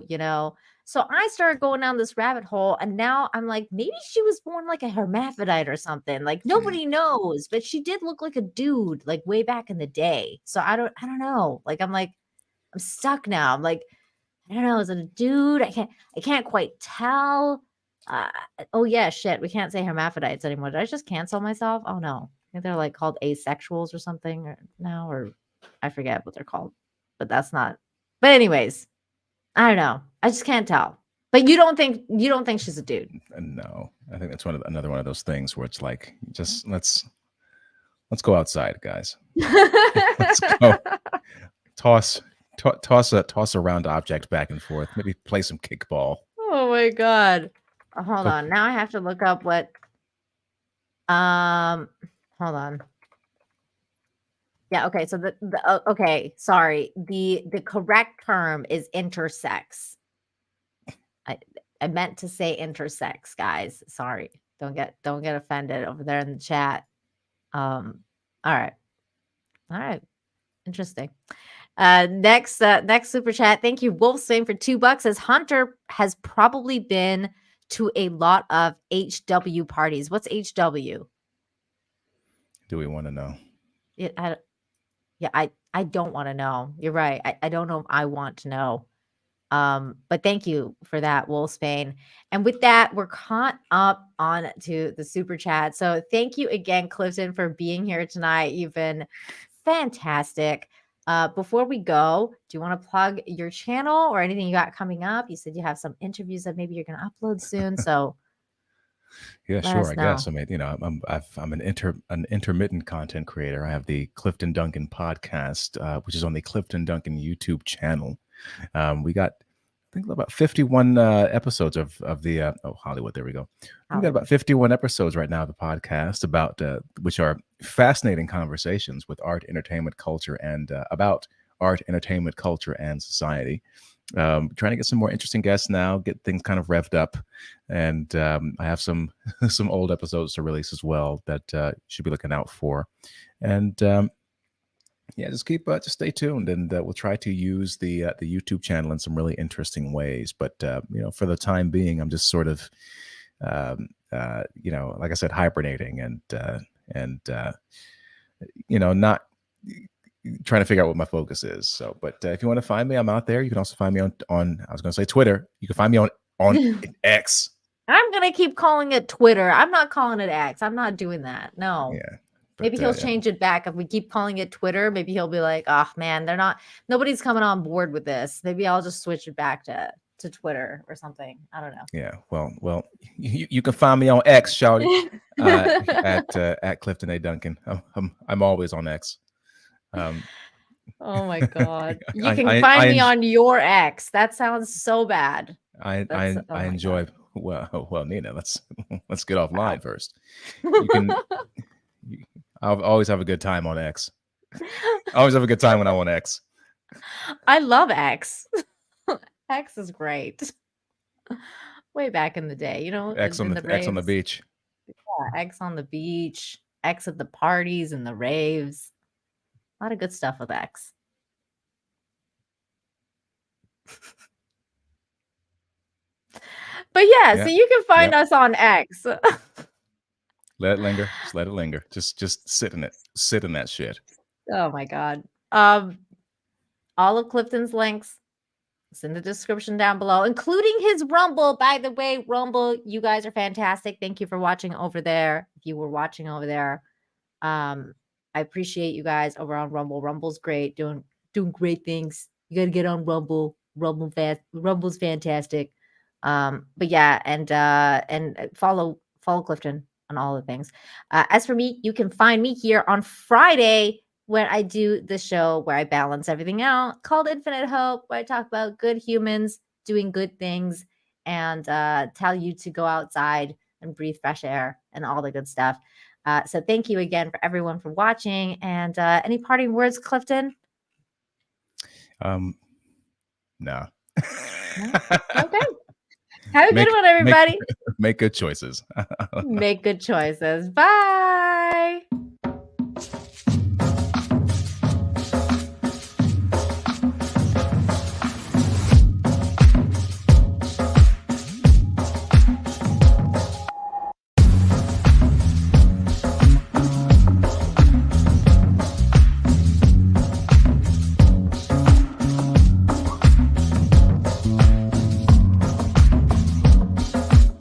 So I started going down this rabbit hole, and now I'm like, maybe she was born like a hermaphrodite or something. Like nobody knows, but she did look like a dude, like way back in the day. So I don't know. Like I'm stuck now. I'm like, I don't know. Is it a dude? I can't quite tell. Oh yeah, shit. We can't say hermaphrodites anymore. Did I just cancel myself? Oh no. I think they're like called asexuals or something or I forget what they're called. But that's not. But anyways. I don't know. I just can't tell. But you don't think she's a dude? No, I think that's another one of those things where it's like, just let's go outside, guys. Let's go toss a round object back and forth. Maybe play some kickball. Oh my god! Hold on. Now I have to look up what. Hold on. Yeah, okay. So okay, sorry. The correct term is intersex. I meant to say intersex, guys. Sorry. Don't get offended over there in the chat. All right. Interesting. Next super chat. Thank you, Wolf Swain, for $2. Says Hunter has probably been to a lot of HW parties. What's HW? Do we want to know? I don't want to know. You're right. I don't know if I want to know. But thank you for that, Wolfsbane. And with that, we're caught up on to the super chat. So thank you again, Clifton, for being here tonight. You've been fantastic. Before we go, do you want to plug your channel or anything you got coming up? You said you have some interviews that maybe you're going to upload soon. So Yeah, let sure. us I guess. know. I mean, you know, I'm an intermittent content creator. I have the Clifton Duncan podcast, which is on the Clifton Duncan YouTube channel. We got, I think, about 51 episodes of the Hollywood. There we go. We've got about 51 episodes right now of the podcast about which are fascinating conversations with art, entertainment, culture, and about art, entertainment, culture, and society. Trying to get some more interesting guests now, get things kind of revved up, and I have some some old episodes to release as well that you should be looking out for. And yeah, just just stay tuned, and we'll try to use the YouTube channel in some really interesting ways. But you know, for the time being, I'm just sort of you know, like I said, hibernating and you know, not trying to figure out what my focus is. So, but if you want to find me, I'm out there. You can also find me on I was going to say Twitter. You can find me on X. I'm going to keep calling it Twitter. I'm not calling it X. I'm not doing that. No. Yeah. Maybe he'll change it back. If we keep calling it Twitter, maybe he'll be like, oh man, nobody's coming on board with this. Maybe I'll just switch it back to Twitter or something. I don't know. Yeah. Well, you can find me on X, shawty, at Clifton A. Duncan. I'm always on X. Oh my God. You can find me on your X. That sounds so bad. I enjoy, well, Nina, let's get offline first. You can, I'll always have a good time on X. I always have a good time when I'm on X. I love X. X is great. Way back in the day, you know, X on the beach. Yeah, X on the beach, X at the parties and the raves. A lot of good stuff with X. But yeah, so you can find us on X. Let it linger. Just let it linger. Just sit in it. Sit in that shit. Oh my God. All of Clifton's links is in the description down below, including his Rumble. By the way, Rumble, you guys are fantastic. Thank you for watching over there. If you were watching over there, I appreciate you guys over on Rumble. Rumble's great, doing great things. You gotta get on Rumble. Rumble's fantastic. But yeah, and follow Clifton on all the things. As for me, you can find me here on Friday when I do the show where I balance everything out called Infinite Hope, where I talk about good humans doing good things and tell you to go outside and breathe fresh air and all the good stuff. So thank you again for everyone for watching. And any parting words, Clifton? No. Okay. Have a good one, everybody. Make good choices. Make good choices. Bye.